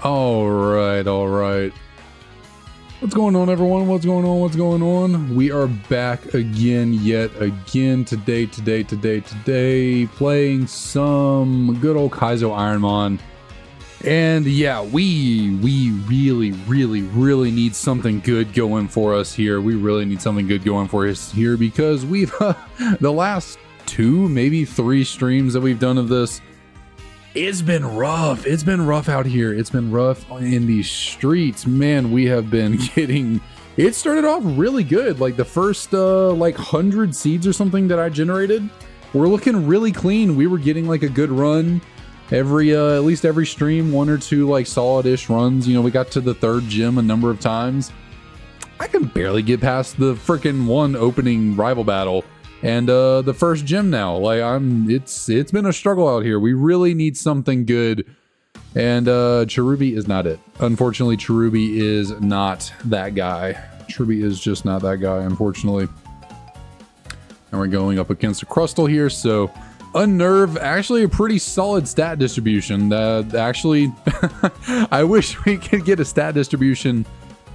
All right. What's going on, everyone? What's going on? We are back again, yet again, today, playing some good old Kaizo IronMon. And yeah, we really need something good going for us here. We really need something good going for us here because we've, the last 2, maybe 3 streams that we've done of this, it's been rough. It's been rough out here. It's been rough in these streets. Man, we have been getting... It started off really good. Like the first like 100 seeds or something that I generated, we're looking really clean. We were getting like a good run every at least every stream, 1 or 2 like solid-ish runs. You know, we got to the 3rd gym a number of times. I can barely get past the freaking 1 opening rival battle. And the first gym now, like it's been a struggle out here. We really need something good, and Cherubi is not it. Unfortunately, Cherubi is not that guy. Cherubi is just not that guy, unfortunately. And we're going up against a Crustle here, so Unnerve, actually a pretty solid stat distribution. Actually, I wish we could get a stat distribution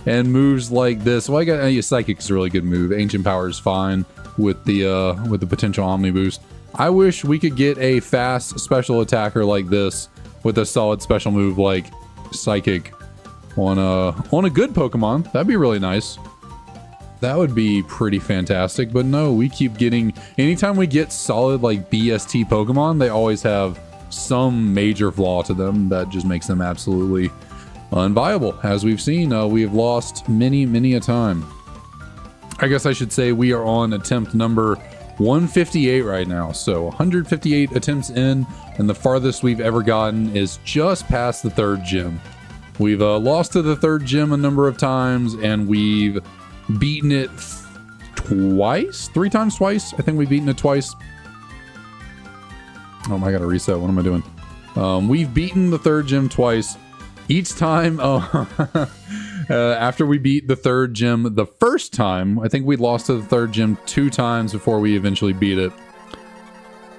and moves like this. Well, I got Psychic's a really good move. Ancient Power is fine with the potential Omni boost. I wish we could get a fast special attacker like this with a solid special move like Psychic on a good Pokemon. That'd be really nice. That would be pretty fantastic. But no, we keep getting, anytime we get solid like BST Pokemon, they always have some major flaw to them that just makes them absolutely unviable. As we've seen, we have lost many a time. I guess I should say we are on attempt number 158 right now. So 158 attempts in, and the farthest we've ever gotten is just past the 3rd gym. We've lost to the 3rd gym a number of times, and we've beaten it twice? 3 times twice? I think we've beaten it twice. Oh, I gotta reset. What am I doing? We've beaten the 3rd gym twice. Each time, after we beat the 3rd gym the first time, I think we lost to the 3rd gym 2 times before we eventually beat it.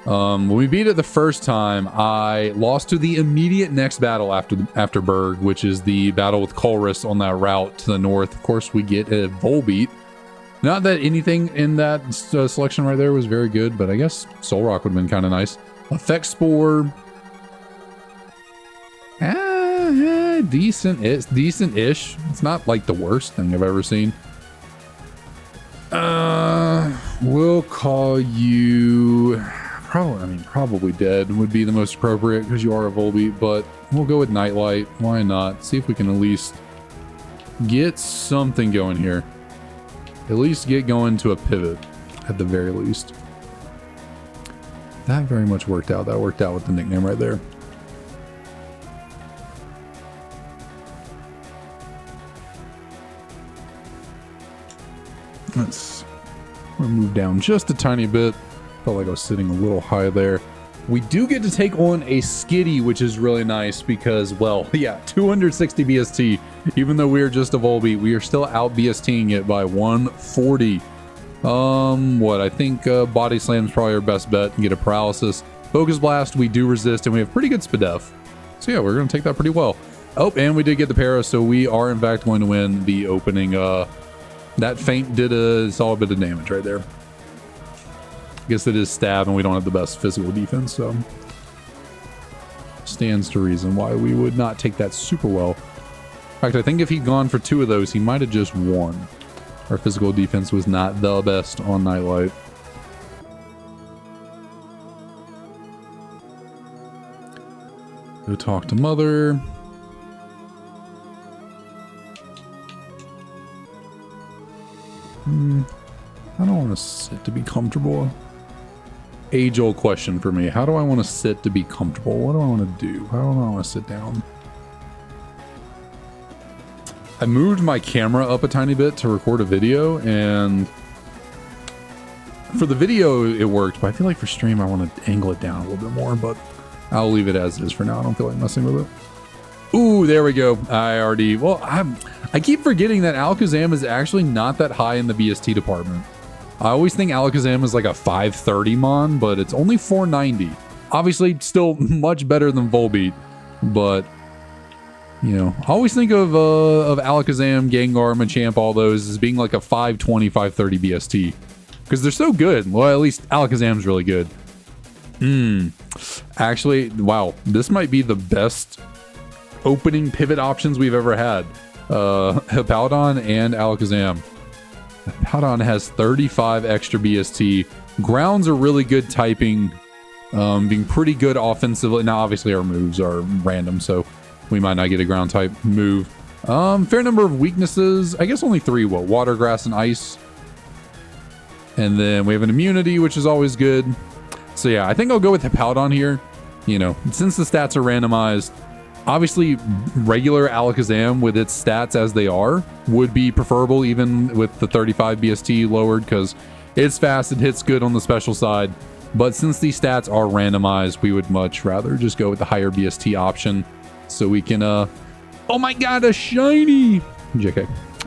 When we beat it the first time, I lost to the immediate next battle after Berg, which is the battle with Colress on that route to the north. Of course, we get a Volbeat. Not that anything in that selection right there was very good, but I guess Soul Rock would have been kind of nice. Effect Spore. Decent-ish. It's not like the worst thing I've ever seen. We'll call you probably dead would be the most appropriate because you are a Volbeat, but we'll go with Nightlight. Why not? See if we can at least get something going here. At least get going to a pivot at the very least. That very much worked out. That worked out with the nickname right there. We'll move down just a tiny bit. Felt like I was sitting a little high there. We do get to take on a Skitty, which is really nice because, well, yeah, 260 BST. Even though we're just a Volbeat, we are still out BSTing it by 140. What I think Body Slam is probably our best bet and get a Paralysis. Focus Blast, we do resist, and we have pretty good Spadef. So yeah, we're going to take that pretty well. Oh, and we did get the Para, so we are in fact going to win the opening. That feint did a solid bit of damage right there. I guess it is stab, and we don't have the best physical defense, so stands to reason why we would not take that super well. In fact, I think if he'd gone for 2 of those, he might have just won. Our physical defense was not the best on Nightlight. Go talk to Mother. I don't want to sit to be comfortable. Age-old question for me. How do I want to sit to be comfortable? What do I want to do? How do I want to sit down? I moved my camera up a tiny bit to record a video, and for the video it worked, but I feel like for stream I want to angle it down a little bit more, but I'll leave it as is for now. I don't feel like messing with it. Ooh, there we go. I keep forgetting that Alakazam is actually not that high in the BST department. I always think Alakazam is like a 530 Mon, but it's only 490. Obviously, still much better than Volbeat, but You know, I always think of Alakazam, Gengar, Machamp, all those as being like a 520, 530 BST. Because they're so good. Well, at least Alakazam's really good. Actually, wow. This might be the best opening pivot options we've ever had. Hippowdon and Alakazam. Hippowdon has 35 extra BST. Ground's a really good typing. Being pretty good offensively. Now, obviously, our moves are random, so we might not get a ground type move. Fair number of weaknesses. I guess only 3. What? Water, grass, and ice. And then we have an immunity, which is always good. So yeah, I think I'll go with Hippowdon here. You know, since the stats are randomized, obviously regular Alakazam with its stats as they are would be preferable even with the 35 BST lowered because it's fast, it hits good on the special side. But since these stats are randomized, we would much rather just go with the higher BST option. So we can, oh my god, a shiny! JK,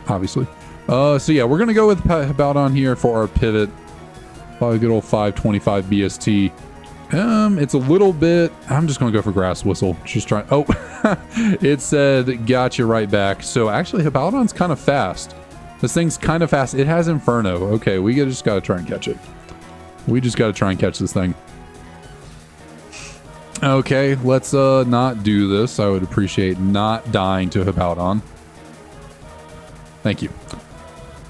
obviously. So yeah, we're gonna go with Hippowdon here for our pivot. Probably a good old 525 BST. It's a little bit, I'm just gonna go for Grass Whistle. Just trying, oh, it said, gotcha right back. So actually Hippowdon's kind of fast. This thing's kind of fast. It has Inferno. Okay, we just gotta try and catch it. We just gotta try and catch this thing. Okay, let's not do this. I would appreciate not dying to Hippowdon. Thank you.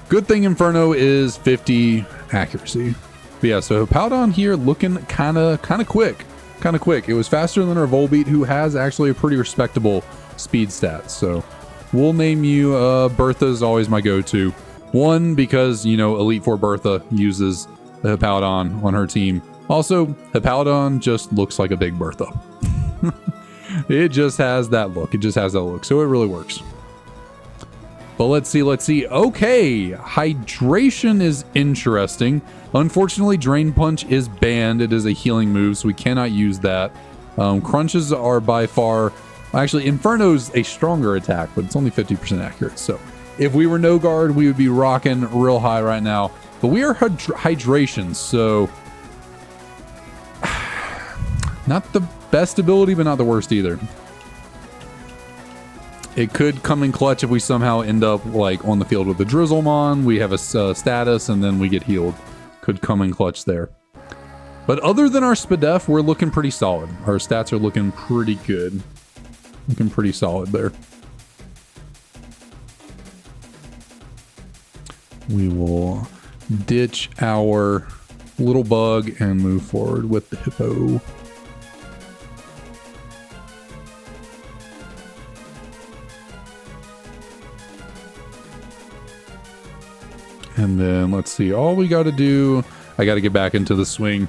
Good thing Inferno is 50 accuracy. But yeah, so Hippowdon here looking kind of quick. Kind of quick. It was faster than our Volbeat, who has actually a pretty respectable speed stats. So we'll name you Bertha's always my go-to. One, because, you know, Elite Four Bertha uses the Hippowdon on her team. Also, Hippowdon just looks like a big Bertha. It just has that look. It just has that look. So it really works. But let's see. Okay, Hydration is interesting. Unfortunately, Drain Punch is banned. It is a healing move, so we cannot use that. Crunches are by far... Actually, Inferno's a stronger attack, but it's only 50% accurate. So if we were no guard, we would be rocking real high right now. But we are Hydration, so... Not the best ability, but not the worst either. It could come in clutch if we somehow end up like on the field with the Drizzlemon. We have a status and then we get healed. Could come in clutch there. But other than our Spadef, we're looking pretty solid. Our stats are looking pretty good. Looking pretty solid there. We will ditch our little bug and move forward with the Hippo. And then let's see, all we got to do, I got to get back into the swing.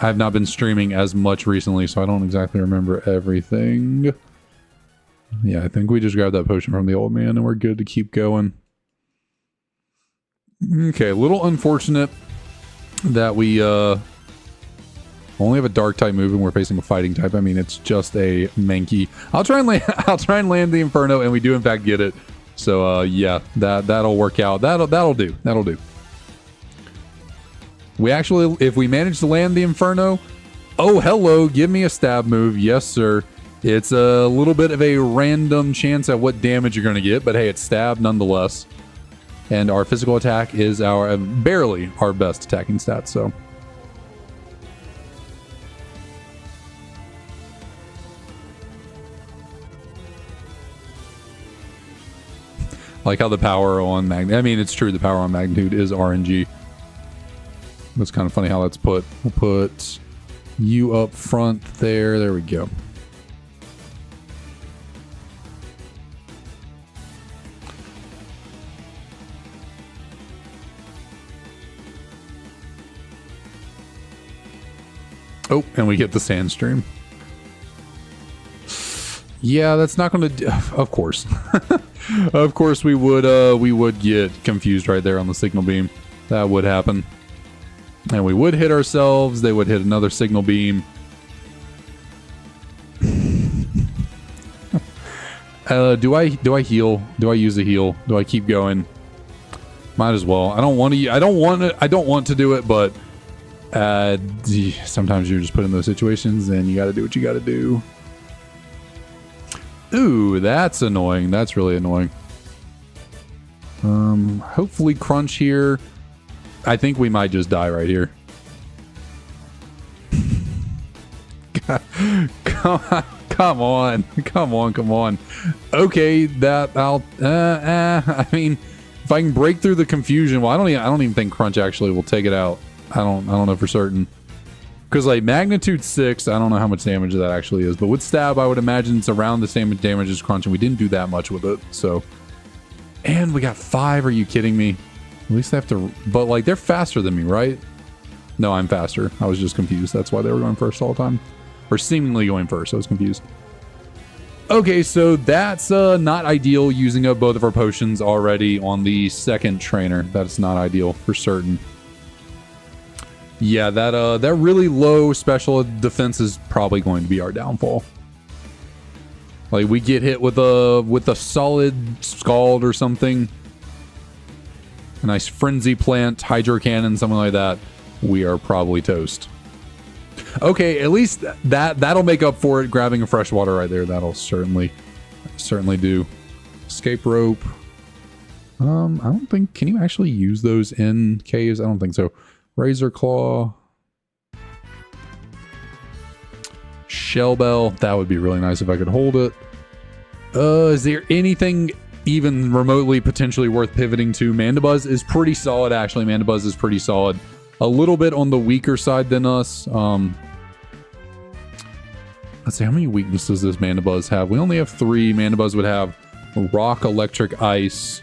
I have not been streaming as much recently, so I don't exactly remember everything. Yeah, I think we just grabbed that potion from the old man and we're good to keep going. Okay, a little unfortunate that we only have a dark type move and we're facing a fighting type. I mean, it's just a Mankey. I'll try and land the Inferno, and we do in fact get it. So yeah, that'll work out. That'll do. That'll do. We actually, if we manage to land the Inferno, oh hello, give me a stab move. Yes, sir. It's a little bit of a random chance at what damage you're going to get, but hey, it's stab nonetheless. And our physical attack is our barely our best attacking stat. So. Like how the power on Magnitude, I mean, it's true, the power on Magnitude is RNG. That's kind of funny how that's put. We'll put you up front there. There we go. Oh, and we get the Sandstream. Yeah, that's not going to... Of course. Of course we would get confused right there on the Signal Beam. That would happen. And we would hit ourselves. They would hit another Signal Beam. Do I heal? Do I use a heal? Do I keep going? Might as well. I don't want to do it, but sometimes you're just put in those situations and you got to do what you got to do. Ooh, that's annoying. That's really annoying. Hopefully crunch here. I think we might just die right here. Come on. Okay, I mean, if I can break through the confusion, well, I don't even think crunch actually will take it out. I don't know for certain. Because like magnitude 6, I don't know how much damage that actually is, but with stab, I would imagine it's around the same damage as crunch, and we didn't do that much with it. So, and we got 5. Are you kidding me? At least I have to, but like they're faster than me, right? No, I'm faster. I was just confused. That's why they were going first all the time, or seemingly going first. I was confused. Okay, so that's not ideal, using up both of our potions already on the second trainer. That's not ideal for certain. Yeah, that really low special defense is probably going to be our downfall. Like we get hit with a solid scald or something, a nice frenzy plant, hydro cannon, something like that, we are probably toast. Okay, at least that'll make up for it. Grabbing a fresh water right there, that'll certainly do. Escape rope. I don't think, can you actually use those in caves? I don't think so. Razor claw. Shell bell. That would be really nice if I could hold it. Is there anything even remotely potentially worth pivoting to? Mandibuzz is pretty solid, actually. Mandibuzz is pretty solid. A little bit on the weaker side than us. Let's see, how many weaknesses does Mandibuzz have? We only have 3. Mandibuzz would have rock, electric, ice.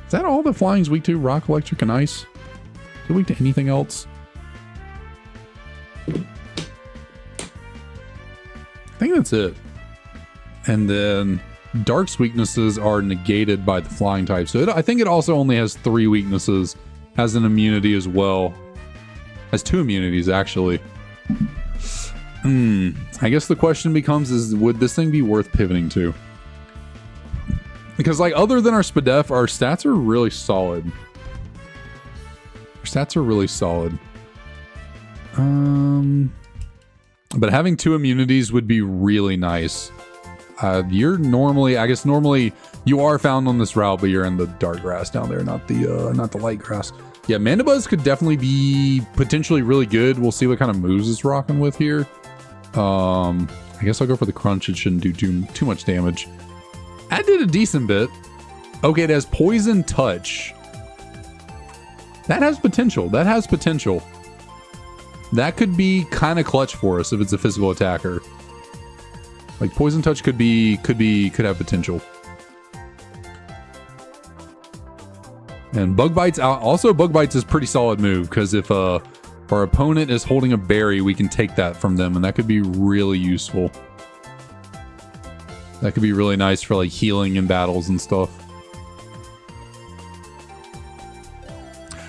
Is that all that flying's weak to? Rock, electric, and ice? Is it weak to anything else? I think that's it. And then Dark's weaknesses are negated by the flying type. So I think it also only has 3 weaknesses. Has an immunity as well. Has 2 immunities, actually. I guess the question becomes is, would this thing be worth pivoting to? Because like other than our Spadef, our stats are really solid. Our stats are really solid. But having 2 immunities would be really nice. You're normally, I guess normally you are found on this route, but you're in the dark grass down there, not the light grass. Yeah, Mandibuzz could definitely be potentially really good. We'll see what kind of moves it's rocking with here. I guess I'll go for the crunch. It shouldn't do too much damage. I did a decent bit. Okay, it has poison touch. That has potential. That has potential. That could be kind of clutch for us if it's a physical attacker. Like poison touch could have potential. And bug bites also, bug bites is pretty solid move, because if our opponent is holding a berry, we can take that from them, and that could be really useful. That could be really nice for like healing in battles and stuff.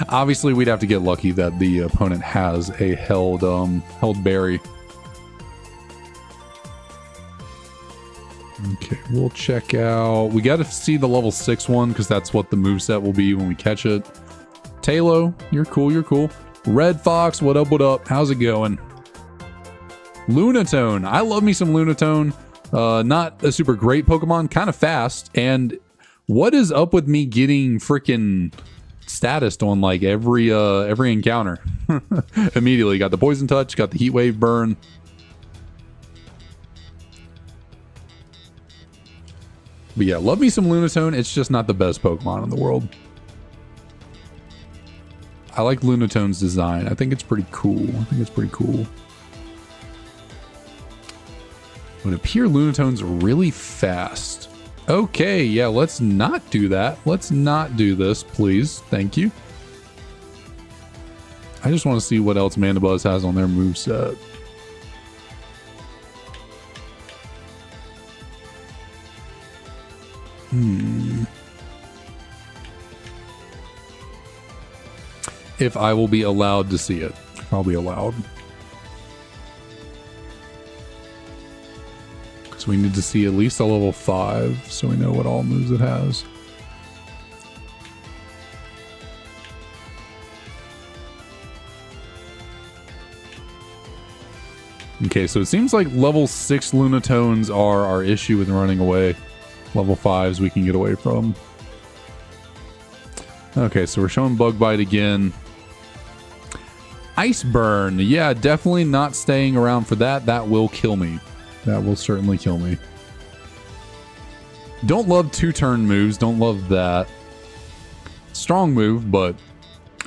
Obviously, we'd have to get lucky that the opponent has a held berry. Okay, we'll check out. We got to see the level 6 one, because that's what the moveset will be when we catch it. Talo, you're cool, you're cool. Red Fox, what up, what up? How's it going? Lunatone. I love me some Lunatone. Not a super great Pokemon, kind of fast. And what is up with me getting freaking statused on like every encounter? Immediately got the poison touch, got the heat wave burn. But yeah, love me some Lunatone. It's just not the best Pokemon in the world. I like Lunatone's design. I think it's pretty cool. It would appear Lunatone's really fast. Okay, yeah, let's not do that. Let's not do this, please. Thank you. I just want to see what else Mandibuzz has on their moveset. If I will be allowed to see it. I'll be allowed. Because we need to see at least a level 5 so we know what all moves it has. Okay, so it seems like level 6 Lunatones are our issue with running away. Level 5s we can get away from. Okay, so we're showing Bug Bite again. Ice Burn. Yeah, definitely not staying around for that. That will kill me. That will certainly kill me. Don't love 2-turn moves. Don't love that. Strong move, but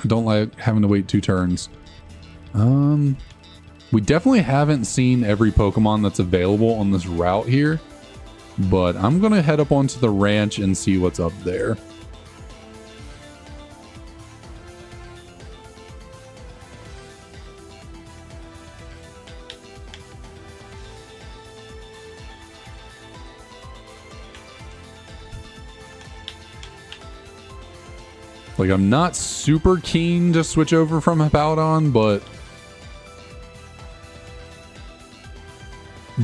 don't like having to wait 2 turns. We definitely haven't seen every Pokemon that's available on this route here, but I'm going to head up onto the ranch and see what's up there. Like, I'm not super keen to switch over from Hippowdon, but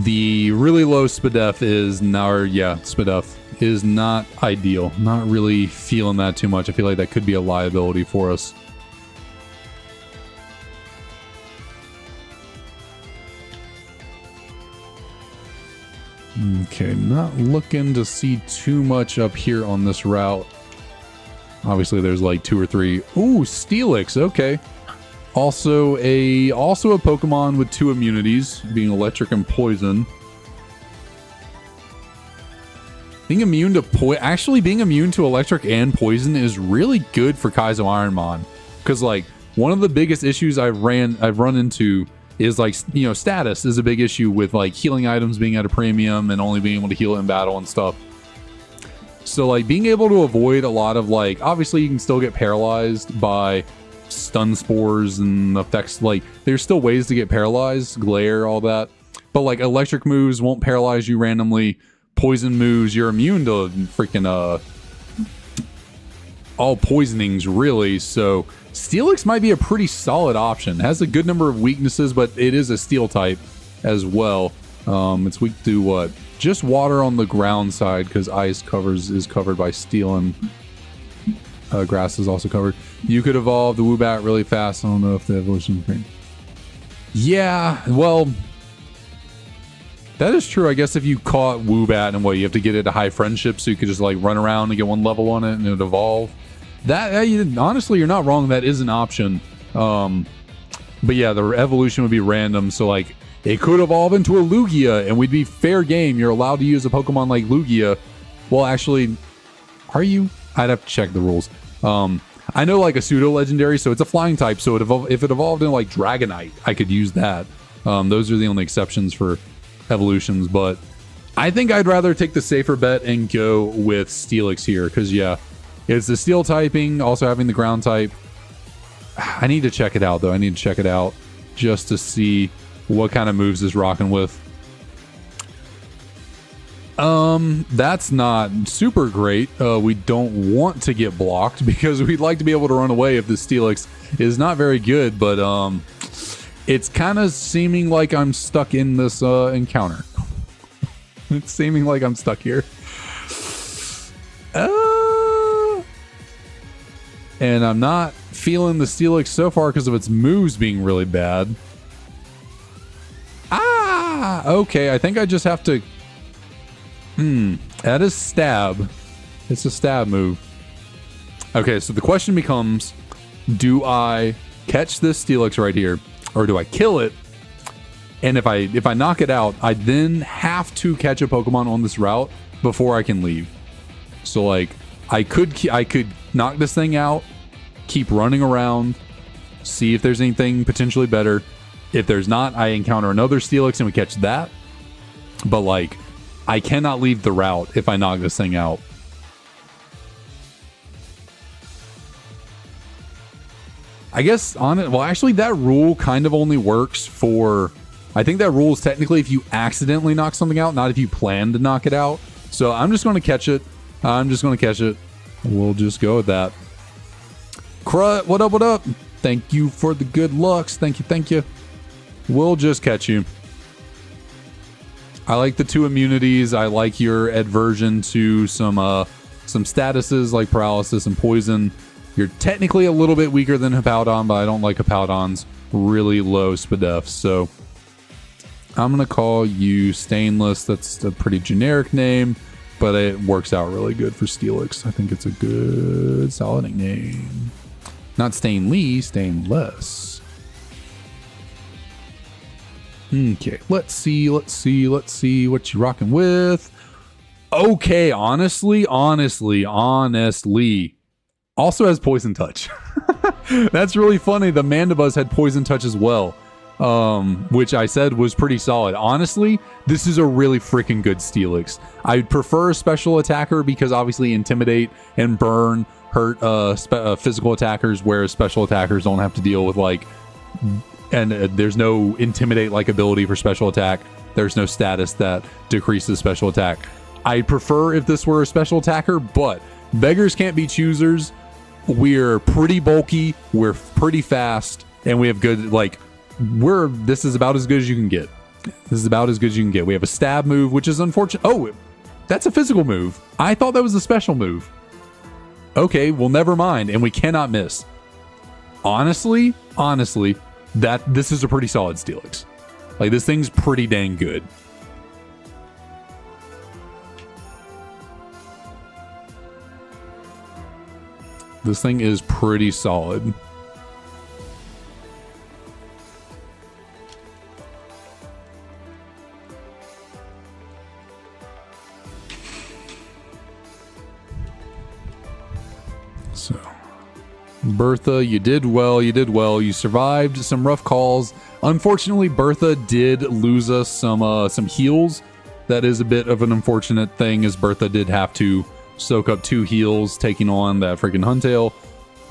the really low Spadef is now, Spadef is not ideal. Not really feeling that too much. I feel like that could be a liability for us. Okay, not looking to see too much up here on this route. Obviously, there's like 2 or 3. Ooh, Steelix. Okay. Also a Pokemon with 2 immunities, being electric and poison. Being immune to actually being immune to electric and poison is really good for Kaizo IronMon, because like one of the biggest issues I've run into is like, you know, status is a big issue with like healing items being at a premium and only being able to heal in battle and stuff. So like being able to avoid a lot of like, obviously you can still get paralyzed by stun spores and effects, like there's still ways to get paralyzed, glare, all that, but like electric moves won't paralyze you randomly. Poison moves, you're immune to freaking all poisonings really. So Steelix might be a pretty solid option. It has a good number of weaknesses, but it is a steel type as well. It's weak to what? Just water on the ground side, because ice is covered by steel, and grass is also covered. You could evolve the Woobat really fast. I don't know if the evolution is great. Yeah, well, that is true. I guess if you caught Woobat and you have to get it to high friendship, so you could just like run around and get 1 level on it and it would evolve. That honestly, you're not wrong. That is an option. But yeah, the evolution would be random. So like it could evolve into a Lugia and we'd be fair game. You're allowed to use a Pokemon like Lugia. Well, actually, are you? I'd have to check the rules. I know like a pseudo legendary, so it's a flying type. So if it evolved into like Dragonite, I could use that. Those are the only exceptions for evolutions, but I think I'd rather take the safer bet and go with Steelix here, because yeah, it's the steel typing, also having the ground type. I need to check it out though. I need to check it out just to see what kind of moves it's rocking with. That's not super great. We don't want to get blocked because we'd like to be able to run away if the Steelix is not very good, but it's kind of seeming like I'm stuck in this encounter. It's seeming like I'm stuck here. And I'm not feeling the Steelix so far because of its moves being really bad. Okay, I think I just have to... that is stab. It's a stab move. Okay, so the question becomes, do I catch this Steelix right here? Or do I kill it? And if I knock it out, I then have to catch a Pokemon on this route before I can leave. So like I could knock this thing out, keep running around, see if there's anything potentially better. If there's not, I encounter another Steelix and we catch that. But like I cannot leave the route if I knock this thing out. I guess on it, well, actually that rule kind of only works for, I think that rule is technically if you accidentally knock something out, not if you plan to knock it out. So I'm just going to catch it. We'll just go with that. Crut, what up, what up? Thank you for the good lucks. Thank you. We'll just catch you. I like the 2 immunities. I like your aversion to some statuses like paralysis and poison. You're technically a little bit weaker than Hippowdon, but I don't like Hippowdon's really low Spadef. So I'm going to call you Stainless. That's a pretty generic name, but it works out really good for Steelix. I think it's a good, solid nickname. Not Stainly, Stainless. Okay, let's see what you rocking with. Okay, honestly, also has Poison Touch. That's really funny. The Mandibuzz had Poison Touch as well, which I said was pretty solid. Honestly, this is a really freaking good Steelix. I'd prefer a special attacker because obviously Intimidate and Burn hurt physical attackers, whereas special attackers don't have to deal with there's no Intimidate like ability for special attack. There's no status that decreases special attack. I'd prefer if this were a special attacker, but beggars can't be choosers. We're pretty bulky, we're pretty fast, and we have good, this is about as good as you can get. We have a stab move, which is unfortunate. Oh, that's a physical move. I thought that was a special move. Okay, well, never mind, and we cannot miss. Honestly, this is a pretty solid Steelix. This thing's pretty dang good. This thing is pretty solid. So, Bertha, you did well. You survived some rough calls. Unfortunately, Bertha did lose us some heals. That is a bit of an unfortunate thing, as Bertha did have to soak up 2 heals taking on that freaking Huntail,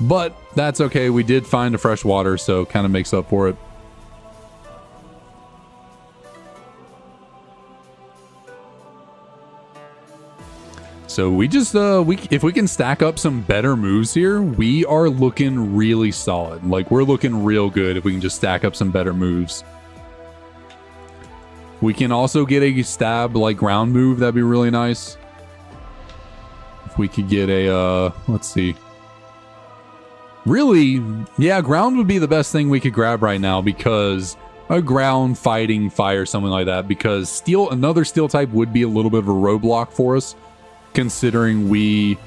but that's okay. We did find a fresh water, so kind of makes up for it. So we just if we can stack up some better moves here, we are looking really solid. We're looking real good if we can just stack up some better moves. We can also get a stab ground move. That'd be really nice. We could get a, let's see. Really, yeah, ground would be the best thing we could grab right now, because a ground, fighting, fire, something like that, because another steel type would be a little bit of a roadblock for us, considering we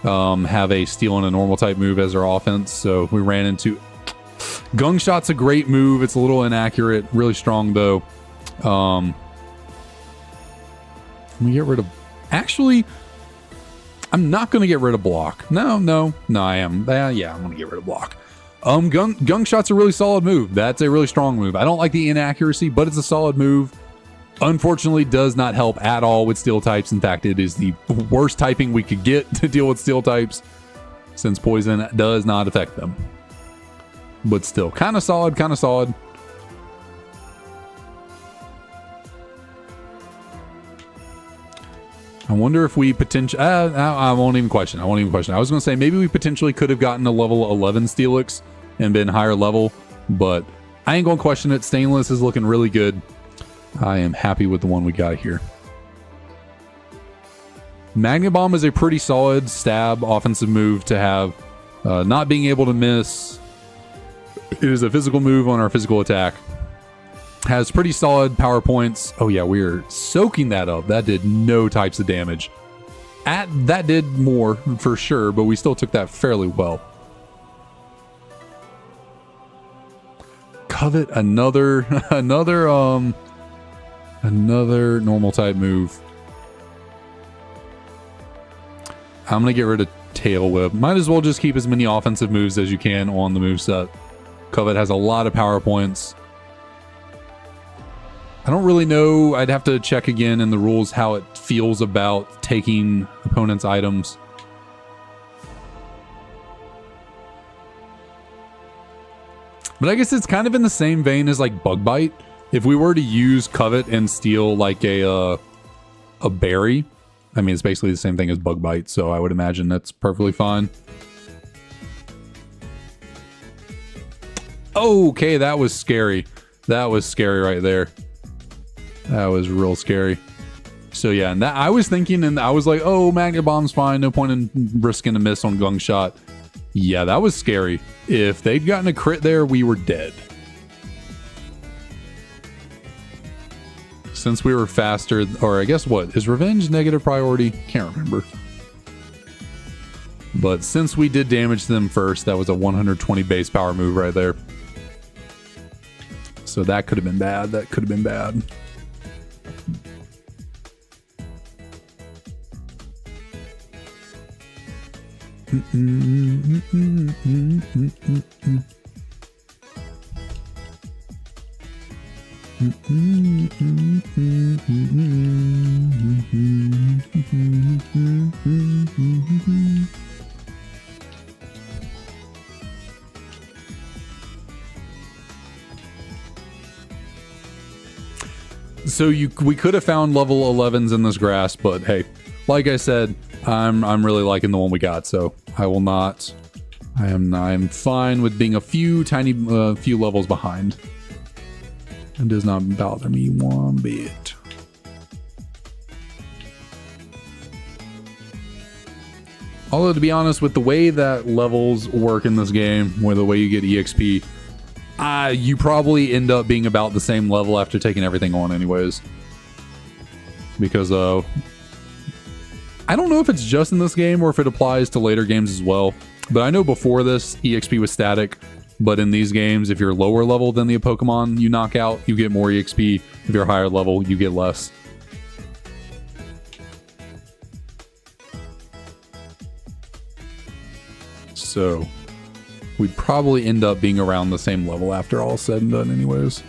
have a steel and a normal type move as our offense. So we ran into Gung Shot's a great move. It's a little inaccurate, really strong though. Let me get rid of, actually, I'm not going to get rid of block. No, I am. Yeah, I'm going to get rid of block. Gung Shot's a really solid move. That's a really strong move. I don't like the inaccuracy, but it's a solid move. Unfortunately, does not help at all with steel types. In fact, it is the worst typing we could get to deal with steel types, since poison does not affect them. But still, kind of solid, I wonder if we potentially... I won't even question. I was going to say, maybe we potentially could have gotten a level 11 Steelix and been higher level, but I ain't going to question it. Stainless is looking really good. I am happy with the one we got here. Magnet Bomb is a pretty solid stab offensive move to have. Not being able to miss. It is a physical move on our physical attack. Has pretty solid power points. Oh yeah, we are soaking that up. That did no types of damage. That did more for sure, but we still took that fairly well. Covet, another normal type move. I'm gonna get rid of Tail Whip. Might as well just keep as many offensive moves as you can on the moveset. Covet has a lot of power points. I don't really know. I'd have to check again in the rules how it feels about taking opponents' items. But I guess it's kind of in the same vein as Bug Bite. If we were to use Covet and steal a berry, I mean, it's basically the same thing as Bug Bite, so I would imagine that's perfectly fine. Okay, that was scary. That was scary right there. That was real scary. So yeah, and that I was thinking, and I was like, oh, Magnet Bomb's fine. No point in risking a miss on Gung Shot. Yeah, that was scary. If they'd gotten a crit there, we were dead. since we were faster, or I guess what, is revenge negative priority? Can't remember. But since we did damage them first, that was a 120 base power move right there. So that could have been bad. That could have been bad. So we could have found level 11s in this grass, but hey, like I said, I'm really liking the one we got, so I will not. I'm fine with being a few levels behind. It does not bother me one bit. Although, to be honest, with the way that levels work in this game, where the way you get EXP, you probably end up being about the same level after taking everything on anyways. Because, I don't know if it's just in this game or if it applies to later games as well. But I know before this, EXP was static. But in these games, if you're lower level than the Pokemon you knock out, you get more EXP. If you're higher level, you get less. So we'd probably end up being around the same level after all said and done anyways.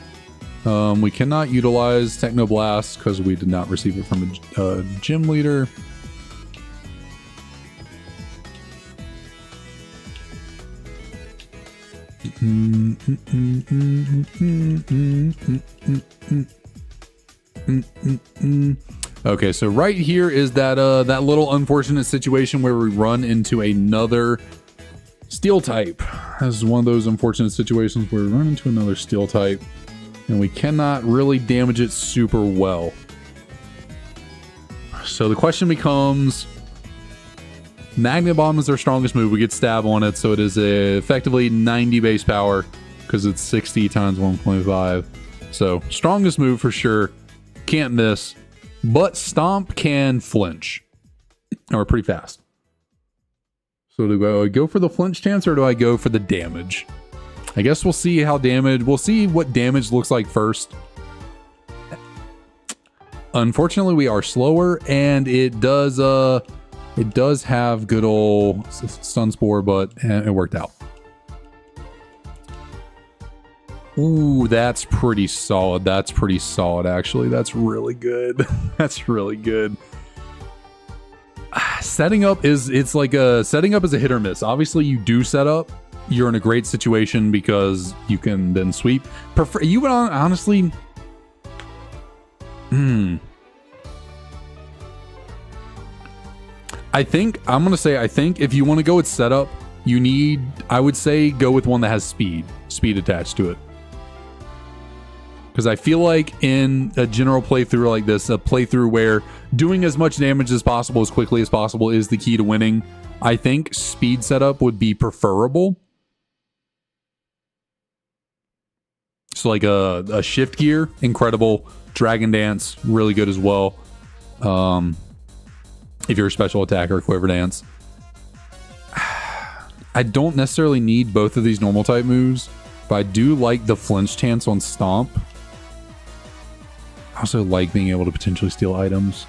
We cannot utilize Techno Blast because we did not receive it from a gym leader. Okay, so right here is that that little unfortunate situation where we run into another steel type. This is one of those unfortunate situations where we run into another steel type and we cannot really damage it super well. So the question becomes, Magnet Bomb is our strongest move. We get stab on it, so it is effectively 90 base power because it's 60 times 1.5. So strongest move for sure. Can't miss. But Stomp can flinch. Or pretty fast. So do I go for the flinch chance or do I go for the damage? I guess we'll see how damage... We'll see what damage looks like first. Unfortunately, we are slower and it does have good old Stun Spore, but it worked out. Ooh, that's pretty solid. That's pretty solid, actually. That's really good. That's really good. Setting up is, setting up is a hit or miss. Obviously, you do set up. You're in a great situation because you can then sweep. You would honestly... I think if you want to go with setup, you need, I would say, go with one that has speed attached to it. Because I feel like in a general playthrough like this, a playthrough where doing as much damage as possible as quickly as possible is the key to winning, I think speed setup would be preferable. So like a shift gear, incredible. Dragon Dance, really good as well. If you're a special attacker, Quiver Dance. I don't necessarily need both of these normal type moves, but I do like the flinch chance on Stomp. I also like being able to potentially steal items.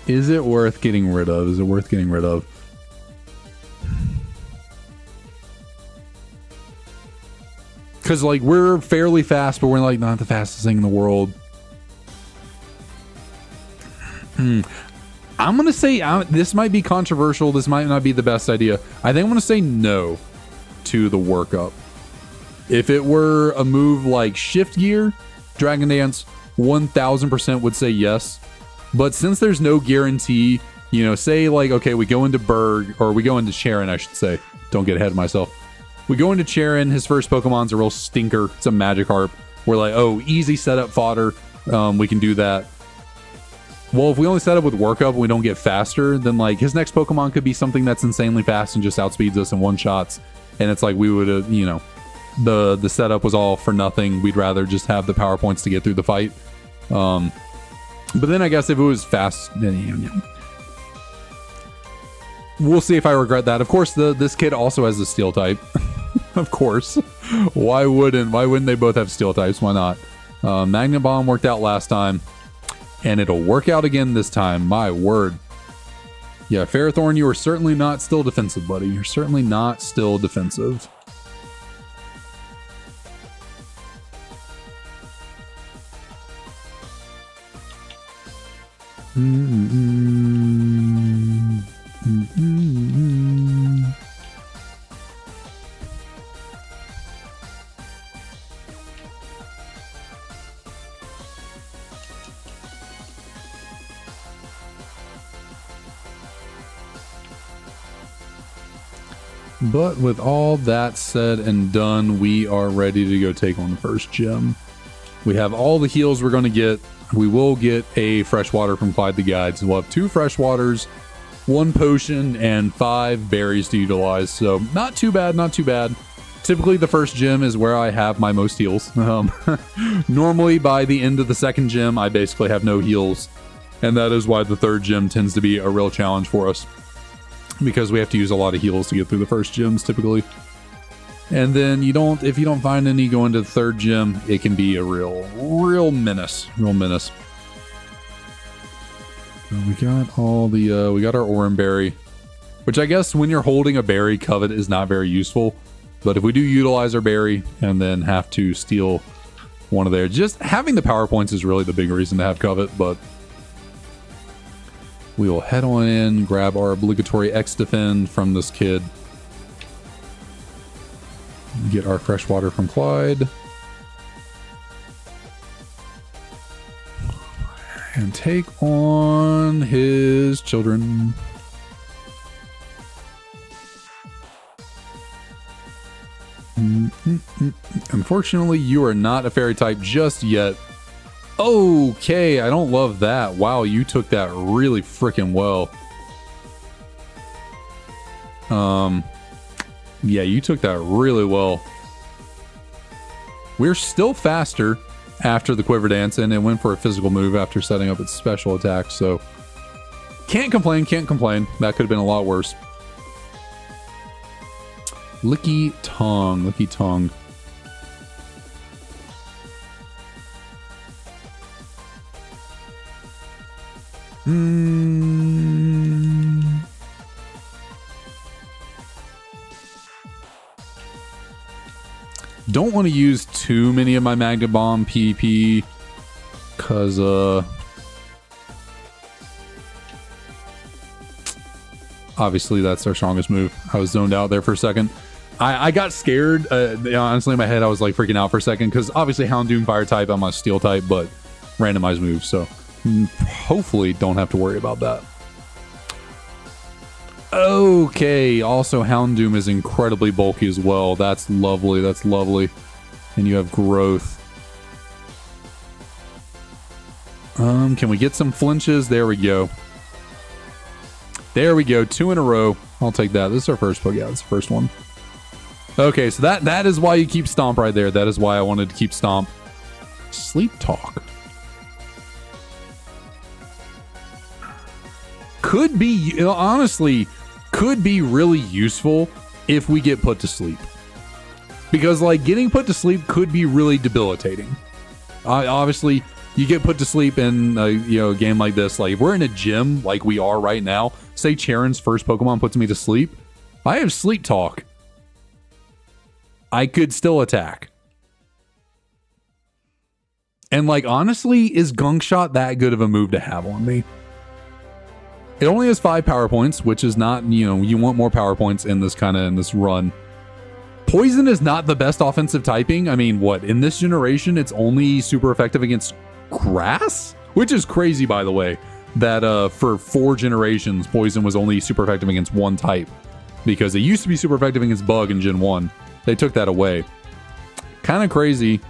Is it worth getting rid of? Is it worth getting rid of? Because like we're fairly fast, but we're like not the fastest thing in the world. I'm going to say, this might be controversial. This might not be the best idea. I think I'm going to say no to the workup. If it were a move like Shift Gear, Dragon Dance, 1000% would say yes. But since there's no guarantee, you know, say like, okay, we go into Berg, or we go into Charon, I should say. Don't get ahead of myself. We go into Charon, his first Pokemon's a real stinker. It's a Magikarp. We're like, oh, easy setup fodder. We can do that. Well, if we only set up with workup and we don't get faster, then like his next Pokemon could be something that's insanely fast and just outspeeds us in one shots. And it's like we would have, you know, the setup was all for nothing. We'd rather just have the power points to get through the fight. But then I guess if it was fast, then we'll see if I regret that. Of course, this kid also has the steel type. Of course. Why wouldn't they both have steel types? Why not? Magnet Bomb worked out last time, and it'll work out again this time. My word. Yeah, Ferrothorn, you are certainly not still defensive, buddy. You're certainly not still defensive. But with all that said and done, we are ready to go take on the first gym. We have all the heals we're going to get. We will get a freshwater from Clyde the Guide. So we'll have 2 freshwaters, 1 potion, and 5 berries to utilize. So not too bad, not too bad. Typically the first gym is where I have my most heals. Normally by the end of the second gym, I basically have no heals. And that is why the third gym tends to be a real challenge for us, because we have to use a lot of heals to get through the first gyms typically. And then if you don't find any going to the third gym, it can be a real menace. So we got all the we got our Oran Berry, which I guess when you're holding a berry, Covet is not very useful. But if we do utilize our berry and then have to steal one of theirs, just having the power points is really the big reason to have Covet. But we will head on in, grab our obligatory X defend from this kid. Get our freshwater from Clyde. And take on his children. Unfortunately, you are not a fairy type just yet. Okay, I don't love that. Wow, you took that really freaking well. Yeah, you took that really well. We're still faster after the Quiver Dance, and it went for a physical move after setting up its special attack, so can't complain, can't complain. That could have been a lot worse. Licky Tongue, Licky Tongue. Don't want to use too many of my Magnet Bomb PP, because obviously that's our strongest move. I was zoned out there for a second. I got scared. Honestly, in my head, I was like freaking out for a second, because obviously Houndoom Fire type, I'm a Steel type, but randomized moves, so hopefully don't have to worry about that. Okay, also Houndoom is incredibly bulky as well. That's lovely, that's lovely. And you have growth. Can we get some flinches? There we go. There we go, 2 in a row. I'll take that. This is our first poke. Yeah, it's the first one. Okay, so that is why you keep Stomp right there. That is why I wanted to keep Stomp. Sleep Talk. Could be, honestly, could be really useful if we get put to sleep. Because, like, getting put to sleep could be really debilitating. Obviously, you get put to sleep in a game like this. Like, if we're in a gym like we are right now, say Charon's first Pokemon puts me to sleep, I have Sleep Talk. I could still attack. And, like, honestly, is Gunk Shot that good of a move to have on me? It only has 5 power points, which is not, you want more power points in this run. Poison is not the best offensive typing. I mean, what, in this generation, it's only super effective against grass? Which is crazy, by the way, that for 4 generations, Poison was only super effective against one type. Because it used to be super effective against Bug in Gen 1. They took that away. Kind of crazy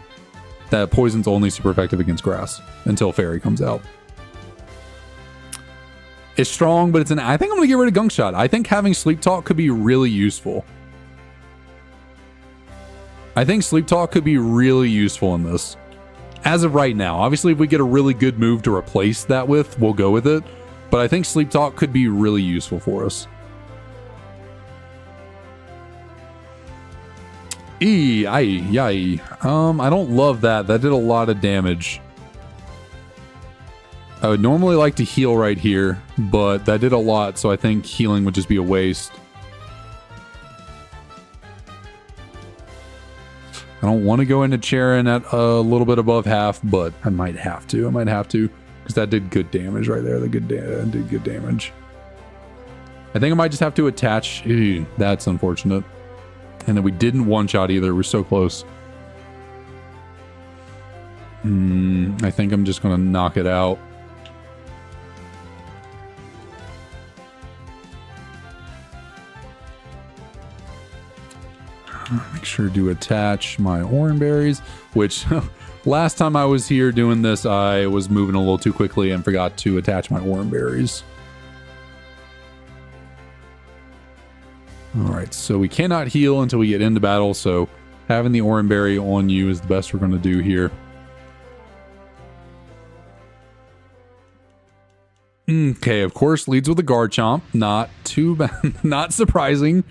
that Poison's only super effective against grass until Fairy comes out. It's strong, but I think I'm going to get rid of Gunk Shot. I think having Sleep Talk could be really useful. I think Sleep Talk could be really useful in this. As of right now, obviously if we get a really good move to replace that with, we'll go with it. But I think Sleep Talk could be really useful for us. I don't love that. That did a lot of damage. I would normally like to heal right here, but that did a lot, so I think healing would just be a waste. I don't want to go into Charon at a little bit above half, but I might have to. Because that did good damage right there. That did good damage. I think I might just have to attach. Ew, that's unfortunate. And then we didn't one-shot either. We're so close. I think I'm just going to knock it out. Make sure to attach my orange berries, which last time I was here doing this, I was moving a little too quickly and forgot to attach my orange berries. All right, so we cannot heal until we get into battle, so having the orange berry on you is the best we're going to do here. Okay, of course, leads with a Garchomp. Not too bad. Not surprising.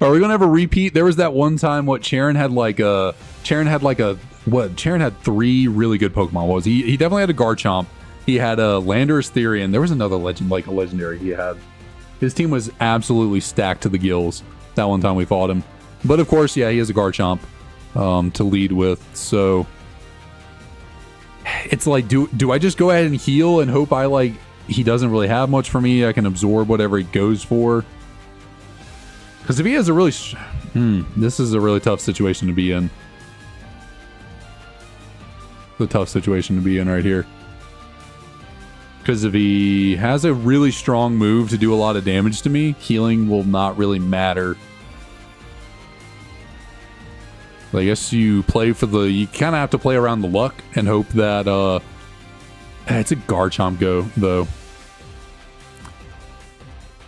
Are we gonna have a repeat? There was that one time Charon had Charon had 3 really good Pokemon. What was he definitely had a Garchomp. He had a Landorus Therian. There was another legendary he had. His team was absolutely stacked to the gills that one time we fought him. But of course, yeah, he has a Garchomp to lead with. So it's like, do I just go ahead and heal and hope he doesn't really have much for me? I can absorb whatever he goes for. Because if he has a really... this is a really tough situation to be in. The tough situation to be in right here. Because if he has a really strong move to do a lot of damage to me, healing will not really matter. I guess you play for the... You kind of have to play around the luck and hope that... it's a Garchomp go, though.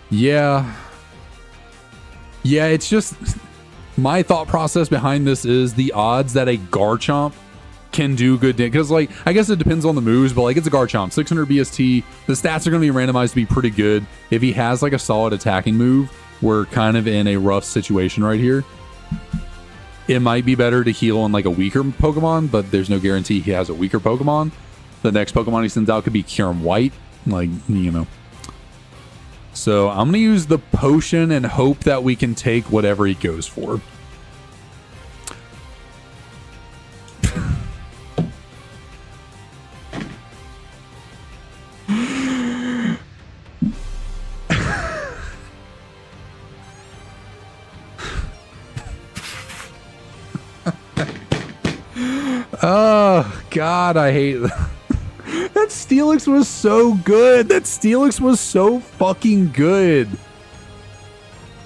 Yeah... Yeah, it's just my thought process behind this is the odds that a Garchomp can do good damage. Because, I guess it depends on the moves, but, it's a Garchomp. 600 BST. The stats are going to be randomized to be pretty good. If he has, a solid attacking move, we're kind of in a rough situation right here. It might be better to heal on, a weaker Pokemon, but there's no guarantee he has a weaker Pokemon. The next Pokemon he sends out could be Kyurem White. So I'm going to use the potion and hope that we can take whatever he goes for. Oh, God, I hate that. That Steelix was so good. That Steelix was so fucking good.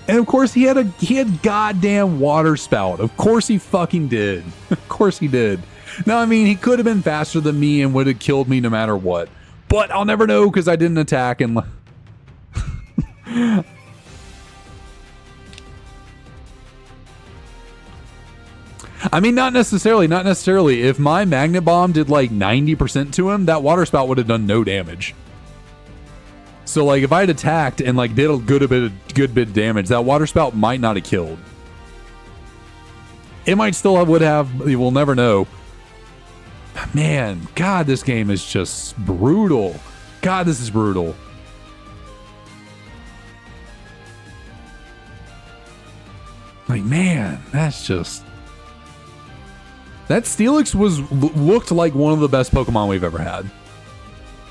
And of course he had goddamn Water Spout. Of course he fucking did. Of course he did. Now, I mean, he could have been faster than me and would have killed me no matter what. But I'll never know because I didn't attack and... I mean, not necessarily. If my Magnet Bomb did 90% to him, that Water Spout would have done no damage. So if I had attacked and did a good bit of damage, that Water Spout might not have killed. It might still would have. We'll never know. Man, God, this game is just brutal. God, this is brutal. Man, that's just... That Steelix looked like one of the best Pokemon we've ever had.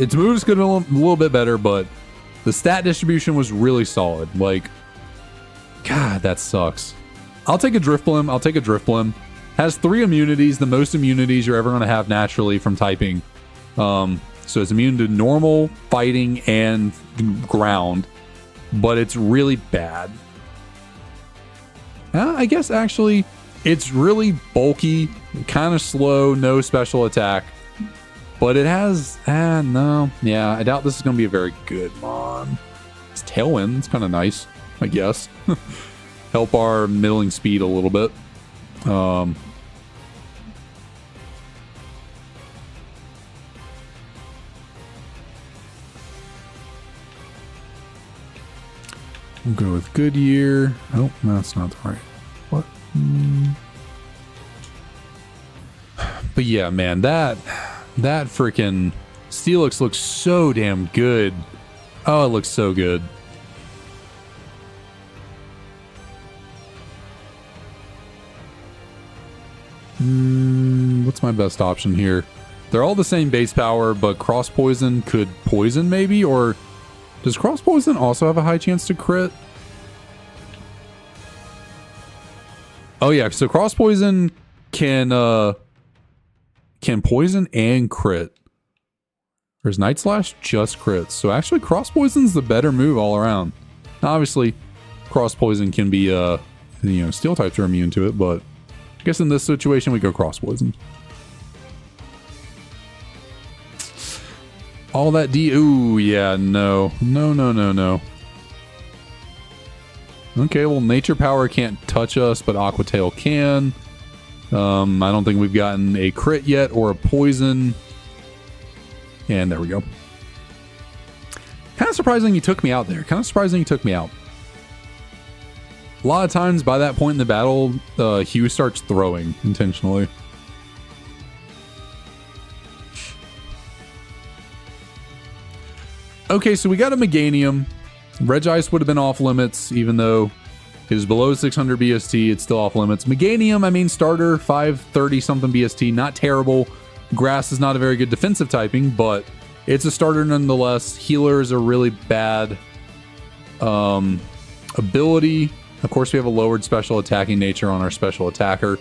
Its moves could have been a little bit better, but the stat distribution was really solid. God, that sucks. I'll take a Drifblim. Has 3 immunities, the most immunities you're ever going to have naturally from typing. So it's immune to normal, fighting, and ground. But it's really bad. I guess actually... It's really bulky, kind of slow, no special attack. But it has... no. Yeah, I doubt this is going to be a very good Mon. It's Tailwind. It's kind of nice, I guess. Help our middling speed a little bit. We'll go with Goodyear. Oh, no, that's not the right. What? But yeah, man, that freaking Steelix looks so damn good. Oh, it looks so good. What's my best option here? They're all the same base power, but Cross Poison could poison maybe, or does Cross Poison also have a high chance to crit? Oh yeah, so Cross Poison can poison and crit. Whereas Night Slash just crits. So actually Cross Poison's the better move all around. Now obviously Cross Poison can be Steel types are immune to it, but I guess in this situation we go Cross Poison. All that D. Ooh, yeah, no. No. Okay, well, Nature Power can't touch us, but Aqua Tail can. I don't think we've gotten a crit yet or a poison. And there we go. Kind of surprising he took me out there. A lot of times by that point in the battle, Hugh starts throwing intentionally. Okay, so we got a Meganium. Regice would have been off limits, even though it is below 600 BST. It's still off limits. Meganium, I mean, starter, 530 something BST. Not terrible. Grass is not a very good defensive typing, but it's a starter nonetheless. Healer is a really bad ability. Of course, we have a lowered special attacking nature on our special attacker.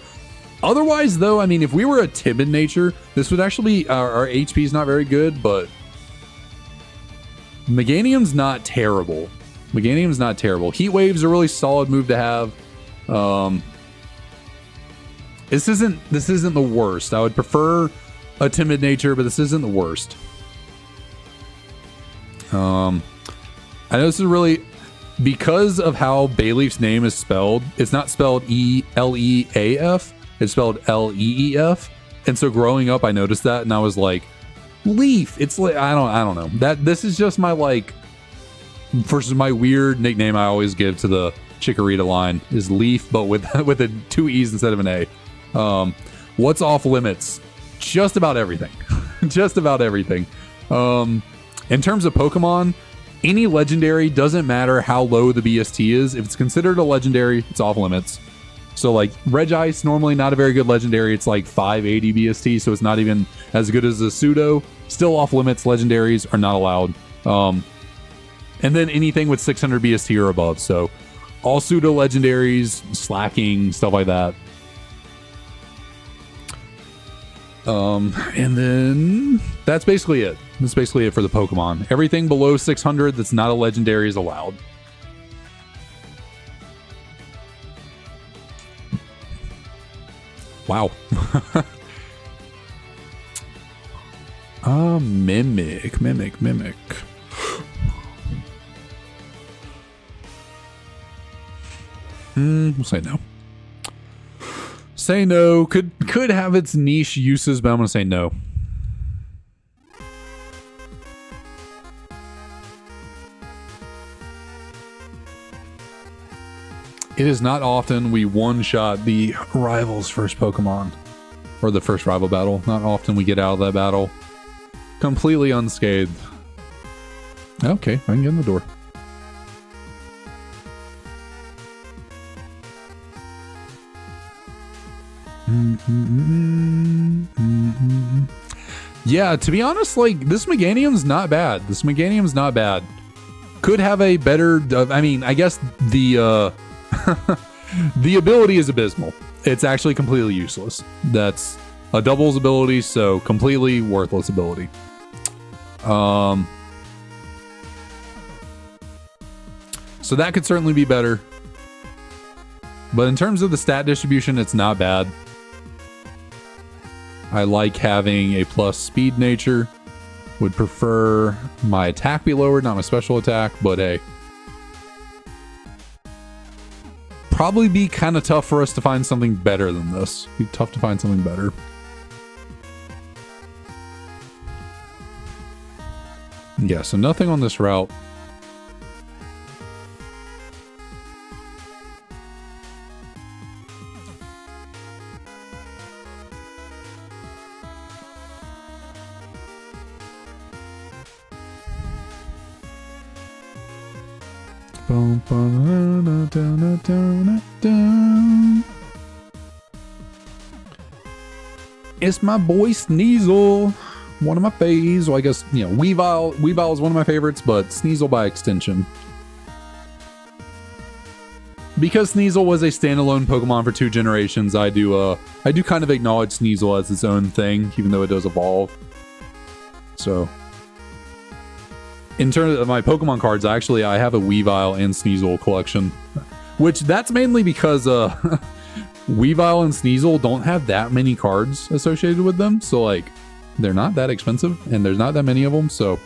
Otherwise, though, I mean, if we were a timid nature, this would actually be... Our HP is not very good, but... Meganium's not terrible. Heat Wave's a really solid move to have. This isn't the worst. I would prefer a timid nature, but this isn't the worst. I know this is really... Because of how Bayleaf's name is spelled, it's not spelled E-L-E-A-F. It's spelled L-E-E-F. And so growing up, I noticed that, and I was like, Leaf. It's like, I don't know. This is just my, like, versus my weird nickname I always give to the Chikorita line is Leaf, but with a 2 E's instead of an A. What's off limits? Just about everything. Just about everything. In terms of Pokemon, any legendary, doesn't matter how low the BST is. If it's considered a legendary, it's off limits. So like Regice, normally not a very good legendary. It's like 580 BST, so it's not even as good as a pseudo. Still off limits. Legendaries are not allowed. And then anything with 600 BST or above. So all pseudo legendaries, slacking, stuff like that. And then that's basically it. That's basically it for the Pokemon. Everything below 600 that's not a legendary is allowed. Wow. Mimic. We'll say no. Say no. Could have its niche uses, but I'm gonna say no. It is not often we one-shot the rival's first Pokemon. Or the first rival battle. Not often we get out of that battle completely unscathed. Okay, I can get in the door. Yeah, to be honest, like, this Meganium's not bad. Could have a better... I mean, I guess the... the ability is abysmal. It's actually completely useless. That's a doubles ability, so completely worthless ability. So that could certainly be better. But in terms of the stat distribution, it's not bad. I like having a plus speed nature. Would prefer my attack be lowered, not my special attack, but hey. Probably be kind of tough for us to find something better than this. Be tough to find something better. Yeah, so nothing on this route. It's my boy Sneasel, one of my faves. Well, I guess, you know, Weavile is one of my favorites, but Sneasel by extension. Because Sneasel was a standalone Pokemon for 2 generations, I do kind of acknowledge Sneasel as its own thing, even though it does evolve. So, in terms of my Pokemon cards, I have a Weavile and Sneasel collection, which that's mainly because Weavile and Sneasel don't have that many cards associated with them, so like they're not that expensive and there's not that many of them, so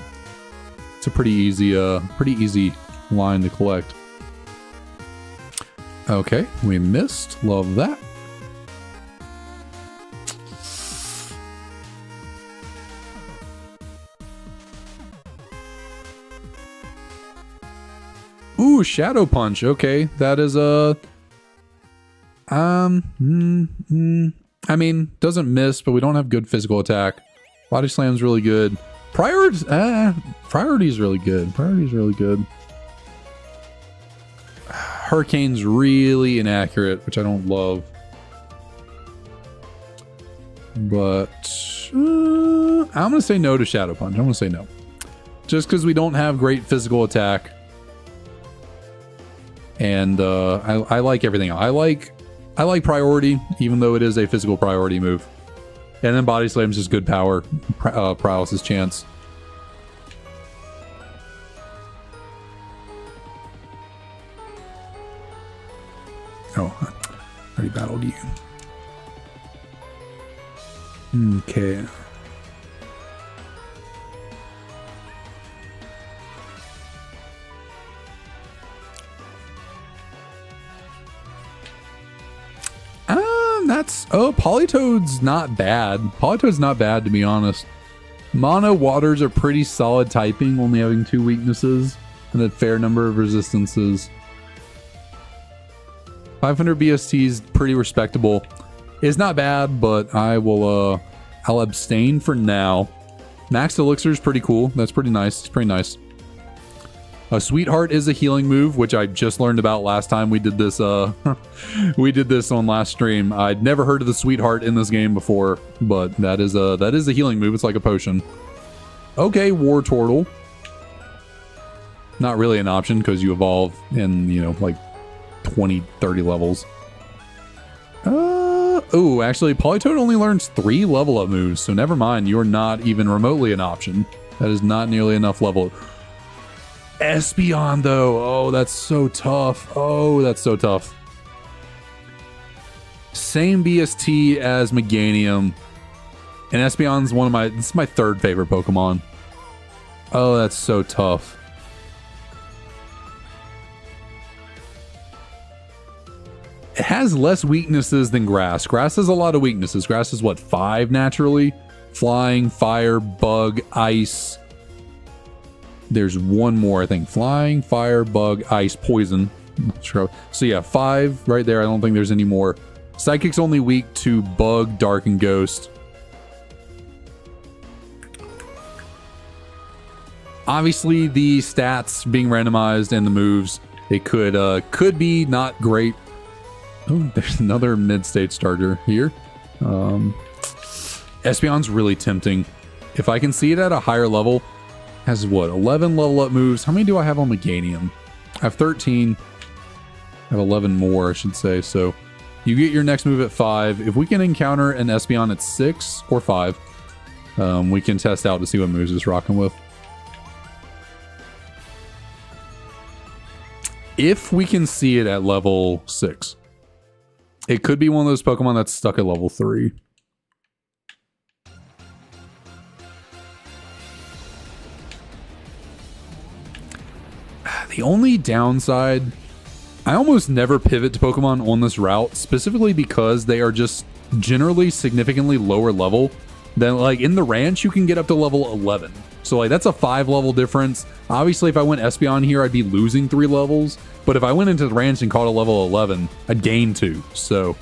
it's a pretty easy line to collect. Okay, we missed. Love that. Ooh, Shadow Punch. Okay, that is a I mean, doesn't miss, but we don't have good physical attack. Body Slam's really good. Priority's really good. Priority's really good. Hurricane's really inaccurate, which I don't love. But I'm gonna say no to Shadow Punch. I'm gonna say no, just because we don't have great physical attack. And I like everything else. I like Priority, even though it is a physical priority move. And then Body Slam's just good power. Paralysis chance. Oh, I already battled you. Okay. Politoad's not bad. Politoad's not bad, to be honest. Mono Waters are pretty solid typing, only having 2 weaknesses and a fair number of resistances. 500 BST is pretty respectable. It's not bad, but I'll abstain for now. Max Elixir is pretty cool. That's pretty nice. It's pretty nice. Sweetheart is a healing move, which I just learned about last time we did this. We did this on last stream. I'd never heard of the Sweetheart in this game before, but that is a healing move. It's like a potion. Okay, Wartortle. Not really an option because you evolve in, you know, like 20, 30 levels. Oh, actually, Politoad only learns 3 level up moves, so never mind. You're not even remotely an option. That is not nearly enough level. Espeon, though. Oh, that's so tough. Oh, that's so tough. Same BST as Meganium. And Espeon's this is my 3rd favorite Pokemon. Oh, that's so tough. It has less weaknesses than Grass. Grass has a lot of weaknesses. Grass is what, 5 naturally? Flying, Fire, Bug, Ice. There's one more, I think. Flying, Fire, Bug, Ice, Poison. So yeah, 5 right there. I don't think there's any more. Psychic's only weak to Bug, Dark, and Ghost. Obviously, the stats being randomized and the moves, it could be not great. Oh, there's another mid-stage starter here. Espeon's really tempting. If I can see it at a higher level, has what, 11 level up moves. How many do I have on Meganium? I have 13. I have 11 more, I should say. So you get your next move at 5. If we can encounter an Espeon at 6 or 5, we can test out to see what moves it's rocking with. If we can see it at level 6. It could be one of those Pokemon that's stuck at level 3. The only downside, I almost never pivot to Pokemon on this route, specifically because they are just generally significantly lower level than, like, in the ranch, you can get up to level 11. So, like, that's a 5 level difference. Obviously, if I went Espeon here, I'd be losing 3 levels. But if I went into the ranch and caught a level 11, I'd gain 2. So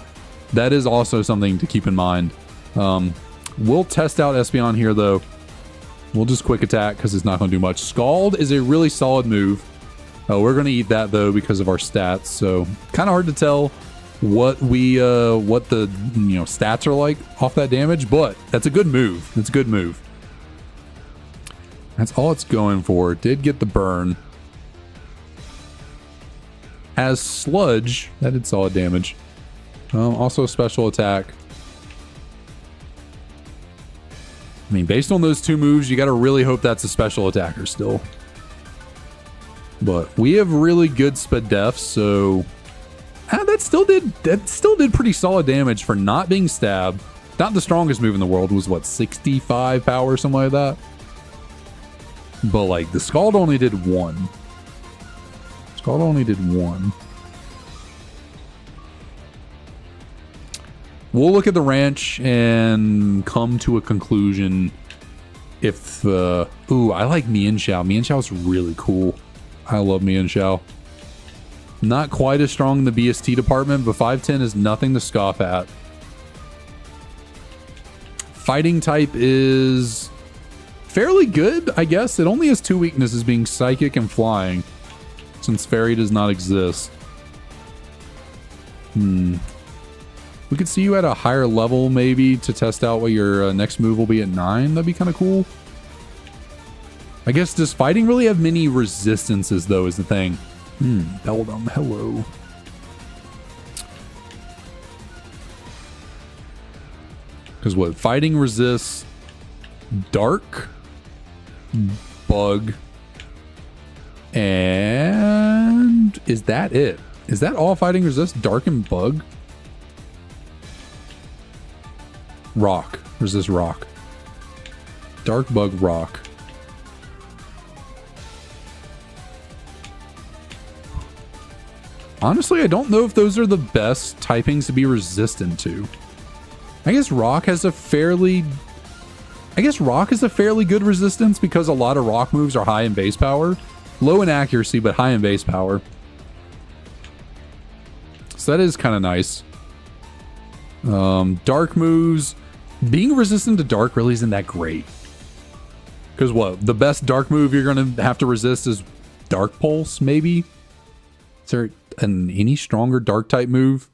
that is also something to keep in mind. We'll test out Espeon here, though. We'll just quick attack because it's not going to do much. Scald is a really solid move. We're going to eat that though because of our stats. So kind of hard to tell what what the stats are like off that damage, but that's a good move. That's a good move. That's all it's going for. It did get the burn. Has sludge. That did solid damage. Also special attack. I mean, based on those two moves, you got to really hope that's a special attacker still. But we have really good Spadef, so that still did pretty solid damage for not being stabbed. Not the strongest move in the world. It was what, 65 power or something like that. But like the Scald only did 1. Scald only did 1. We'll look at the ranch and come to a conclusion if ooh, I like Mian Xiao. Mian Xiao's really cool. I love Mian Xiao. Not quite as strong in the BST department, but 5'10 is nothing to scoff at. Fighting type is fairly good, I guess. It only has 2 weaknesses, being psychic and flying, since fairy does not exist. We could see you at a higher level maybe to test out what your next move will be at 9. That'd be kind of cool. I guess, does fighting really have many resistances though is the thing. Beldum, hello. Because what, fighting resists dark, bug, and is that it? Is that all fighting resists? Dark and bug? Rock. Resist rock. Dark, bug, rock. Honestly, I don't know if those are the best typings to be resistant to. I guess rock has a fairly good resistance because a lot of rock moves are high in base power. Low in accuracy, but high in base power. So that is kind of nice. Dark moves. Being resistant to dark really isn't that great. Because what? The best dark move you're going to have to resist is Dark Pulse, maybe? Is there any stronger dark type move?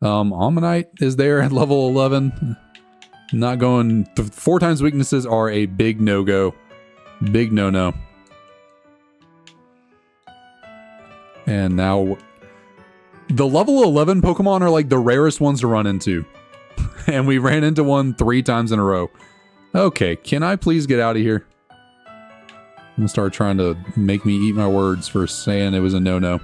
Ammonite is there at level 11. Not going. 4 times weaknesses are a big no-go. Big no-no. And now the level 11 Pokemon are like the rarest ones to run into. And we ran into one 3 times in a row. Okay, can I please get out of here? I'm gonna start trying to make me eat my words for saying it was a no-no.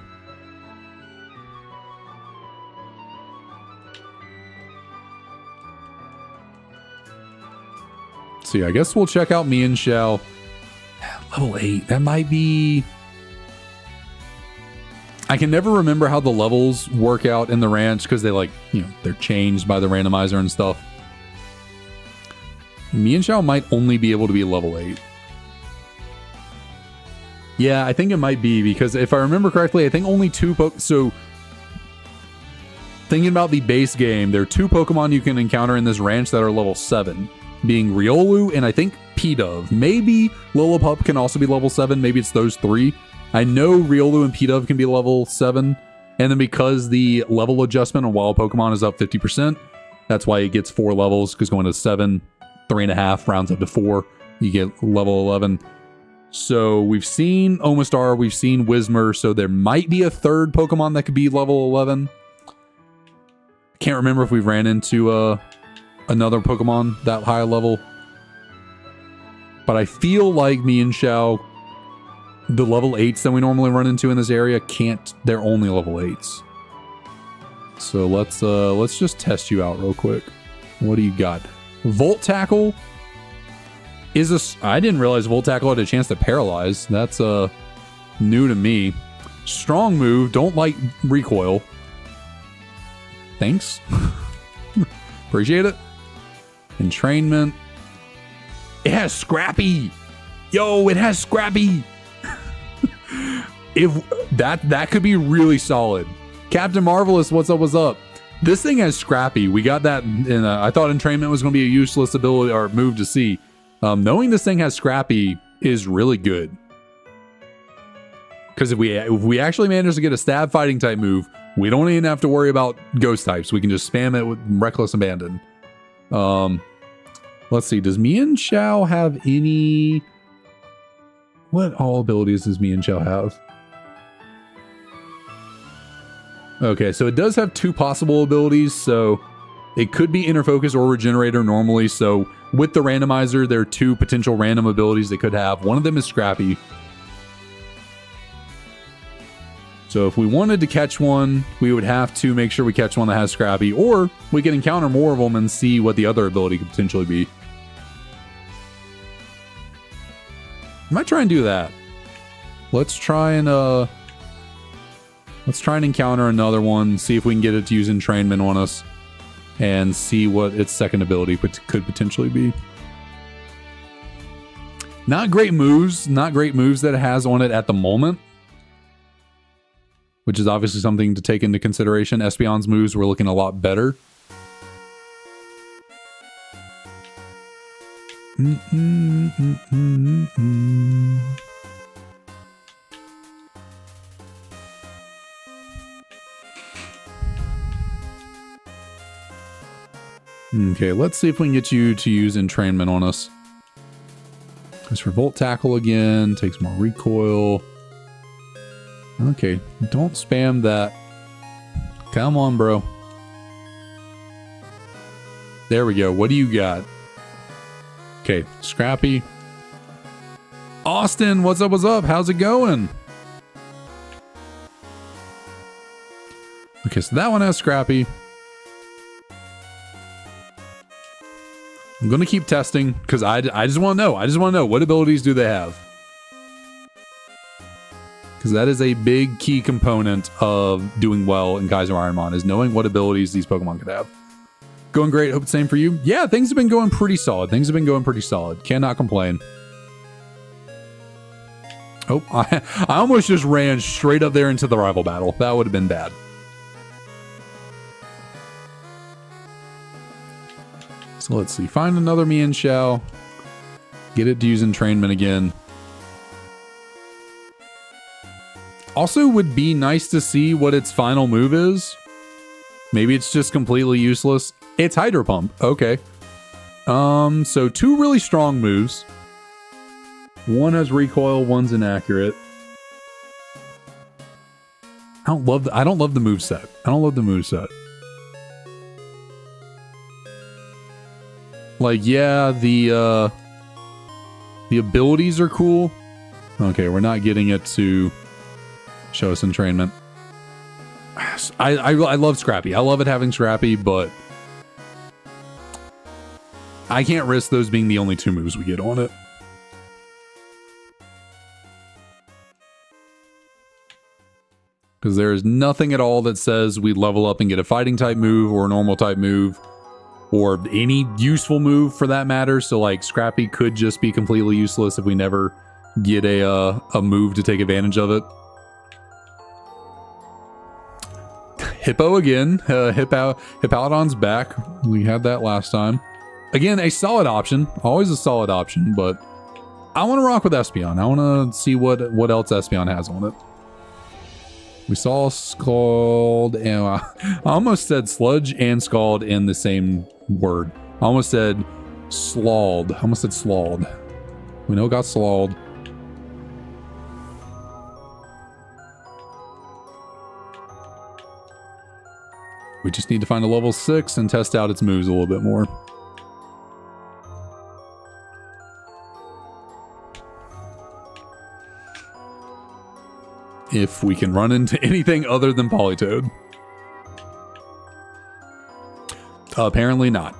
See, I guess we'll check out Mian Xiao. Level 8, that might be... I can never remember how the levels work out in the ranch because they they're changed by the randomizer and stuff. Mian Xiao might only be able to be level 8. Yeah, I think it might be because if I remember correctly, I think only 2 So, thinking about the base game, there are 2 Pokemon you can encounter in this ranch that are level 7. Being Riolu and I think Pidove. Maybe Lillipup can also be level 7. Maybe it's those 3. I know Riolu and Pidove can be level 7. And then because the level adjustment on wild Pokemon is up 50%, that's why it gets 4 levels. Because going to 7, 3.5 rounds up to 4, you get level 11. So we've seen Omastar, we've seen Whismur. So there might be a 3rd Pokemon that could be level 11. Can't remember if we ran into another Pokemon that high level. But I feel like Mian Xiao, the level 8s that we normally run into in this area they're only level 8s. So let's just test you out real quick. What do you got? Volt Tackle is I didn't realize Volt Tackle had a chance to paralyze. That's new to me. Strong move, don't like recoil. Thanks. Appreciate it. Entrainment. It has Scrappy. Yo, it has Scrappy. If that could be really solid. Captain Marvelous, what's up? This thing has Scrappy. We got that in I thought Entrainment was going to be a useless ability or move to see. Knowing this thing has Scrappy is really good. Because if we actually manage to get a stab fighting type move, we don't even have to worry about ghost types. We can just spam it with Reckless Abandon. Let's see. Does Mian Xiao have any... What all abilities does Mian Xiao have? Okay, so it does have 2 possible abilities, so it could be Inner Focus or Regenerator normally. So with the randomizer, there are 2 potential random abilities they could have. One of them is Scrappy. So if we wanted to catch one, we would have to make sure we catch one that has Scrappy, or we can encounter more of them and see what the other ability could potentially be. I might try and do that. Let's try and encounter another one, see if we can get it to use entrainment on us, and see what its second ability could potentially be. Not great moves that it has on it at the moment, which is obviously something to take into consideration. Espeon's moves were looking a lot better. Okay, let's see if we can get you to use entrainment on us. Let's Revolt Tackle again, takes more recoil. Okay, don't spam that. Come on, bro. There we go. What do you got? Okay, Scrappy. Austin, what's up, what's up? How's it going? Okay, so that one has Scrappy. I'm going to keep testing because I just want to know. I just want to know, what abilities do they have? Because that is a big key component of doing well in Kaizo IronMon, is knowing what abilities these Pokemon could have. Going great. Hope the same for you. Yeah, things have been going pretty solid. Cannot complain. Oh, I almost just ran straight up there into the rival battle. That would have been bad. So let's see. Find another Mian Xiao. Get it to use entrainment again. Also, would be nice to see what its final move is. Maybe it's just completely useless. It's Hydro Pump. Okay. So 2 really strong moves. One has recoil, one's inaccurate. I don't love the moveset. I don't love the moveset. Like, yeah, the abilities are cool. Okay, we're not getting it to show us entrainment. I love Scrappy. I love it having Scrappy, but I can't risk those being the only 2 moves we get on it. Because there is nothing at all that says we level up and get a fighting type move or a normal type move or any useful move for that matter. So like Scrappy could just be completely useless if we never get a move to take advantage of it. Hippo again. Hippowdon's back. We had that last time. Again, a solid option. Always a solid option, but I want to rock with Espeon. I want to see what else Espeon has on it. We saw Scald, and I almost said Sludge and Scald in the same word. I almost said Slawled. I almost said Slawled. We know it got Slawled. We just need to find a level 6 and test out its moves a little bit more. If we can run into anything other than Politoed. Apparently not.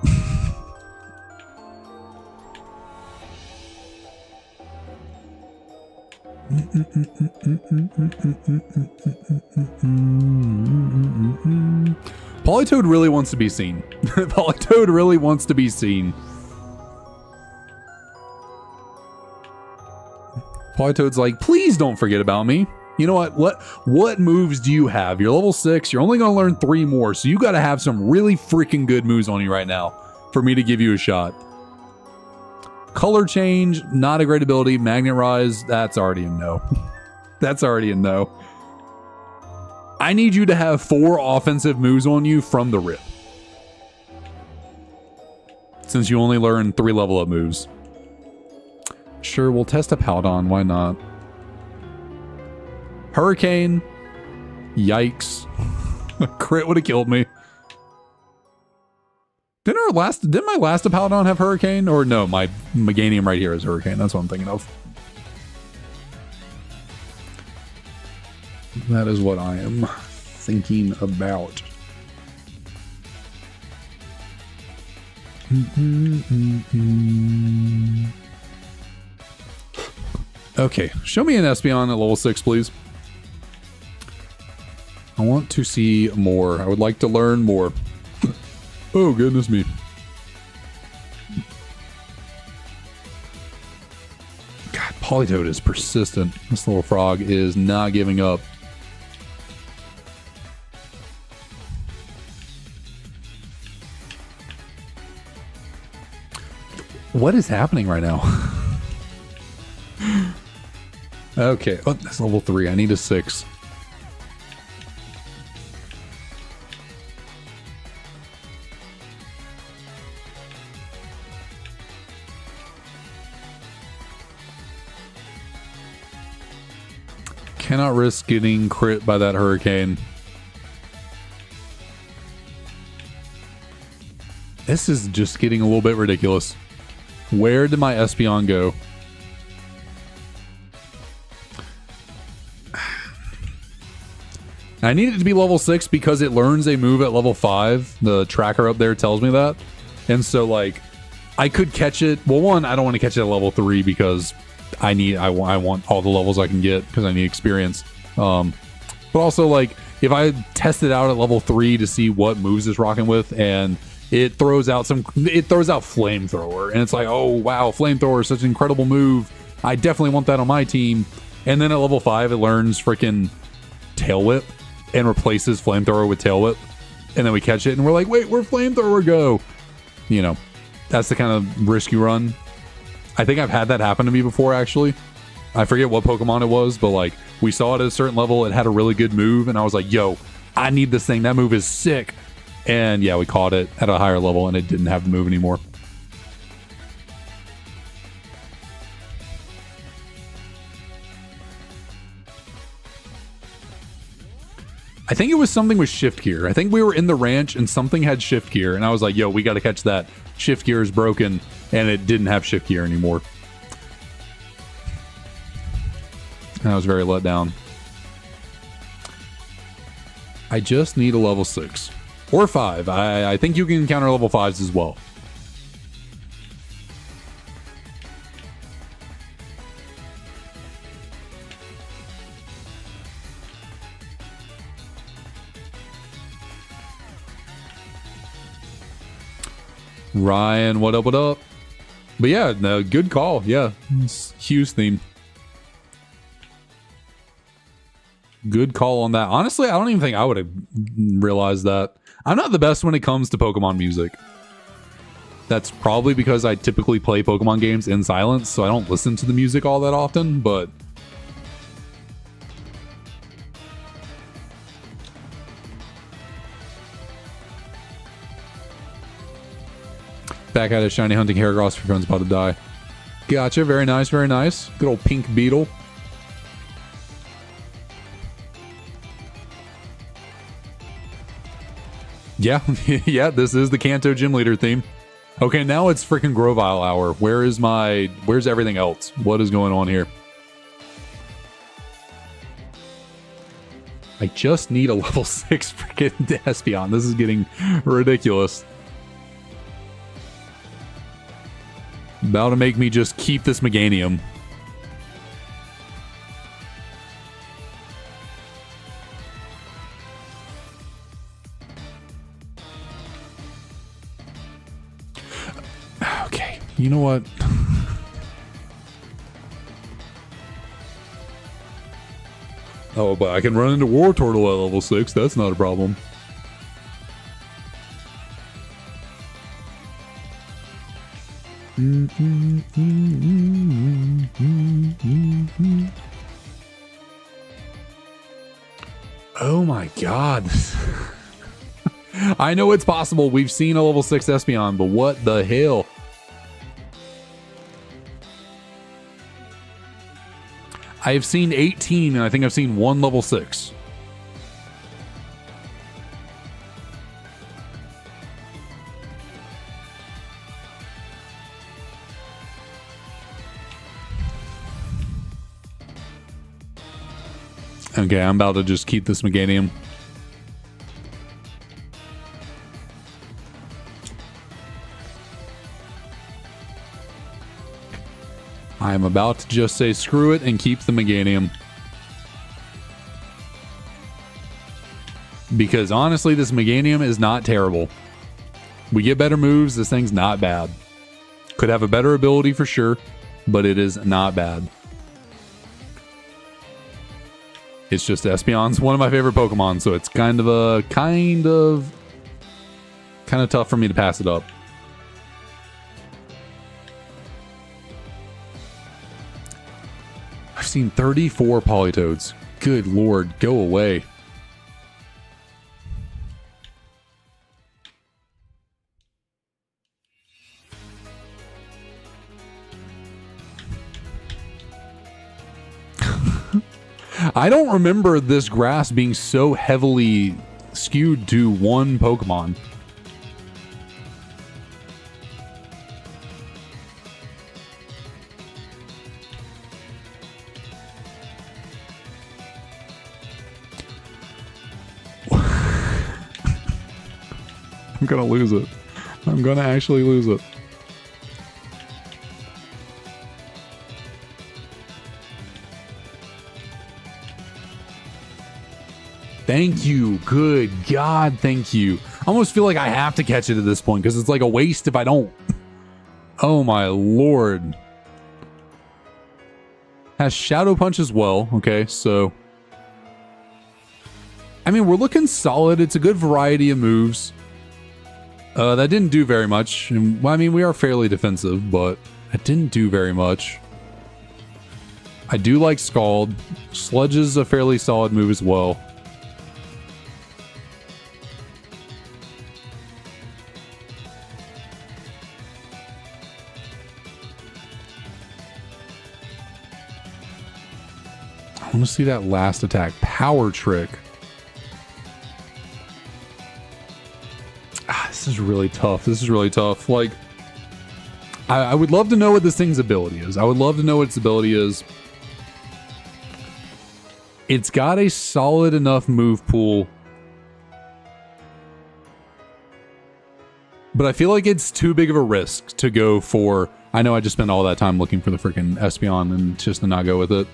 Politoed really wants to be seen. Politoed really wants to be seen. Politoed's like, please don't forget about me. You know what moves do you have? You're level 6. You're only going to learn 3 more. So you got to have some really freaking good moves on you right now for me to give you a shot. Color Change, not a great ability. Magnet Rise, that's already a no. That's already a no. I need you to have 4 offensive moves on you from the rip. Since you only learn 3 level up moves. Sure, we'll test a Powdon. Why not? Hurricane. Yikes. Crit would have killed me. Didn't my last Powdon have Hurricane? Or no, my Meganium right here is Hurricane. That's what I'm thinking of. That is what I am thinking about. Okay, show me an Espeon at level 6, please. I want to see more. I would like to learn more. Oh, goodness me. God, Politoed is persistent. This little frog is not giving up. What is happening right now? Okay. Oh, that's level 3. I need a 6. Cannot risk getting crit by that Hurricane. This is just getting a little bit ridiculous. Where did my Espeon go? I need it to be level 6 because it learns a move at level 5. The tracker up there tells me that. And so, like, I could catch it. Well, one, I don't want to catch it at level 3 because I want all the levels I can get because I need experience. But also, like, if I test it out at level 3 to see what moves it's rocking with, and it throws out Flamethrower, and it's like, oh wow, Flamethrower is such an incredible move. I definitely want that on my team. And then at level 5, it learns freaking Tail Whip and replaces Flamethrower with Tail Whip, and then we catch it, and we're like, wait, where'd Flamethrower go? You know, that's the kind of risk you run. I think I've had that happen to me before, actually. I forget what Pokemon it was, but like we saw it at a certain level. It had a really good move, and I was like, yo, I need this thing. That move is sick. And yeah, we caught it at a higher level, and it didn't have the move anymore. I think it was something with Shift Gear. I think we were in the ranch, and something had Shift Gear, and I was like, yo, we got to catch that. Shift Gear is broken, and it didn't have Shift Gear anymore. And I was very let down. I just need a level 6. Or 5. I think you can encounter level 5s as well. Ryan, what up, what up? But yeah, no, good call. Yeah, it's Hughes theme. Good call on that. Honestly, I don't even think I would have realized that. I'm not the best when it comes to Pokemon music. That's probably because I typically play Pokemon games in silence, so I don't listen to the music all that often, but... Back at it, Shiny Hunting Heracross, your friend's about to die. Gotcha, very nice, very nice. Good old pink beetle. Yeah, yeah, this is the Kanto Gym Leader theme. Okay, now it's freaking Grovyle hour. Where's everything else? What is going on here? I just need a level 6 freaking Espeon. This is getting ridiculous. About to make me just keep this Meganium. Okay, you know what? Oh, but I can run into War Turtle at level 6. That's not a problem. Oh my god. I know it's possible. We've seen a level 6 Espeon, but what the hell? I've seen 18, and I think I've seen one level 6. Okay, I'm about to just keep this Meganium. I'm about to just say screw it and keep the Meganium. Because honestly, this Meganium is not terrible. We get better moves, this thing's not bad. Could have a better ability for sure, but it is not bad. It's just Espeon's one of my favorite Pokemon, so it's kind of tough for me to pass it up. I've seen 34 Politoads. Good lord, go away. I don't remember this grass being so heavily skewed to one Pokemon. I'm gonna lose it. I'm gonna actually lose it. Thank you. Good God, thank you. I almost feel like I have to catch it at this point because it's like a waste if I don't. Oh my lord. Has Shadow Punch as well. Okay, so... I mean, we're looking solid. It's a good variety of moves. That didn't do very much. And, well, I mean, we are fairly defensive, but it didn't do very much. I do like Scald. Sludge is a fairly solid move as well. I want to see that last attack. Power Trick. This is really tough. This is really tough. Like, I would love to know what this thing's ability is. I would love to know what its ability is. It's got a solid enough move pool. But I feel like it's too big of a risk to go for... I know I just spent all that time looking for the freaking Espeon and just to not go with it.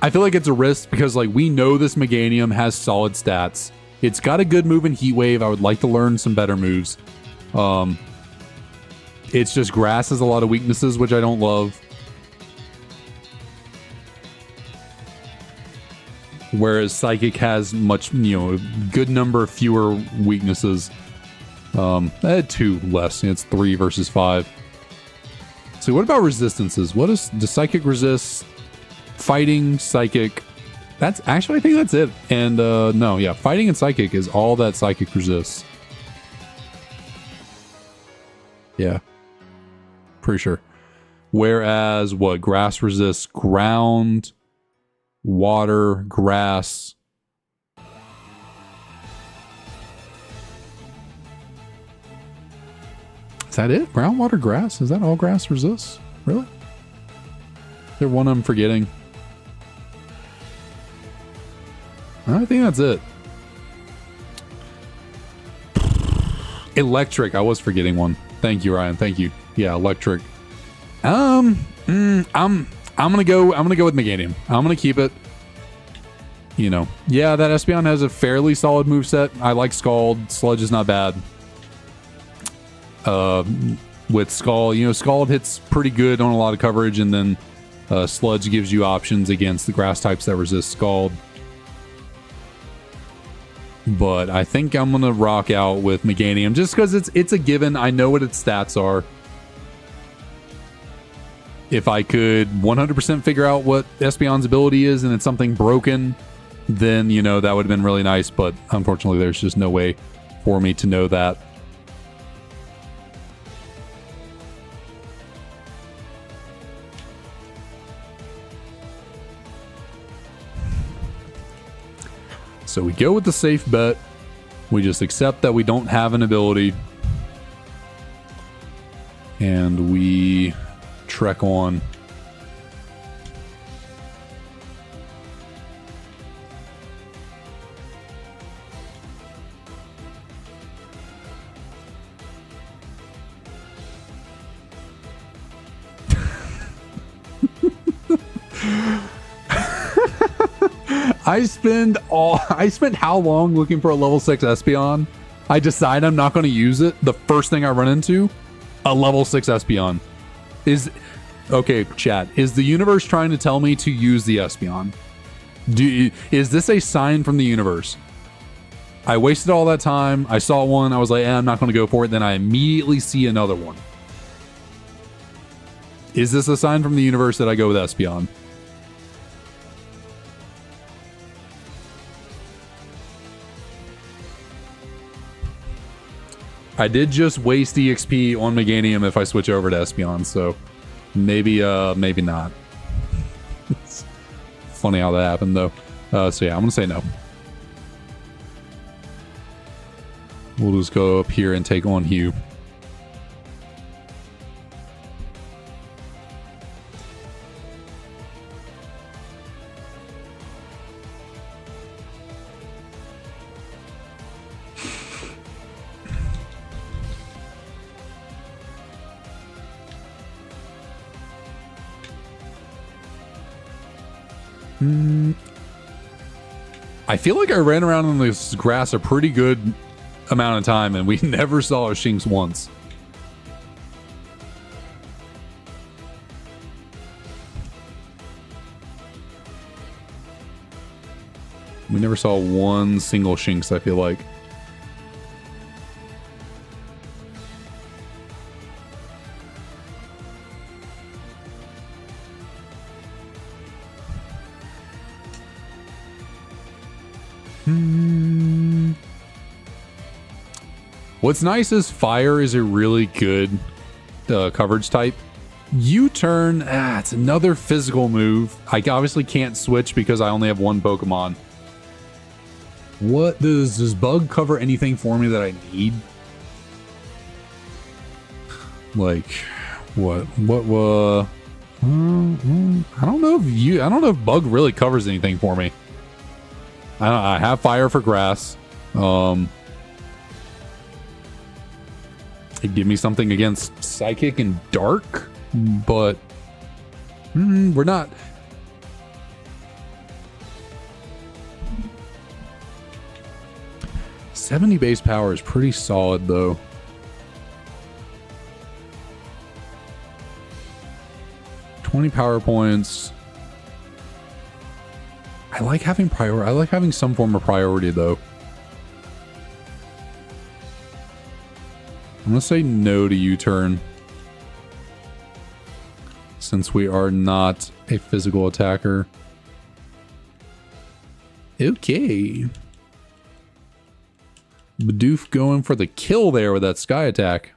I feel like it's a risk because, like, we know this Meganium has solid stats. It's got a good move in Heat Wave. I would like to learn some better moves. It's just Grass has a lot of weaknesses, which I don't love. Whereas Psychic has much, a good number of fewer weaknesses. I had 2 less. It's 3 versus 5. So what about resistances? What does Psychic resist? Fighting, Psychic. That's actually, I think that's it. And no, yeah, Fighting and Psychic is all that Psychic resists. Yeah. Pretty sure. Whereas what? Grass resists ground, water, grass. Is that it? Ground, water, grass? Is that all grass resists? Really? Is there one I'm forgetting? I think that's it. Electric. I was forgetting one. Thank you, Ryan. Thank you. Yeah, electric. I'm gonna go with Meganium. I'm gonna keep it. Yeah, that Espeon has a fairly solid moveset. I like Scald. Sludge is not bad. With Scald, Scald hits pretty good on a lot of coverage, and then Sludge gives you options against the grass types that resist Scald. But I think I'm going to rock out with Meganium just because it's a given. I know what its stats are. If I could 100% figure out what Espeon's ability is and it's something broken, then, you know, that would have been really nice. But unfortunately, there's just no way for me to know that. So we go with the safe bet. We just accept that we don't have an ability. And we trek on. I spent how long looking for a level 6 Espeon? I decide I'm not going to use it. The first thing I run into, a level 6 Espeon. Okay, chat. Is the universe trying to tell me to use the Espeon? Is this a sign from the universe? I wasted all that time. I saw one. I was like, I'm not going to go for it. Then I immediately see another one. Is this a sign from the universe that I go with Espeon? I did just waste EXP on Meganium if I switch over to Espeon, so maybe not. It's funny how that happened, though. So yeah, I'm gonna say no. We'll just go up here and take on Hugh. I feel like I ran around in this grass a pretty good amount of time and we never saw a Shinx once. We never saw one single Shinx, I feel like. What's nice is fire is a really good coverage type. U-turn, it's another physical move. I obviously can't switch because I only have one Pokemon. What does Bug cover anything for me that I need? Like what I don't know if Bug really covers anything for me. I have fire for grass. It'd give me something against Psychic and Dark, but we're not. $70 base power is pretty solid, though. $20 power points. I like having priority. I like having some form of priority, though. I'm gonna say no to U-turn, since we are not a physical attacker. Okay. Bidoof going for the kill there with that sky attack.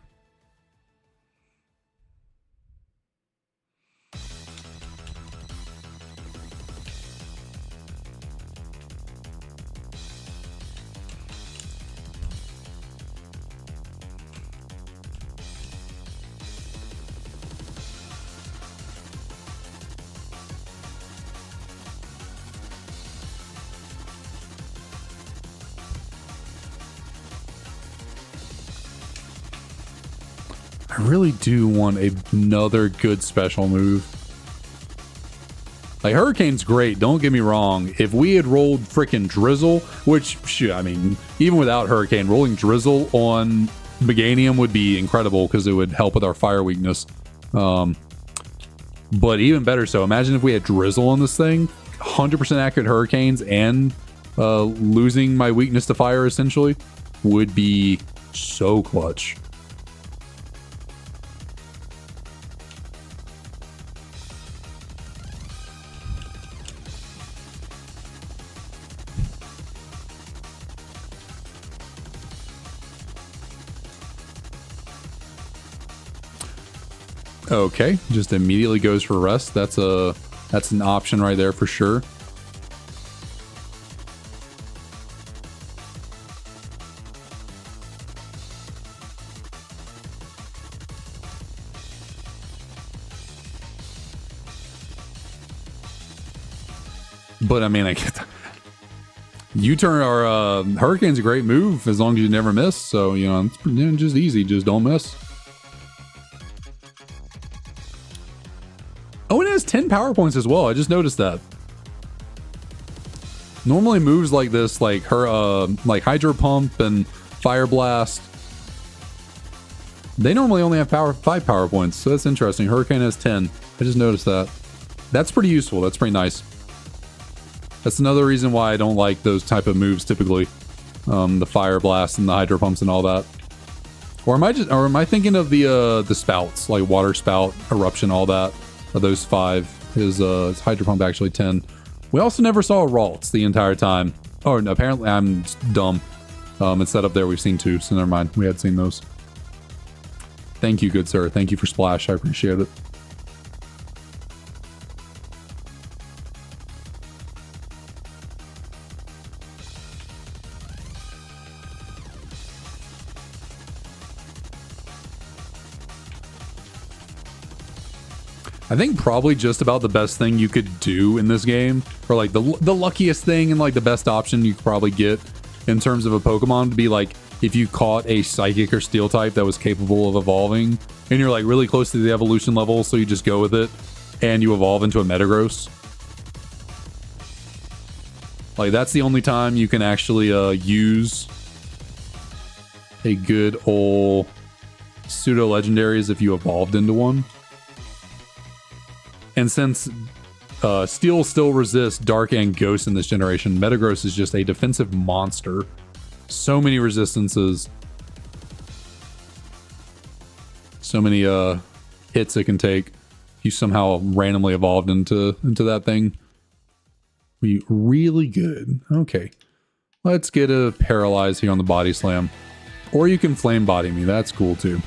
I really do want another good special move. Like, Hurricane's great, don't get me wrong. If we had rolled freaking Drizzle, which, shit, I mean, even without Hurricane, rolling Drizzle on Meganium would be incredible because it would help with our fire weakness. But even better so, imagine if we had Drizzle on this thing, 100% accurate Hurricanes, and losing my weakness to fire, essentially, would be so clutch. Okay, just immediately goes for rest. That's an option right there for sure. But I mean, I get that. U-turn or Hurricane's a great move as long as you never miss. So, you know, it's just easy. Just don't miss. Oh, and it has 10 power points as well. I just noticed that. Normally moves like this, like her, like Hydro Pump and Fire Blast, they normally only have 5 power points. So that's interesting. Hurricane has 10. I just noticed that. That's pretty useful. That's pretty nice. That's another reason why I don't like those type of moves typically. The Fire Blast and the Hydro Pumps and all that. Or am I thinking of the spouts, like Water Spout, Eruption, all that? Of those 5 is Hydro Pump actually 10. We also never saw Ralts the entire time. Oh, no, apparently I'm dumb. It's set up there. We've seen 2, so never mind. We had seen those. Thank you, good sir. Thank you for Splash. I appreciate it. I think probably just about the best thing you could do in this game, or like the luckiest thing and like the best option you could probably get in terms of a Pokemon to be like if you caught a Psychic or Steel type that was capable of evolving and you're like really close to the evolution level, so you just go with it and you evolve into a Metagross. Like that's the only time you can actually use a good old pseudo legendary is if you evolved into one. And since Steel still resists Dark and Ghost in this generation, Metagross is just a defensive monster. So many resistances. So many hits it can take. If you somehow randomly evolved into that thing. Be really good. Okay. Let's get a Paralyze here on the Body Slam. Or you can Flame Body me. That's cool too.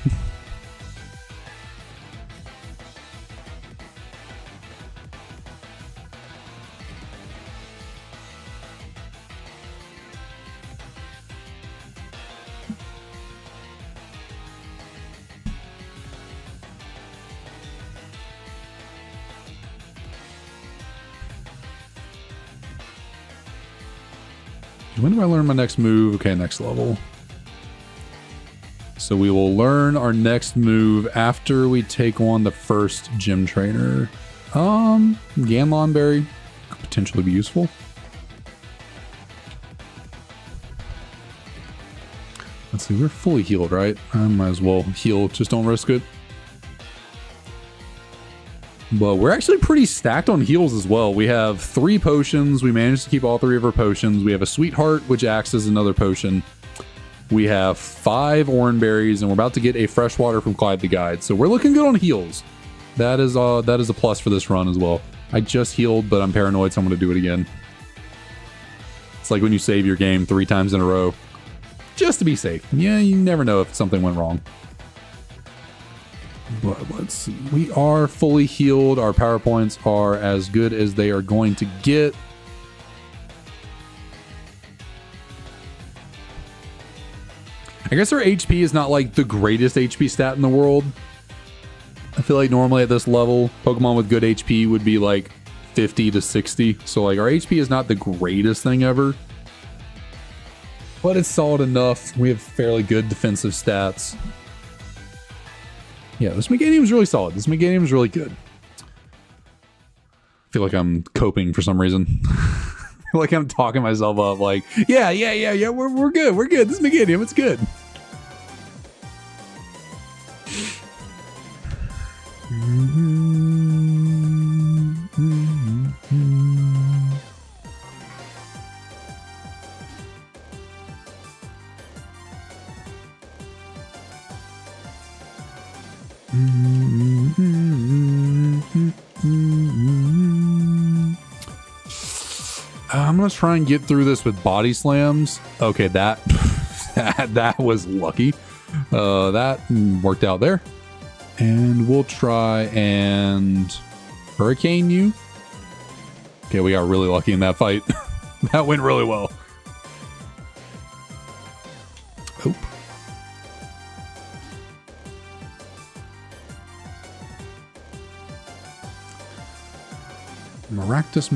When do I learn my next move? Okay, next level. So we will learn our next move after we take on the first gym trainer. Ganlon Berry could potentially be useful. Let's see, we're fully healed, right? I might as well heal, just don't risk it. But we're actually pretty stacked on heals as well. We have 3 potions. We managed to keep all 3 of our potions. We have a Sweetheart, which acts as another potion. We have 5 Oran Berries, and we're about to get a Freshwater from Clyde the Guide. So we're looking good on heals. That is a plus for this run as well. I just healed, but I'm paranoid, so I'm going to do it again. It's like when you save your game 3 times in a row. Just to be safe. Yeah, you never know if something went wrong. But let's see. We are fully healed. Our power points are as good as they are going to get. I guess our HP is not like the greatest HP stat in the world. I feel like normally at this level, Pokemon with good HP would be like 50 to 60. So like our HP is not the greatest thing ever. But it's solid enough. We have fairly good defensive stats. Yeah, this Meganium is really solid. This Meganium is really good. I feel like I'm coping for some reason. I feel like I'm talking myself up like, yeah, we're good. We're good. This Meganium, it's good. I'm gonna try and get through this with body slams. Okay, that was lucky. That worked out there. And we'll try and hurricane you. Okay, we got really lucky in that fight. That went really well. Oh. Maractus.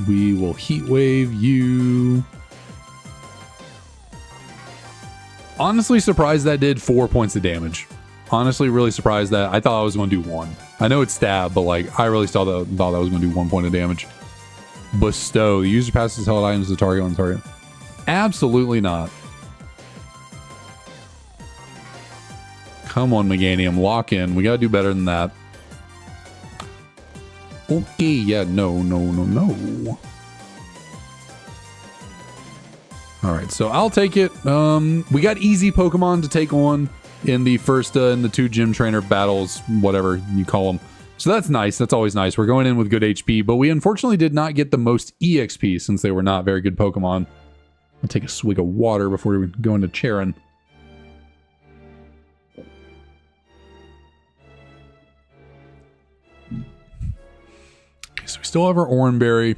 We will heat wave you. Honestly surprised that did 4 points of damage. Honestly, really surprised that. I thought I was going to do 1. I know it's stab, but like I really thought that was going to do 1 point of damage. Bestow. The user passes held items to target on target. Absolutely not. Come on, Meganium. Lock in. We got to do better than that. Okay. Yeah. No. All right. So I'll take it. We got easy Pokemon to take on in the first, in the 2 gym trainer battles, whatever you call them. So that's nice. That's always nice. We're going in with good HP, but we unfortunately did not get the most EXP since they were not very good Pokemon. I'll take a swig of water before we go into Charon. So we still have our Oranberry.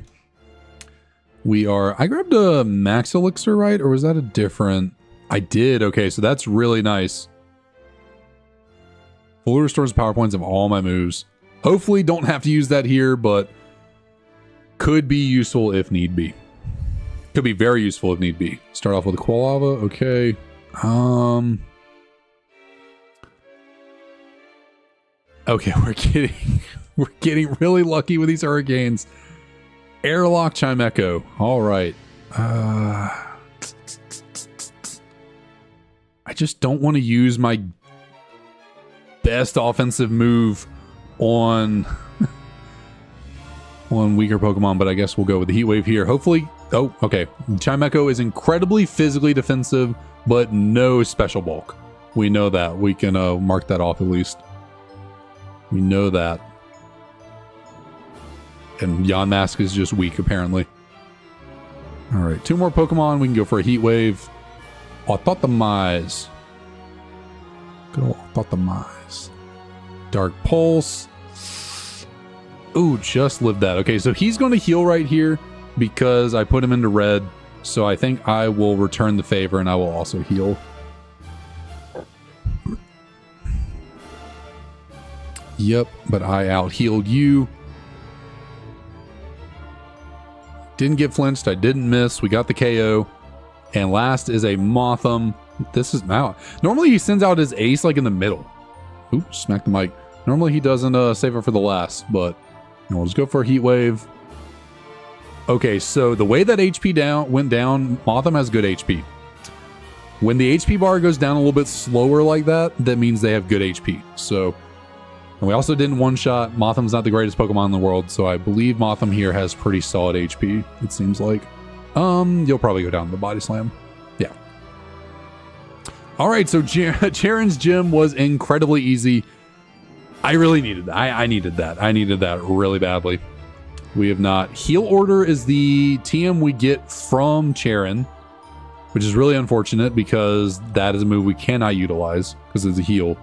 I grabbed a Max Elixir, right? Or was that a different? I did. Okay, so that's really nice. Fully restores the power points of all my moves. Hopefully don't have to use that here, but could be useful if need be. Could be very useful if need be. Start off with a Quilava. Okay. Okay, we're getting really lucky with these hurricanes. Airlock Chimecho. All right. I just don't want to use my best offensive move on weaker Pokemon, but I guess we'll go with the Heat Wave here. Hopefully. Oh, okay. Chimecho is incredibly physically defensive, but no special bulk. We know that. We can mark that off at least. We know that. And Yonmask is just weak, apparently. All right, 2 more Pokemon. We can go for a Heat Wave. Autotomize. Good old Autotomize. Dark Pulse. Ooh, just lived that. Okay, so he's going to heal right here because I put him into red. So I think I will return the favor and I will also heal. Yep, but I out-healed you. Didn't get flinched. I didn't miss. We got the KO. And last is a Mothim. This is now. Normally he sends out his ace like in the middle. Ooh, smack the mic. Normally he doesn't save it for the last, but we'll just go for a Heat Wave. Okay, so the way that HP went down, Mothim has good HP. When the HP bar goes down a little bit slower like that, that means they have good HP. So, and we also didn't one-shot. Mothim's not the greatest Pokemon in the world, so I believe Mothim here has pretty solid HP, it seems like. You'll probably go down to the Body Slam. Yeah. All right, so Charon's gym was incredibly easy. I really needed that. I needed that. I needed that really badly. We have not. Heal Order is the TM we get from Charon, which is really unfortunate because that is a move we cannot utilize because it's a heal.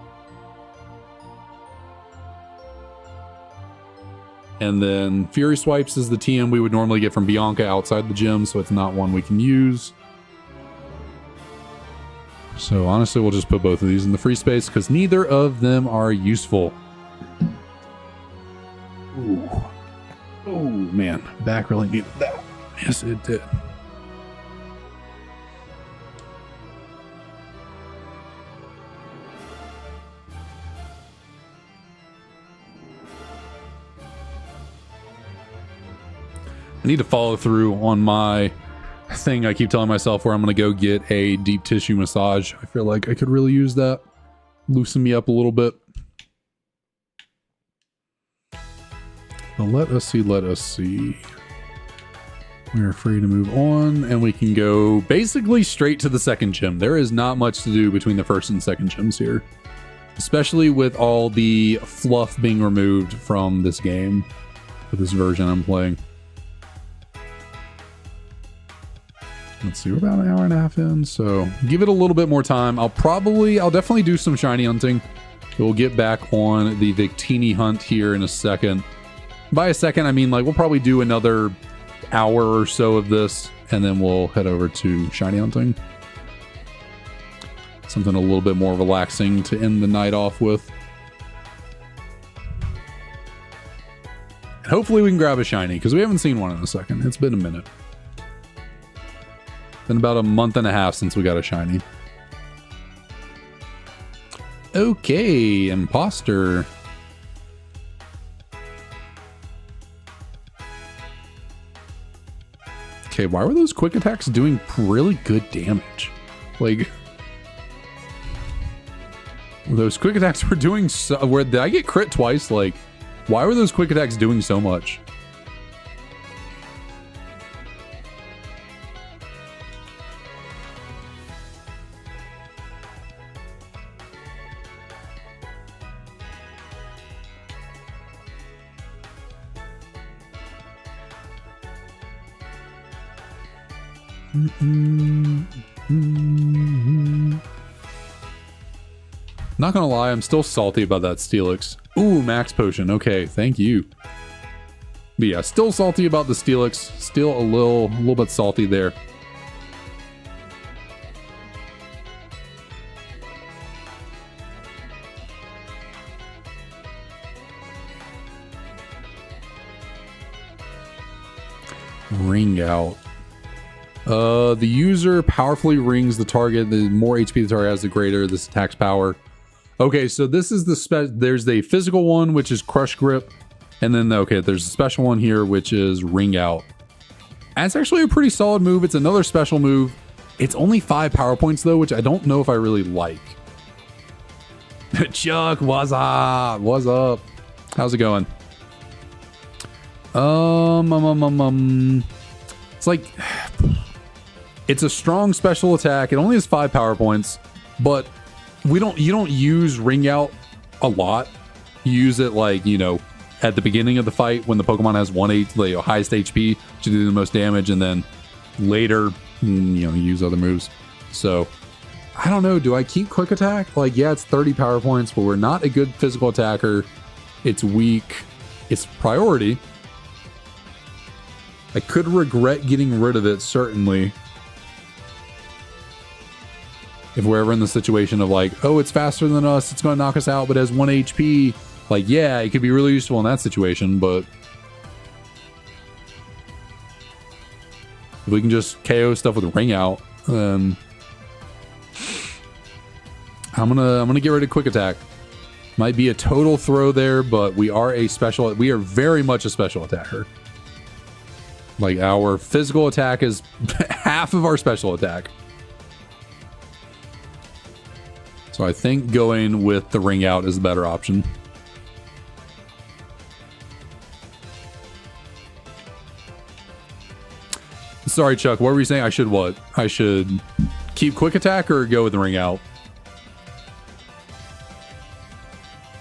And then Fury Swipes is the TM we would normally get from Bianca outside the gym, so it's not one we can use. So honestly, we'll just put both of these in the free space because neither of them are useful. Ooh. Oh man, back really needed that. Yes, it did. I need to follow through on my thing I keep telling myself where I'm going to go get a deep tissue massage. I feel like I could really use that. Loosen me up a little bit. But let us see. We're free to move on and we can go basically straight to the second gym. There is not much to do between the first and second gyms here. Especially with all the fluff being removed from this game. For this version I'm playing. Let's see, we're about an hour and a half in, so give it a little bit more time. I'll definitely do some shiny hunting. We'll get back on the Victini hunt here in a second. By a second, I mean like we'll probably do another hour or so of this, and then we'll head over to shiny hunting. Something a little bit more relaxing to end the night off with. And hopefully we can grab a shiny, because we haven't seen one in a second. It's been a minute. Been about a month and a half since we got a shiny. Okay, imposter. Okay, why were those quick attacks doing really good damage? Like, those quick attacks were doing so... Where did I get crit twice? Like, why were those quick attacks doing so much? Not gonna lie, I'm still salty about that Steelix. Ooh, max potion. Okay, thank you. But yeah, still salty about the Steelix. Still a little bit salty there. Ring out. The user powerfully rings the target. The more HP the target has, the greater this attack's power. Okay, so this is the there's the physical one, which is Crush Grip. And then, okay, there's a special one here, which is Ring Out. And it's actually a pretty solid move. It's another special move. It's only 5 power points, though, which I don't know if I really like. Chuck, what's up? What's up? How's it going? It's like... It's a strong special attack. It only has 5 power points, but you don't use Ring Out a lot. You use it like, you know, at the beginning of the fight when the Pokemon has highest HP to do the most damage, and then later, you know, use other moves. So I don't know. Do I keep Quick Attack? Like, yeah, it's 30 power points, but we're not a good physical attacker. It's weak. It's priority. I could regret getting rid of it, certainly. If we're ever in the situation of like, oh, it's faster than us, it's going to knock us out, but has 1 HP. Like, yeah, it could be really useful in that situation, but if we can just KO stuff with Ring Out, then I'm gonna get rid of Quick Attack. Might be a total throw there, but we are very much a special attacker. Like, our physical attack is half of our special attack. So I think going with the Ring Out is the better option. Sorry, Chuck, what were you saying? I should what? I should keep Quick Attack or go with the Ring Out?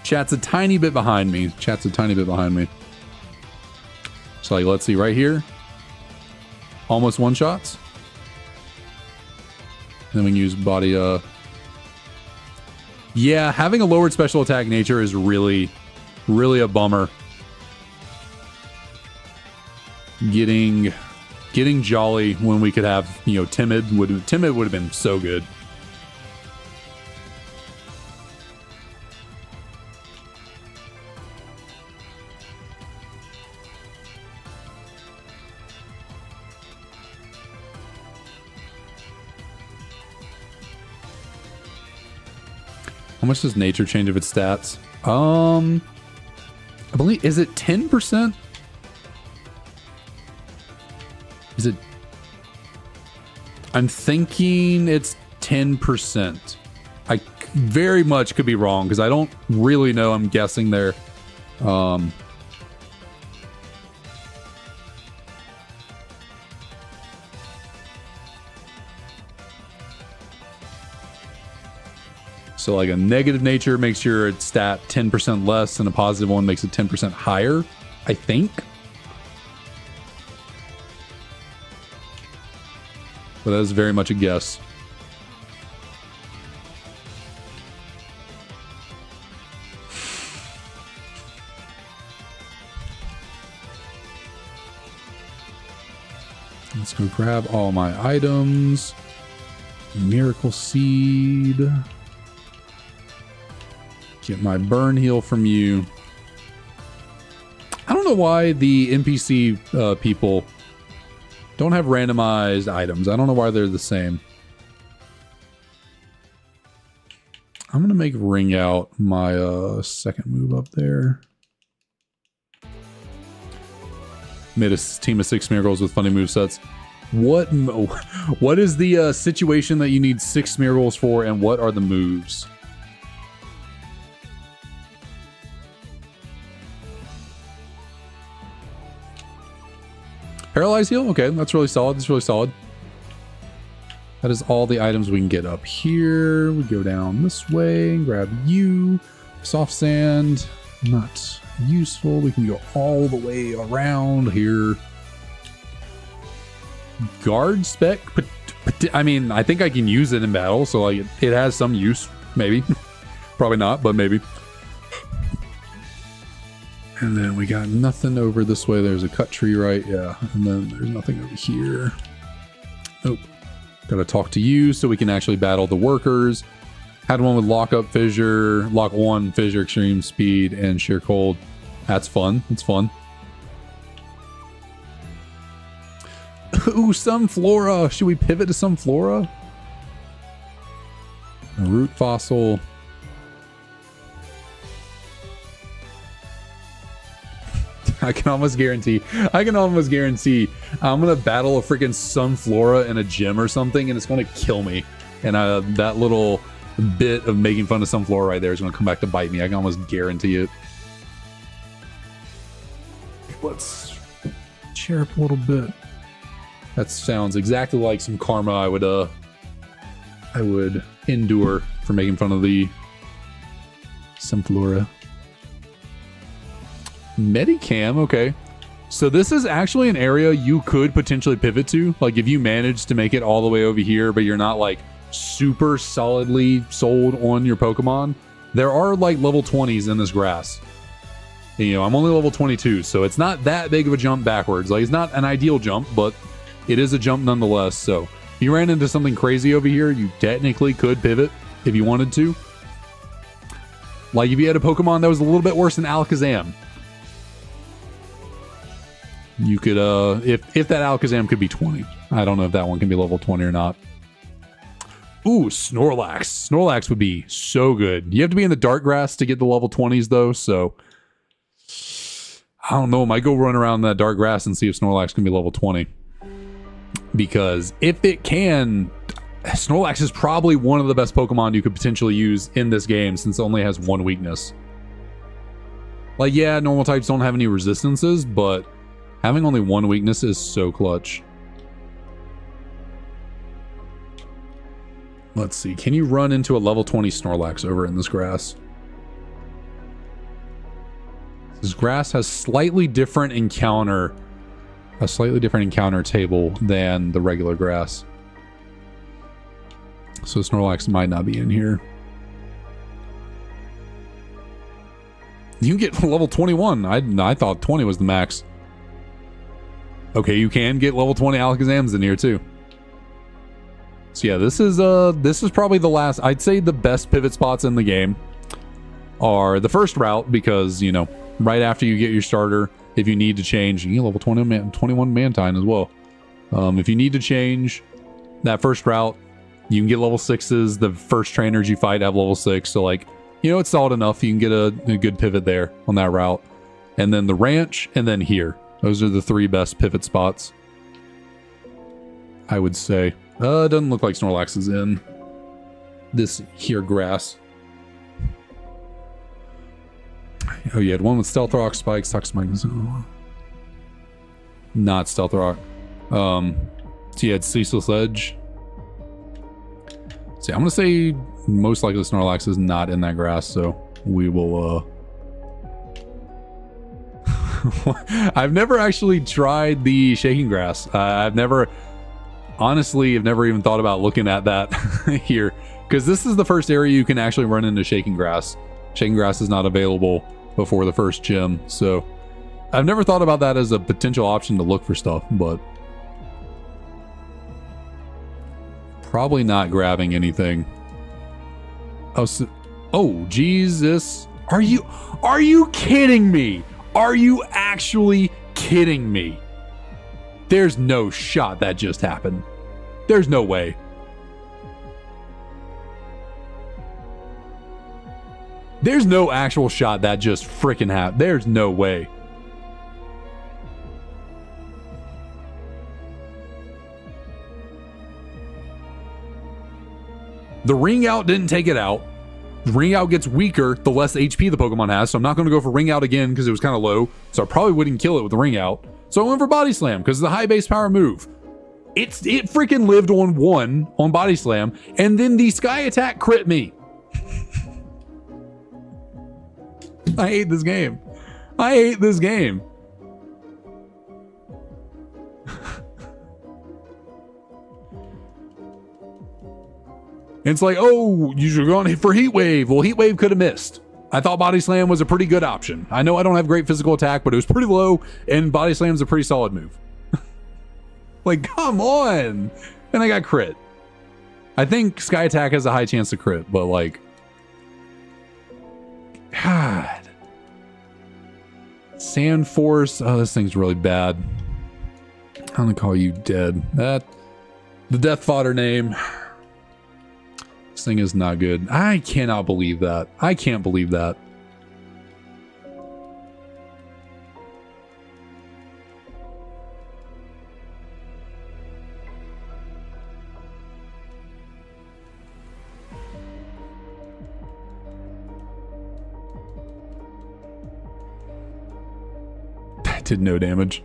Chat's a tiny bit behind me. So like, let's see right here. Almost one shots. Then we can use body, yeah, having a lowered special attack nature is really, really a bummer. Getting Jolly when we could have, you know, Timid would have been so good. How much does nature change of its stats? I believe, is it 10%? Is it? I'm thinking it's 10%. I very much could be wrong because I don't really know. I'm guessing there. So like a negative nature makes your stat 10% less and a positive one makes it 10% higher, I think. but that is very much a guess. Let's go grab all my items. Miracle Seed. Get my burn heal from you. I don't know why the NPC people don't have randomized items. I don't know why they're the same. I'm going to make Ring Out my second move up there. Made a team of 6 Smeargles with funny movesets. What is the situation that you need 6 Smeargles for, and what are the moves? Paralyze heal? Okay, that's really solid. That's really solid. That is all the items we can get up here. We go down this way and grab you. Soft Sand. Not useful. We can go all the way around here. Guard Spec. I mean, I think I can use it in battle, so like it has some use. Maybe. Probably not, but maybe. And then we got nothing over this way. There's a cut tree, right? Yeah. And then there's nothing over here. Nope. Gotta talk to you so we can actually battle the workers. Had one with Lock Up Fissure, Lock 1, Fissure, Extreme Speed, and Sheer Cold. That's fun. That's fun. Ooh, Sunflora. Should we pivot to Sunflora? A root fossil. I can almost guarantee I'm gonna battle a freaking Sunflora in a gym or something, and it's gonna kill me. And that little bit of making fun of Sunflora right there is gonna come back to bite me. I can almost guarantee it. Let's chirp a little bit. That sounds exactly like some karma I would endure for making fun of the Sunflora. Medicam, okay. So this is actually an area you could potentially pivot to. Like if you manage to make it all the way over here, but you're not like super solidly sold on your Pokemon. There are like level 20s in this grass. You know, I'm only level 22, so it's not that big of a jump backwards. Like it's not an ideal jump, but it is a jump nonetheless. So if you ran into something crazy over here, you technically could pivot if you wanted to. Like if you had a Pokemon that was a little bit worse than Alakazam, you could, if that Alakazam could be 20. I don't know if that one can be level 20 or not. Ooh, Snorlax. Snorlax would be so good. You have to be in the dark grass to get the level 20s though, so I don't know. I might go run around that dark grass and see if Snorlax can be level 20. Because if it can, Snorlax is probably one of the best Pokemon you could potentially use in this game since it only has one weakness. Like, yeah, normal types don't have any resistances, but having only one weakness is so clutch. Let's see. Can you run into a level 20 Snorlax over in this grass? This grass has a slightly different encounter table than the regular grass. So Snorlax might not be in here. You can get level 21. I thought 20 was the max. Okay, you can get level 20 Alakazams in here too. So yeah, this is probably the last. I'd say the best pivot spots in the game are the first route, because you know, right after you get your starter, if you need to change, you get level 21 Mantine as well. If you need to change that first route, you can get level 6s. The first trainers you fight have level 6, so like, you know, it's solid enough. You can get a good pivot there on that route, and then the ranch, and then here. Those are the 3 best pivot spots, I would say. It doesn't look like Snorlax is in this here grass. Oh, you had one with Stealth Rock, Spikes, Toxic Spikes. Not Stealth Rock. So you had Ceaseless Edge. See, I'm gonna say most likely Snorlax is not in that grass, so we will I've never actually tried the Shaking Grass. honestly have never even thought about looking at that here, because this is the first area you can actually run into Shaking Grass. Shaking Grass is not available before the first gym, so I've never thought about that as a potential option to look for stuff, but probably not grabbing anything. Oh, Jesus. Are you kidding me? Are you actually kidding me? There's no shot that just happened. There's no way. There's no actual shot that just freaking happened. There's no way. The ring out didn't take it out. The ring out gets weaker the less HP the Pokemon has, so I'm not going to go for ring out again because it was kind of low, so I probably wouldn't kill it with the ring out. So I went for Body Slam because it's a high base power move. It freaking lived on 1 on Body Slam, and then the Sky Attack crit me. I hate this game. I hate this game. It's like, oh, you should go on for Heat Wave. Well, Heat Wave could have missed. I thought Body Slam was a pretty good option. I know I don't have great physical attack, but it was pretty low, and Body Slam's a pretty solid move. Like, come on. And I got crit. I think Sky Attack has a high chance to crit, but like, God. Sand Force. Oh, this thing's really bad. I'm gonna call you dead. The death fodder name. This thing is not good. I cannot believe that. I can't believe that. That did no damage.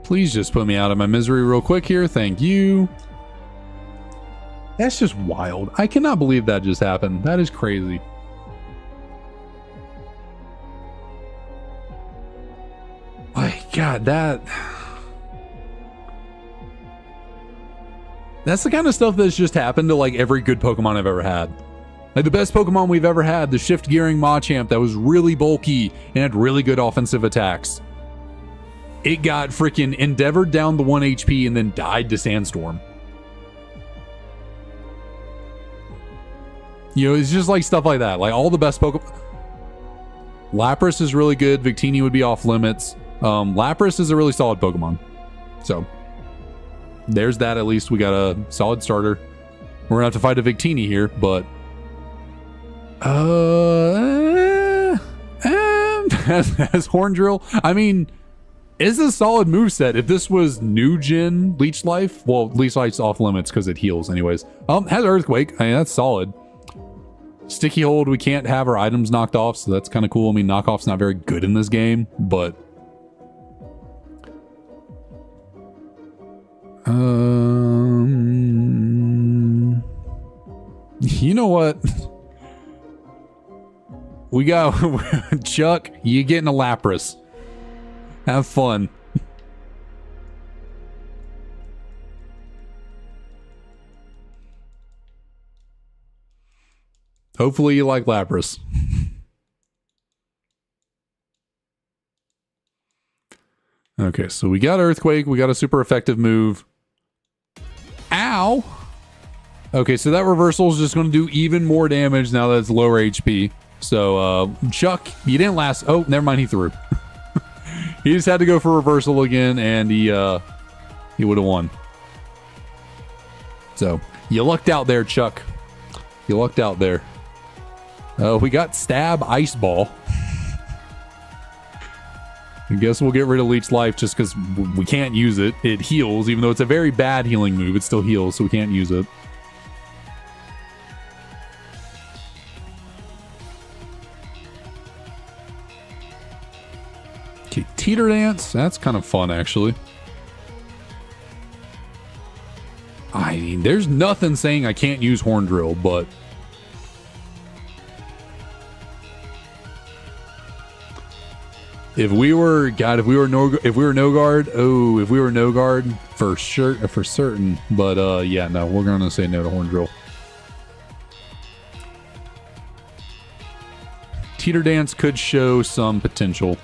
Please just put me out of my misery real quick here. Thank you. That's just wild. I cannot believe that just happened. That is crazy. My God, that's the kind of stuff that's just happened to like every good Pokemon I've ever had. Like the best Pokemon we've ever had, the Shift Gearing Machamp that was really bulky and had really good offensive attacks. It got freaking endeavored down the 1 HP and then died to Sandstorm. You know, it's just like stuff like that. Like all the best Pokemon. Lapras is really good. Victini would be off limits. Lapras is a really solid Pokemon. So there's that. At least we got a solid starter. We're gonna have to fight a Victini here, but as Horn Drill, I mean, is a solid moveset. If this was new gen Leech Life, well, Leech Life's off limits because it heals anyways. Has Earthquake. I mean, that's solid. Sticky Hold, we can't have our items knocked off, so that's kind of cool. I mean, knockoff's not very good in this game, but you know what? We got Chuck, you getting a Lapras. Have fun. Hopefully you like Lapras. Okay, so we got Earthquake. We got a super effective move. Ow! Okay, so that reversal is just going to do even more damage now that it's lower HP. So, Chuck, you didn't last... Oh, never mind, he threw. He just had to go for reversal again, and he would have won. So, you lucked out there, Chuck. You lucked out there. We got Stab Ice Ball. I guess we'll get rid of Leech Life just because we can't use it. It heals, even though it's a very bad healing move. It still heals, so we can't use it. Okay, Teeter Dance. That's kind of fun, actually. I mean, there's nothing saying I can't use Horn Drill, but... If we were no guard, for sure, for certain. But yeah, no, we're gonna say no to Horn Drill. Teeter Dance could show some potential.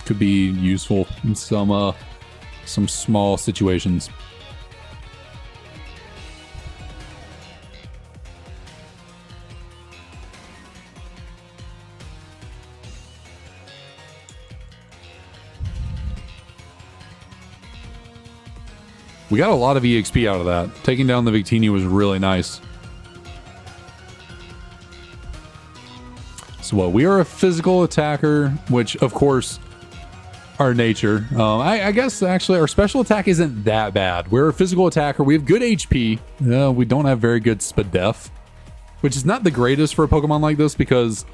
Could be useful in some small situations. We got a lot of EXP out of that. Taking down the Victini was really nice. So what? We are a physical attacker, which of course, our nature. I guess actually our special attack isn't that bad. We're a physical attacker. We have good HP. We don't have very good SPDEF, which is not the greatest for a Pokemon like this because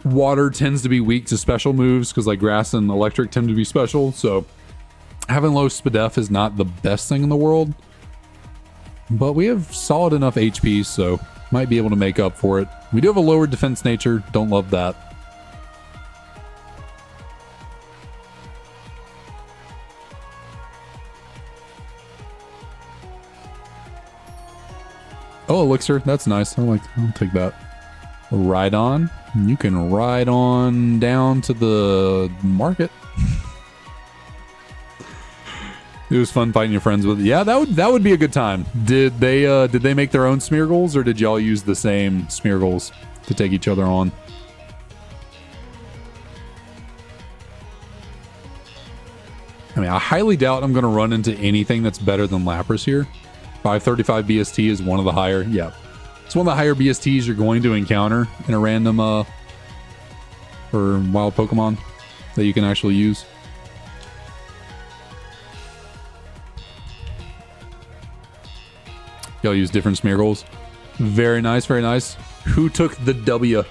water tends to be weak to special moves because like grass and electric tend to be special. So having low SPDEF is not the best thing in the world, but we have solid enough HP, so might be able to make up for it. We do have a lower defense nature. Don't love that. Oh, Elixir. That's nice. I'll take that. Ride on. You can ride on down to the market. It was fun fighting your friends with it. Yeah, that would be a good time. Did they make their own Smeargles, or did y'all use the same Smeargles to take each other on? I mean, I highly doubt I'm going to run into anything that's better than Lapras here. 535 BST is one of the higher. Yeah, it's one of the higher BSTs you're going to encounter in a random or wild Pokemon that you can actually use. Y'all use different Smeargles. Very nice, very nice. Who took the W?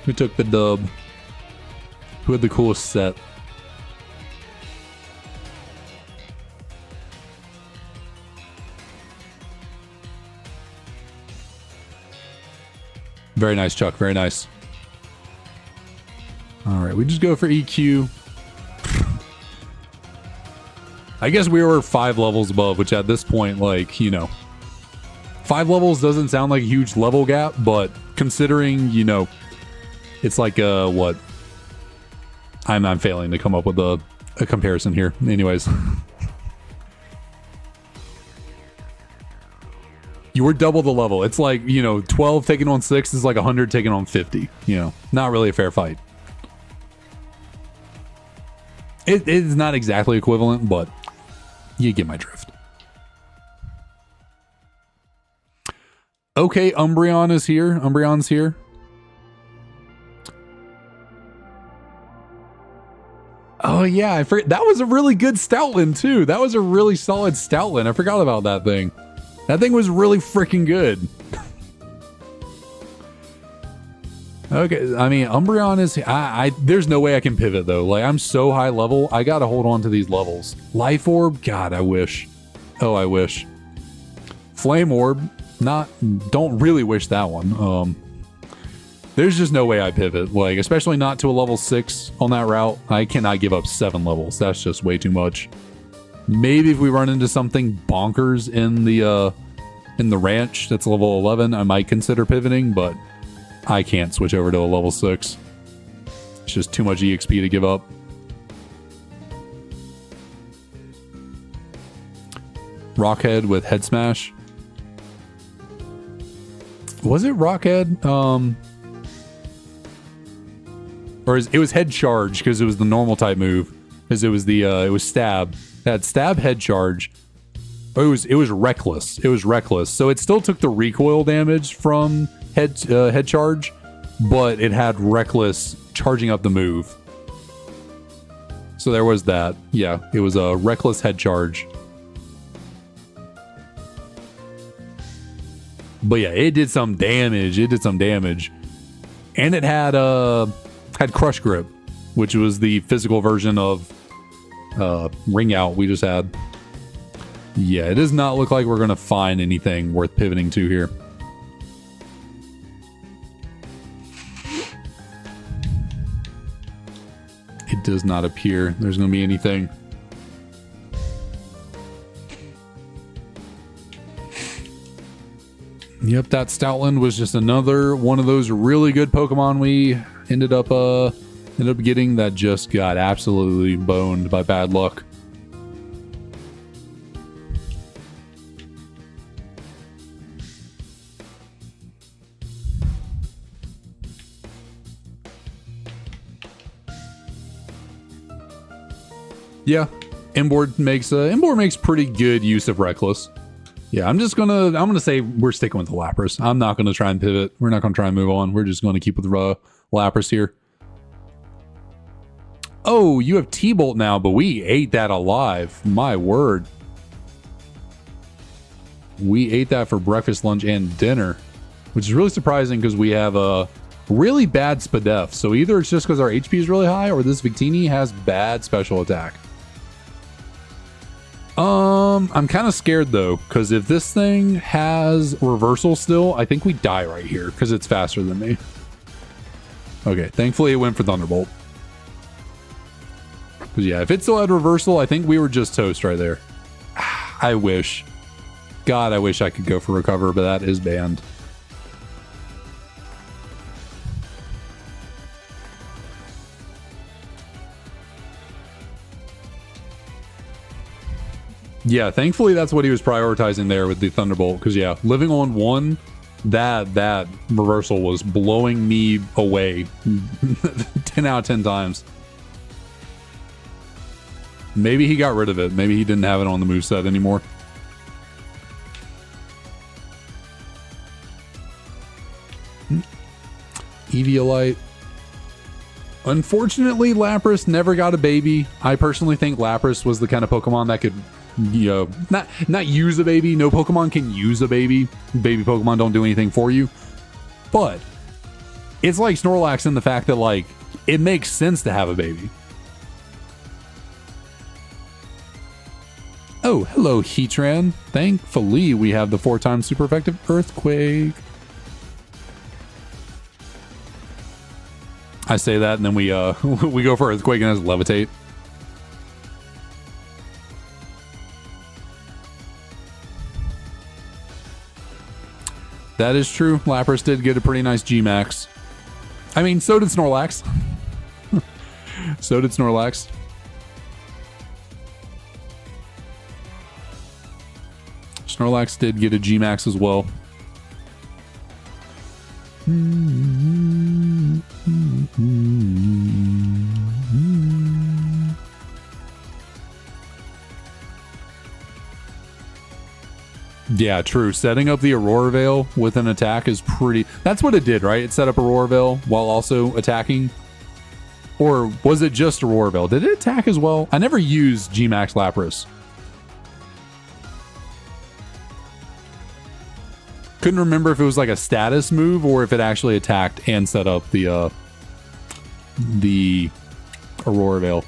Who took the dub? Who had the coolest set? Very nice, Chuck. Very nice. All right, we just go for EQ. I guess we were 5 levels above, which at this point, like, you know, 5 levels doesn't sound like a huge level gap, but considering, you know, it's like what? I'm failing to come up with a comparison here. Anyways. You were double the level. It's like, you know, 12 taking on 6 is like 100 taking on 50. You know, not really a fair fight. It is not exactly equivalent, but you get my drift. Okay, Umbreon is here. Umbreon's here. Oh yeah, I forget. That was a really good Stoutland too. That was a really solid Stoutland. I forgot about that thing. That thing was really freaking good. Okay, I mean, Umbreon is... there's no way I can pivot, though. Like, I'm so high level, I gotta hold on to these levels. Life Orb? God, I wish. Oh, I wish. Flame Orb? Don't really wish that one. There's just no way I pivot. Like, especially not to a level 6 on that route. I cannot give up 7 levels. That's just way too much. Maybe if we run into something bonkers in the ranch that's level 11, I might consider pivoting, but I can't switch over to a level 6. It's just too much EXP to give up. Rockhead with Head Smash. Was it Rockhead? Or it was Head Charge because it was the normal type move. Because it was Stab. It had Stab, Head Charge. Oh, it was Reckless. It was Reckless. So it still took the recoil damage from Head Charge, but it had Reckless charging up the move. So there was that. Yeah, it was a Reckless Head Charge. But yeah, it did some damage. It did some damage. And it had Crush Grip, which was the physical version of Ring Out we just had. Yeah, it does not look like we're going to find anything worth pivoting to here. does not appear there's going to be anything. Yep, that Stoutland was just another one of those really good Pokemon we ended up getting that just got absolutely boned by bad luck. Yeah, Inboard makes pretty good use of Reckless. Yeah, I'm gonna say we're sticking with the Lapras. I'm not gonna try and pivot. We're not gonna try and move on. We're just gonna keep with Lapras here. Oh, you have T-Bolt now, but we ate that alive. My word. We ate that for breakfast, lunch, and dinner, which is really surprising because we have a really bad Spadef. So either it's just because our HP is really high or this Victini has bad special attack. I'm kind of scared though, because if this thing has reversal still, I think we die right here because it's faster than me. Okay, thankfully it went for Thunderbolt. Because yeah, if it still had reversal, I think we were just toast right there. I wish. God, I wish I could go for recover, but that is banned. Yeah, thankfully that's what he was prioritizing there with the Thunderbolt. Because yeah, living on one, that reversal was blowing me away 10 out of 10 times. Maybe he got rid of it. Maybe he didn't have it on the moveset anymore. Eviolite. Unfortunately, Lapras never got a baby. I personally think Lapras was the kind of Pokemon that could, you know, not use a baby. No Pokemon can use a baby. Baby Pokemon don't do anything for you. But it's like Snorlax in the fact that, like, it makes sense to have a baby. Oh, hello, Heatran. Thankfully, we have the 4x super effective Earthquake. I say that, and then we we go for Earthquake and it has Levitate. That is true. Lapras did get a pretty nice G-Max. I mean, so did Snorlax. So did Snorlax. Snorlax did get a G-Max as well. Yeah, true. Setting up the Aurora Veil with an attack is pretty... That's what it did, right? It set up Aurora Veil while also attacking. Or was it just Aurora Veil? Did it attack as well? I never used G-Max Lapras. Couldn't remember if it was like a status move or if it actually attacked and set up the Aurora Veil.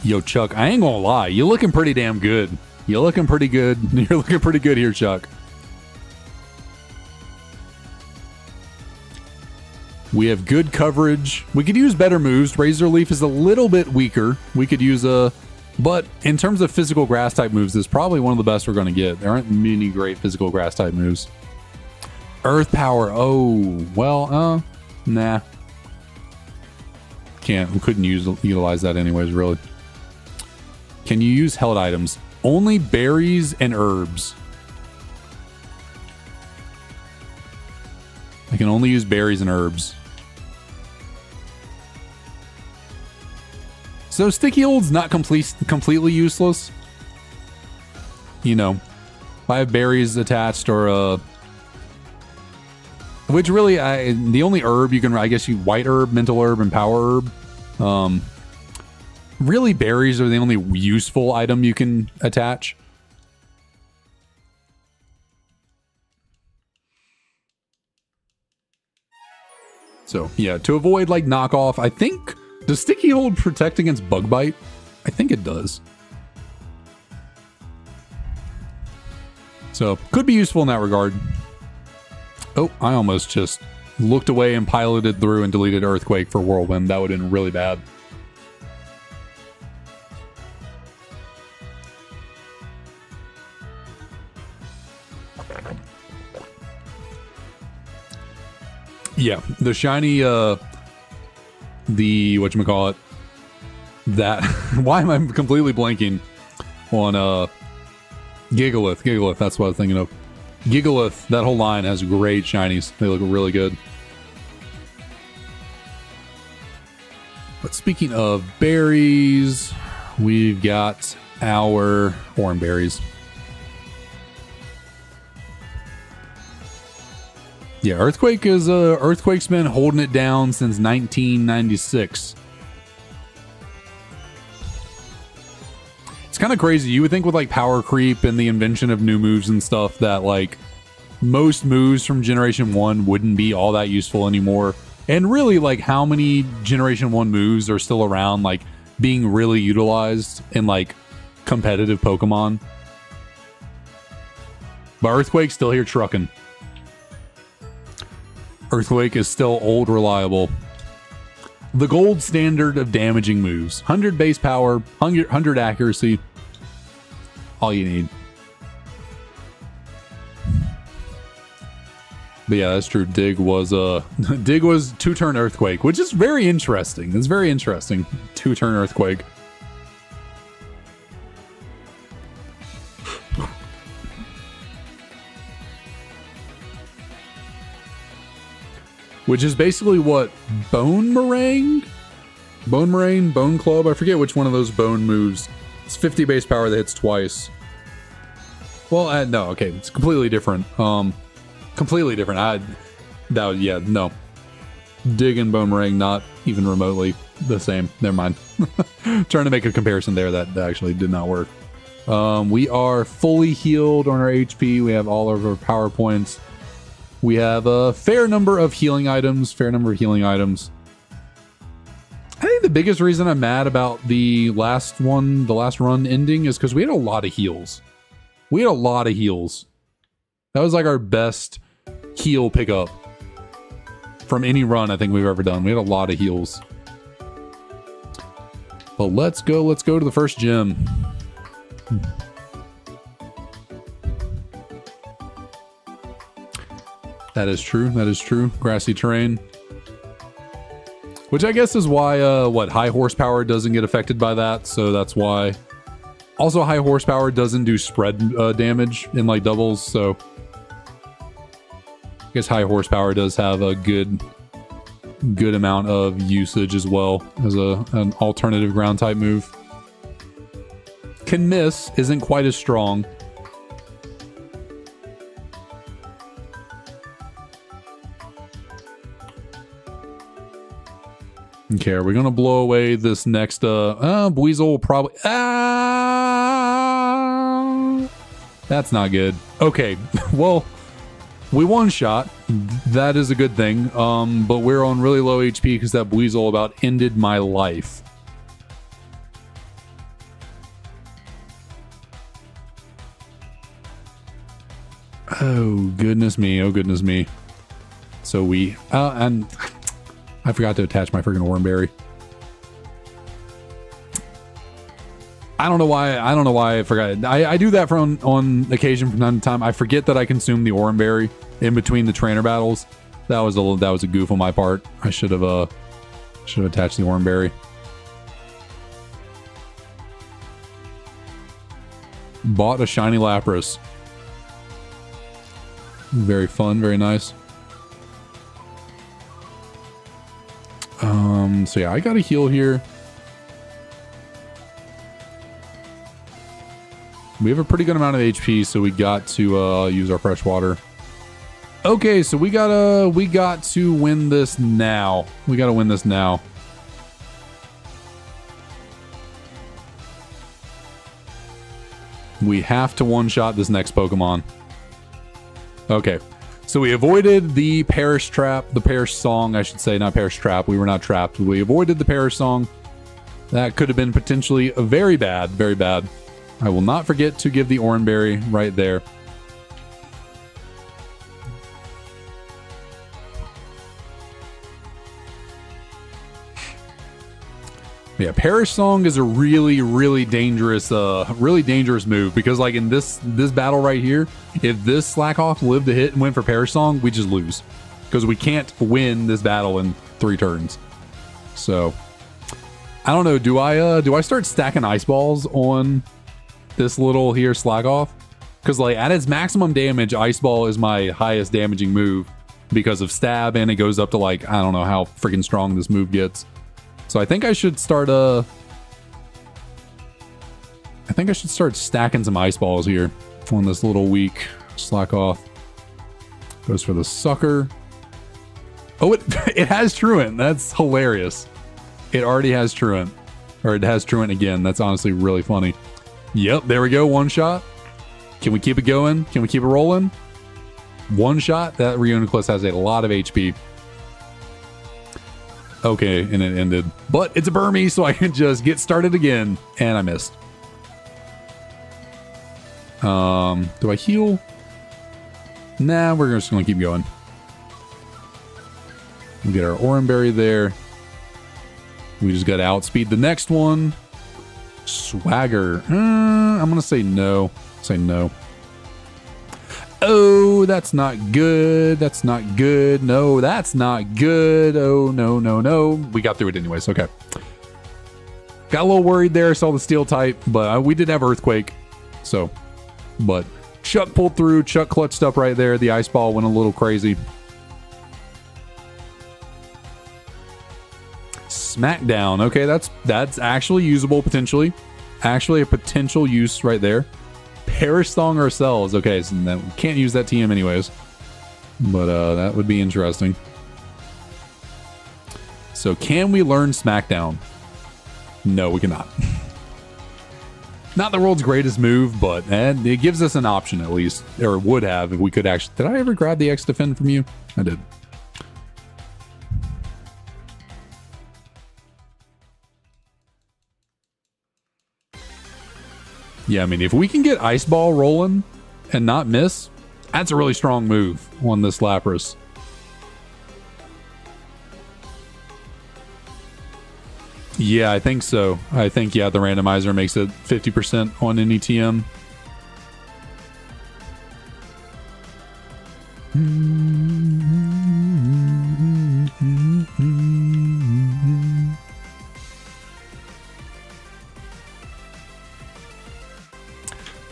Yo, Chuck, I ain't gonna lie. You're looking pretty damn good. You're looking pretty good. You're looking pretty good here, Chuck. We have good coverage. We could use better moves. Razor Leaf is a little bit weaker. We could use a... But in terms of physical grass type moves, this is probably one of the best we're going to get. There aren't many great physical grass type moves. Earth Power. Oh, well, nah. We couldn't utilize that anyways, really. Can you use held items? Only berries and herbs. I can only use berries and herbs. So Sticky Hold's not completely useless. You know, if I have berries attached or which really, the only herb you can, I guess you white herb, mental herb, and power herb. Really, berries are the only useful item you can attach. So, yeah, to avoid, like, knockoff, I think... Does Sticky Hold protect against Bug Bite? I think it does. So could be useful in that regard. Oh, I almost just looked away and piloted through and deleted Earthquake for Whirlwind. That would have been really bad. Yeah, the shiny, the whatchamacallit, that, why am I completely blanking on, Gigalith. Gigalith, that's what I was thinking of. Gigalith, that whole line has great shinies. They look really good. But speaking of berries, we've got our orange berries. Yeah, Earthquake's been holding it down since 1996. It's kind of crazy. You would think with like power creep and the invention of new moves and stuff that like most moves from Generation 1 wouldn't be all that useful anymore. And really, like, how many Generation 1 moves are still around, like, being really utilized in like competitive Pokemon? But Earthquake's still here trucking. Earthquake is still old reliable. The gold standard of damaging moves. 100 base power, 100 accuracy. All you need. But yeah, that's true. Dig was 2-turn Earthquake, which is very interesting. It's very interesting. 2-turn Earthquake. Which is basically what Bone Meringue, Bone Club. I forget which one of those bone moves. It's 50 base power that hits twice. Well, no, okay, it's completely different. Completely different. Yeah, no. Dig and Bone Meringue, not even remotely the same. Never mind. Trying to make a comparison there that actually did not work. We are fully healed on our HP. We have all of our power points. We have a fair number of healing items. I think the biggest reason I'm mad about the last run ending is because we had a lot of heals. That was like our best heal pickup from any run I think we've ever done. We had a lot of heals. But let's go to the first gym. That is true. Grassy terrain. Which I guess is why, high horsepower doesn't get affected by that, so that's why. Also, high horsepower doesn't do spread damage in, like, doubles, so... I guess high horsepower does have a good amount of usage as well as an alternative ground type move. Can miss, isn't quite as strong. Okay, are we gonna blow away this next Buizel will probably that's not good. Okay, well, we one shot. That is a good thing. But we're on really low HP because that Buizel about ended my life. Oh goodness me. So we and I forgot to attach my freaking Oranberry. I don't know why I forgot. I do that on occasion from time to time. I forget that I consume the Oranberry in between the trainer battles. That was a goof on my part. I should have attached the Oranberry. Bought a shiny Lapras. Very fun, very nice. So yeah, I got a heal here. We have a pretty good amount of HP, so we got to use our fresh water. Okay, so we got to win this now. We got to win this now. We have to one-shot this next Pokemon. Okay. So we avoided the Perish Trap, the Perish Song, I should say, not Perish Trap. We were not trapped. We avoided the Perish Song. That could have been potentially very bad, very bad. I will not forget to give the Oranberry right there. Yeah, Perish Song is a really dangerous move, because like in this battle right here, if this Slack Off lived to hit and went for Perish Song, we just lose, because we can't win this battle in 3 turns. So I don't know. Do I start stacking ice balls on this little here Slack Off? Because like at its maximum damage, Ice Ball is my highest damaging move because of stab, and it goes up to like, I don't know how freaking strong this move gets. So I think I should start stacking some ice balls here on this little weak Slack Off. Goes for the sucker. Oh, it has Truant. That's hilarious. It already has Truant. Or it has Truant again. That's honestly really funny. Yep, there we go. One shot. Can we keep it going? Can we keep it rolling? One shot. That Reuniclus has a lot of HP. Okay, and it ended. But it's a Burmy, so I can just get started again. And I missed. Do I heal? Nah, we're just going to keep going. We get our Oranberry there. We just got to outspeed the next one. Swagger. I'm going to say no. Say no. Oh, that's not good. That's not good. No, that's not good. Oh, no, no, no. We got through it anyways. Okay. Got a little worried there. Saw the steel type, but we did have Earthquake. So, but Chuck pulled through. Chuck clutched up right there. The ice ball went a little crazy. Smackdown. Okay, that's actually usable potentially. Actually a potential use right there. Perish Song ourselves. Okay, so we can't use that TM anyways. But that would be interesting. So can we learn Smackdown? No, we cannot. Not the world's greatest move, but it gives us an option at least. Or would have if we could actually... Did I ever grab the X Defend from you? I did. Yeah, I mean, if we can get Ice Ball rolling and not miss, that's a really strong move on this Lapras. Yeah, I think so. I think, yeah, the randomizer makes it 50% on any TM.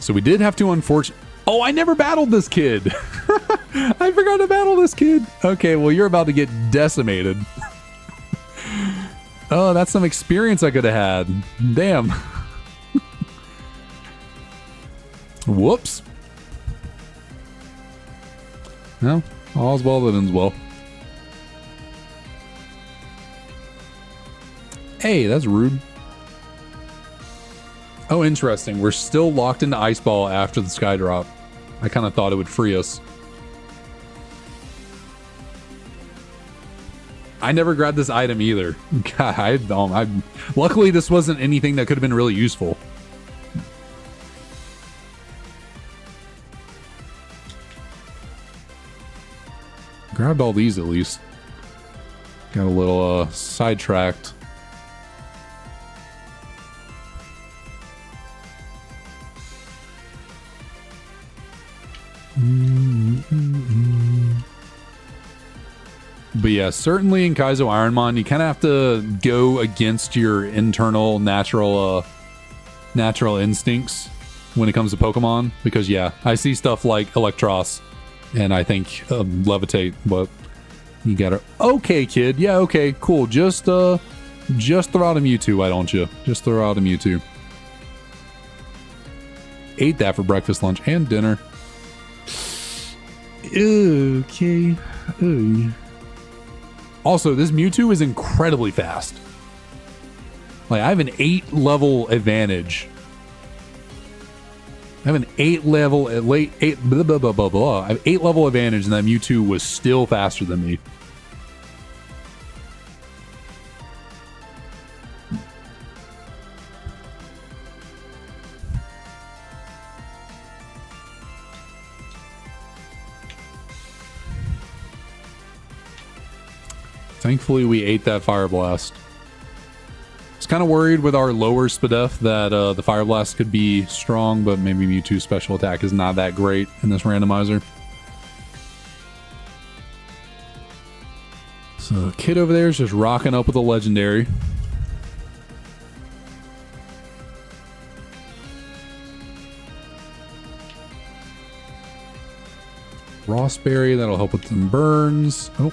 So we did have to unfortunately... Oh, I never battled this kid. I forgot to battle this kid. Okay, well, you're about to get decimated. Oh, that's some experience I could have had. Damn. Whoops. Well, all's well that ends well. Hey, that's rude. Oh, interesting. We're still locked into Ice Ball after the Sky Drop. I kind of thought it would free us. I never grabbed this item either. God, luckily this wasn't anything that could have been really useful. Grabbed all these at least. Got a little sidetracked. But yeah, certainly in Kaizo IronMon, you kind of have to go against your internal natural instincts when it comes to Pokemon. Because yeah, I see stuff like Electros and I think Levitate, but you gotta... Okay, kid. Yeah, okay, cool. Just throw out a Mewtwo, why don't you? Just throw out a Mewtwo. Ate that for breakfast, lunch, and dinner. Okay. Ooh. Also, this Mewtwo is incredibly fast. Like, I have an 8-level advantage. I have an 8-level I have 8-level advantage, and that Mewtwo was still faster than me. Thankfully, we ate that Fire Blast. was kind of worried with our lower SPDF that the Fire Blast could be strong, but maybe Mewtwo's special attack is not that great in this randomizer. So kid over there is just rocking up with a legendary. Rossberry, that'll help with some burns. Oh.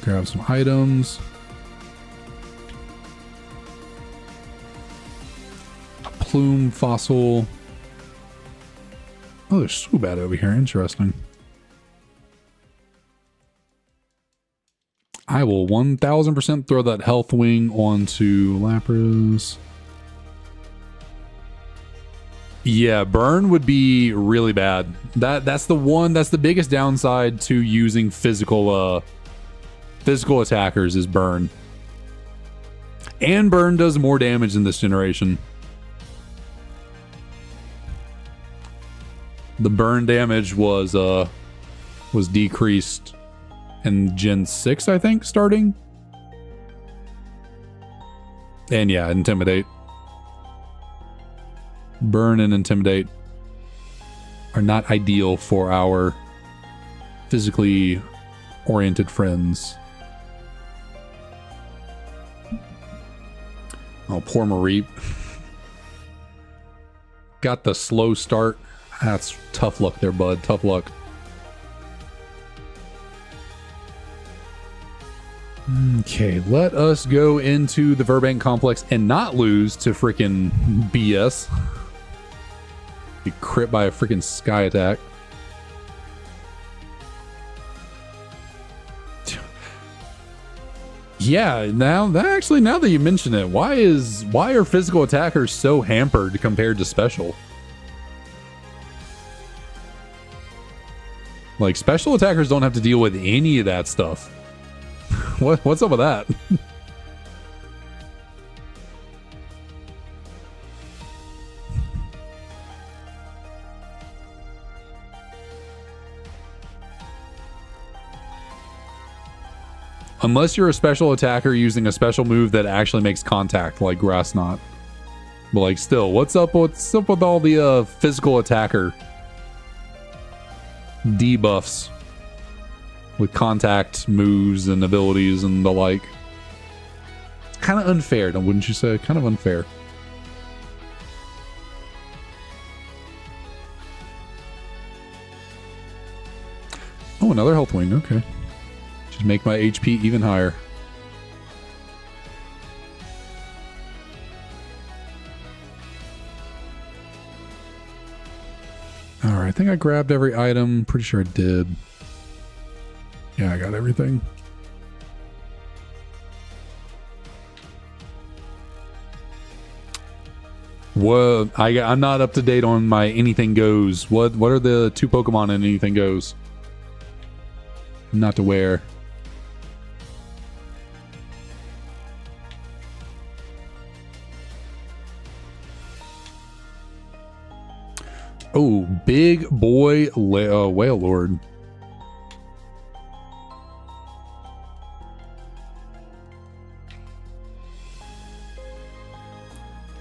Grab some items. Plume fossil. Oh, there's Swoobat over here. Interesting. I will 1000% throw that health wing onto Lapras. Yeah, burn would be really bad. That's the biggest downside to using physical attackers is burn. And burn does more damage in this generation. The burn damage was decreased in Gen 6, I think, starting. And yeah, Intimidate. Burn and Intimidate are not ideal for our physically oriented friends. Oh, poor Mareep. Got the slow start. That's tough luck there, bud. Tough luck. Okay, let us go into the Verbank Complex and not lose to freaking BS. Be crit by a freaking Sky Attack. Yeah, now that you mention it, why are physical attackers so hampered compared to special? Like, special attackers don't have to deal with any of that stuff. What's up with that? Unless you're a special attacker using a special move that actually makes contact, like Grass Knot. But like, still, what's up with all the physical attacker debuffs with contact moves and abilities and the like? Kind of unfair, wouldn't you say? Kind of unfair. Oh, another health wing. Okay. Just make my HP even higher. Alright, I think I grabbed every item. Pretty sure I did. Yeah, I got everything. What? I'm not up to date on my Anything Goes. What are the two Pokemon in Anything Goes? Not aware. Oh, big boy Whale Lord.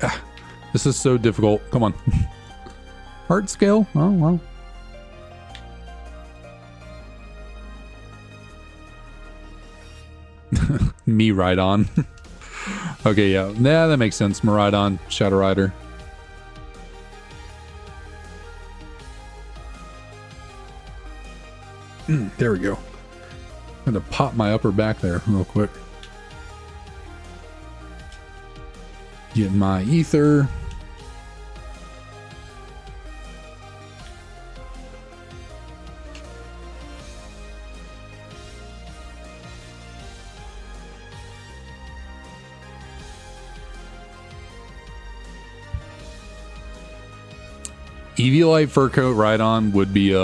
Ah, this is so difficult. Come on. Heart scale? Oh, well. Me Rhydon. Okay, yeah. Nah, that makes sense. Miraidon, Shadow Rider. There we go. I'm gonna pop my upper back there real quick. Get my ether. Eviolite Fur Coat Rhydon would be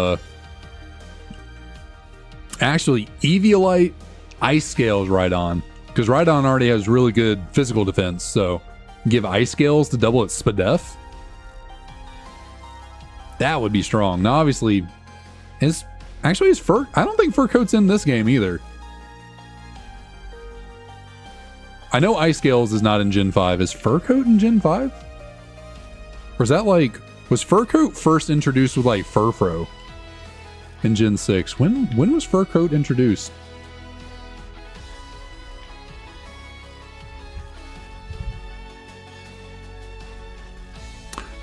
actually Eviolite Ice Scales Rhydon, because Rhydon already has really good physical defense, so give Ice Scales to double its SPDF. That would be strong. Now obviously his fur, I don't think Fur Coat's in this game either. I know Ice Scales is not in Gen 5. Is Fur Coat in Gen 5? Or is that like... Was Fur Coat first introduced with like Furfro in Gen 6? When was Fur Coat introduced?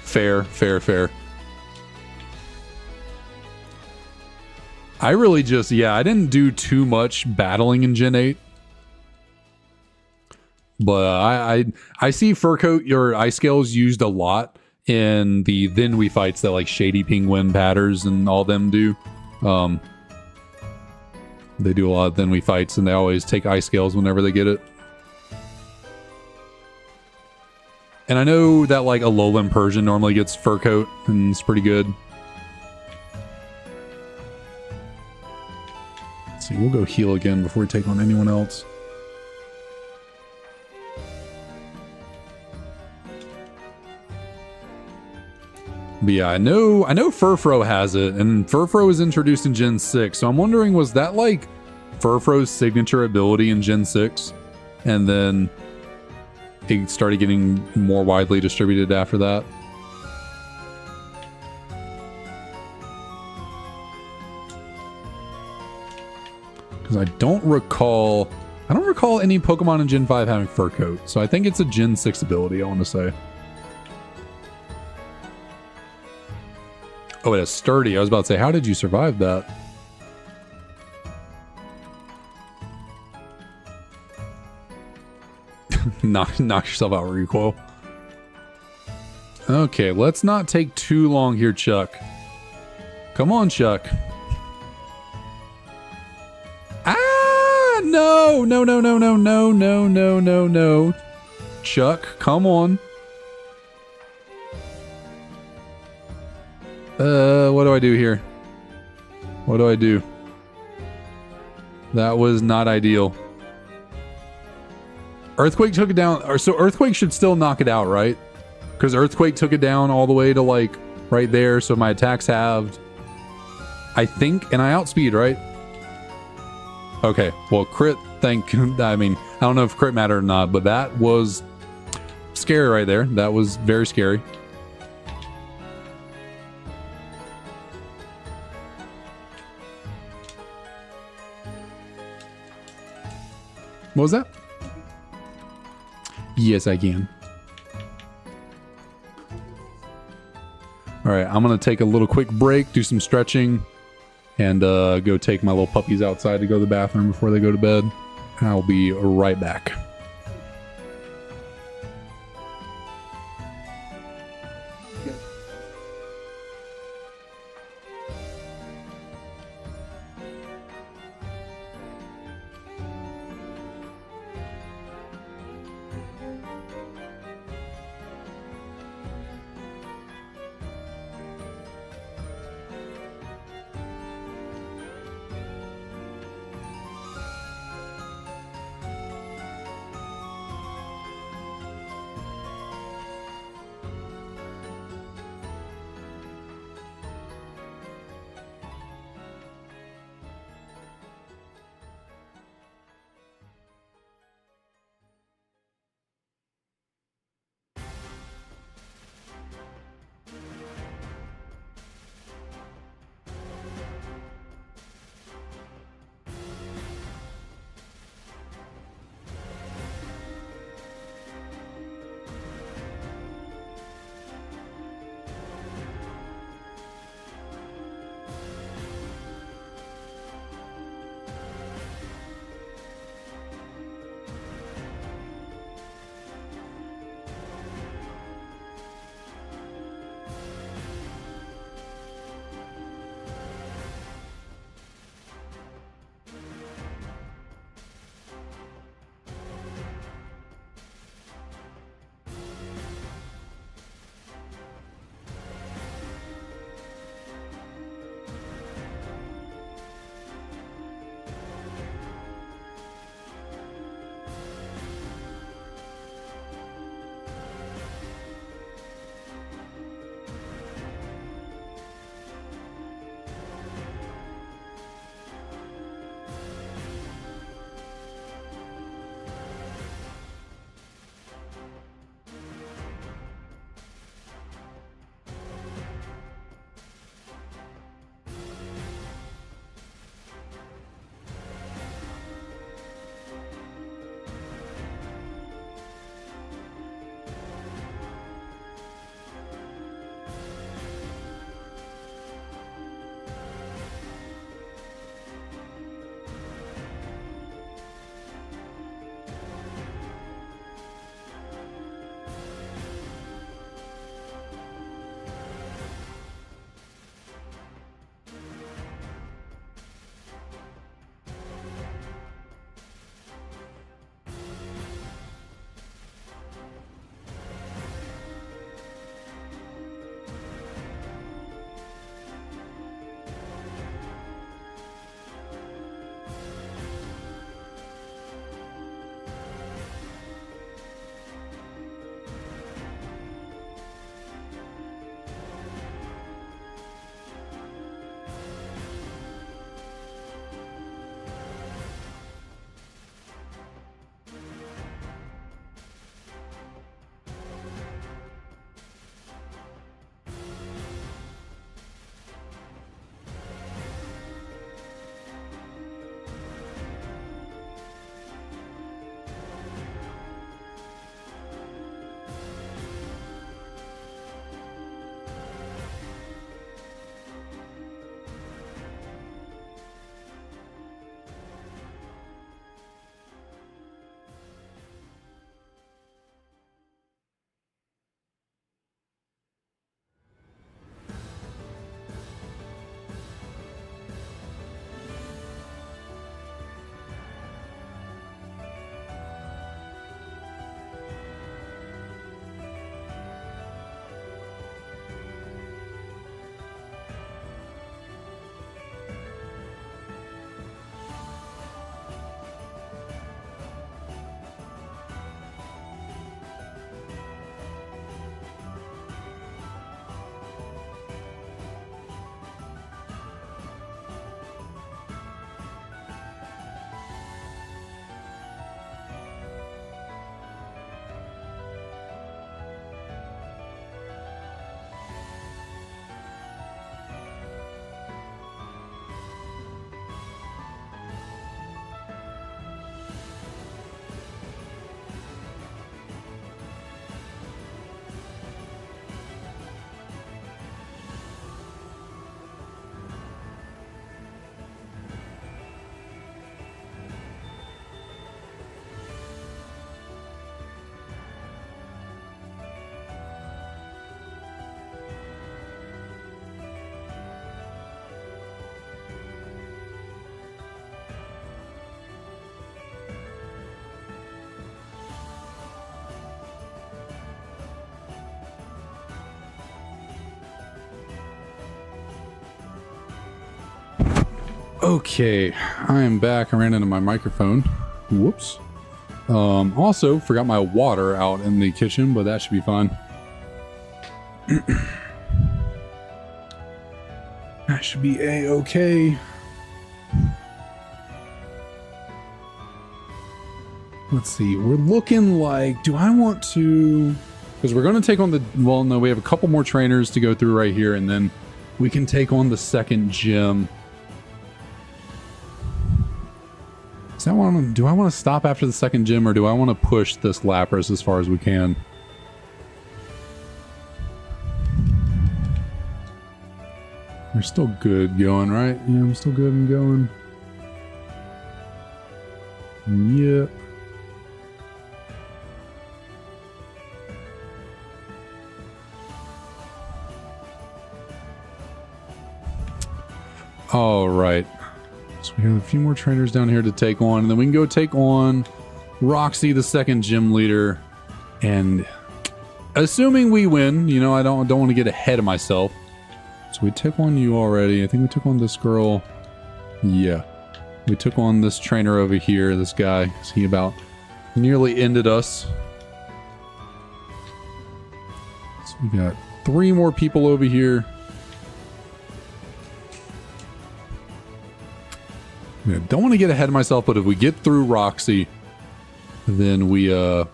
Fair. I really just, yeah, I didn't do too much battling in Gen 8. But I see Fur Coat, your Ice Scales used a lot in the Then We fights that like Shady Penguin Patters and all them do. They do a lot of Then We fights and they always take Ice Scales whenever they get it. And I know that like Alolan Persian normally gets Fur Coat and it's pretty good. Let's see, we'll go heal again before we take on anyone else. But yeah, I know Furfro has it, and Furfro was introduced in Gen 6, so I'm wondering, was that like Furfro's signature ability in Gen 6? And then it started getting more widely distributed after that? Because I don't recall any Pokemon in Gen 5 having Fur Coat, so I think it's a Gen 6 ability, I want to say. Oh, it has Sturdy. I was about to say, how did you survive that? knock yourself out, recoil. Okay, let's not take too long here, Chuck. Come on, Chuck. Ah! No! No. Chuck, come on. What do I do here? What do I do? That was not ideal. Earthquake took it down. Or so Earthquake should still knock it out, right? Because Earthquake took it down all the way to like right there. So my attacks halved. I think, and I outspeed, right? Okay, well, crit, I mean, I don't know if crit mattered or not, but that was scary right there. That was very scary. What was that? Yes, I can. All right, I'm going to take a little quick break, do some stretching, and go take my little puppies outside to go to the bathroom before they go to bed. And I'll be right back. Okay, I am back. I ran into my microphone. Whoops. Also, forgot my water out in the kitchen, but that should be fine. That should be a-okay. Let's see. We're looking like... Do I want to... Because we're going to take on the... Well, no, we have a couple more trainers to go through right here, and then we can take on the second gym. Do I want to stop after the second gym, or do I want to push this Lapras as far as we can? We're still good going, right? Yeah, I'm still good and going. Yep. All right. So we have a few more trainers down here to take on, and then we can go take on Roxy, the second gym leader. And assuming we win, you know, I don't want to get ahead of myself. So we took on you already. I think we took on this girl. Yeah. We took on this trainer over here, this guy. He about nearly ended us. So we got 3 more people over here. Yeah, don't want to get ahead of myself, but if we get through Roxy, then we, do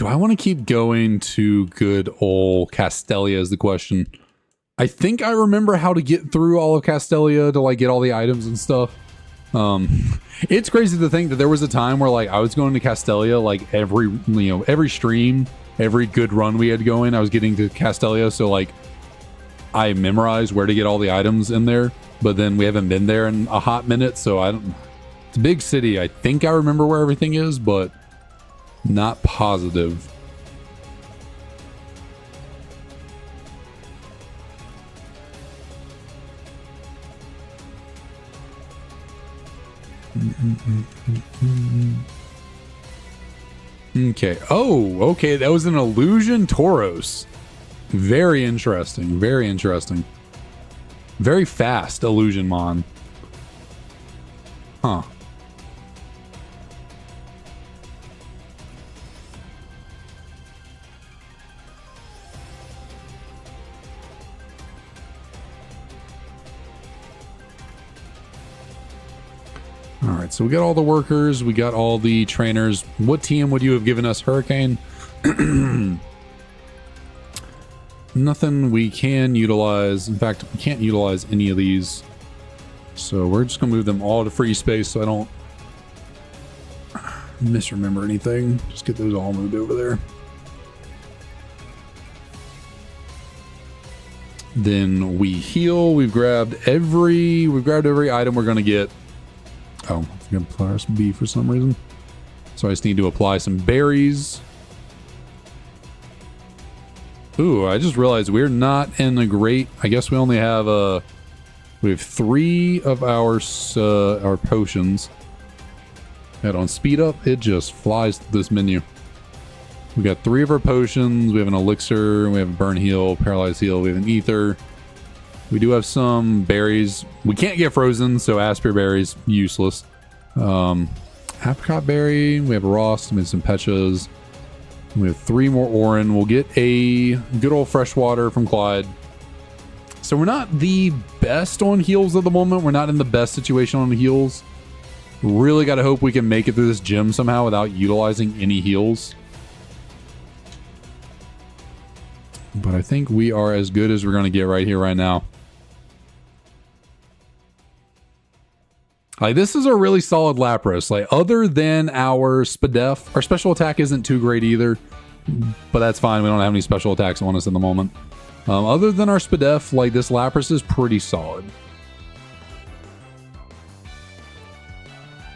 I want to keep going to good old Castelia is the question. I think I remember how to get through all of Castelia to, like, get all the items and stuff. It's crazy to think that there was a time where, like, I was going to Castelia, like, every stream, every good run we had going, I was getting to Castelia, so, like, I memorized where to get all the items in there. But then we haven't been there in a hot minute, so I don't... It's a big city. I think I remember where everything is, but not positive. Okay. Oh, okay. That was an illusion Tauros. Very interesting. Very interesting. Very fast IllusionMon. Huh. Alright, so we got all the workers, we got all the trainers. What team would you have given us, Hurricane? Nothing we can utilize. In fact, we can't utilize any of these. So we're just going to move them all to free space so I don't misremember anything. Just get those all moved over there. Then we heal. We've grabbed every item we're going to get. Oh, I forgot to apply some B for some reason. So I just need to apply some berries. Ooh, I just realized we're not in a great... I guess we only have we have 3 of our potions. And on speed up, it just flies through this menu. We got 3 of our potions. We have an elixir. We have a burn heal, paralyze heal. We have an ether. We do have some berries. We can't get frozen, so Aspir berries useless. Apricot berry. We have a Rost. We have some Pechas. We have 3 more Orin. We'll get a good old freshwater from Clyde. So we're not the best on heals at the moment. We're not in the best situation on the heals. Really got to hope we can make it through this gym somehow without utilizing any heals. But I think we are as good as we're going to get right here, right now. Like, this is a really solid Lapras. Like, other than our Spadef, our special attack isn't too great either. But that's fine. We don't have any special attacks on us at the moment. Other than our Spadef, like, this Lapras is pretty solid.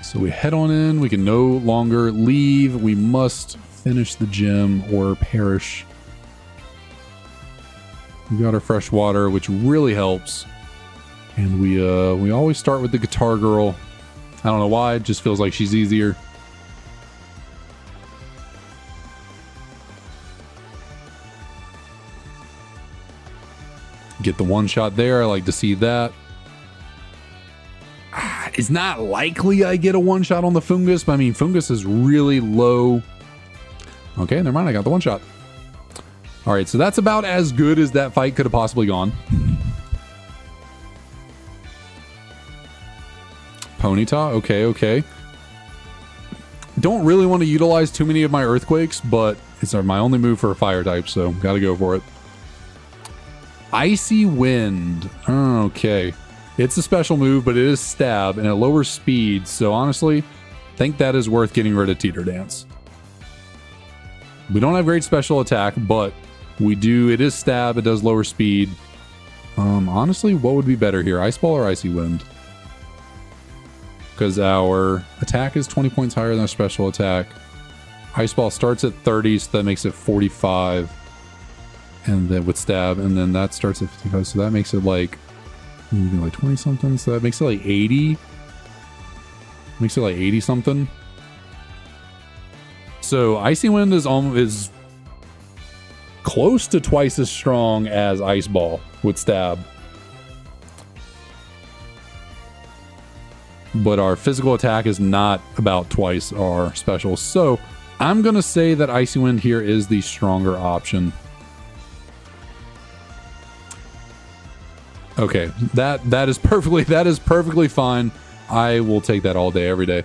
So we head on in. We can no longer leave. We must finish the gym or perish. We got our fresh water, which really helps. And we always start with the Guitar Girl. I don't know why, it just feels like she's easier. Get the one shot there, I like to see that. It's not likely I get a one-shot on the Fungus, but I mean, Fungus is really low. Okay, never mind, I got the one-shot. All right, so that's about as good as that fight could have possibly gone. Ponyta, okay. Don't really want to utilize too many of my Earthquakes, but it's my only move for a fire type, so gotta go for it. Icy Wind, okay. It's a special move, but it is stab and it lowers speed, so honestly, I think that is worth getting rid of Teeter Dance. We don't have great special attack, but we do, it is stab, it does lower speed. Honestly, what would be better here, Ice Ball or Icy Wind? Because our attack is 20 points higher than our special attack. Ice Ball starts at 30, so that makes it 45. And then with stab, and then that starts at 55, so that makes it like 20 something, so that makes it like 80. Makes it like 80 something. So Icy Wind is close to twice as strong as Ice Ball with stab. But our physical attack is not about twice our special. So I'm going to say that Icy Wind here is the stronger option. Okay, that is perfectly fine. I will take that all day, every day.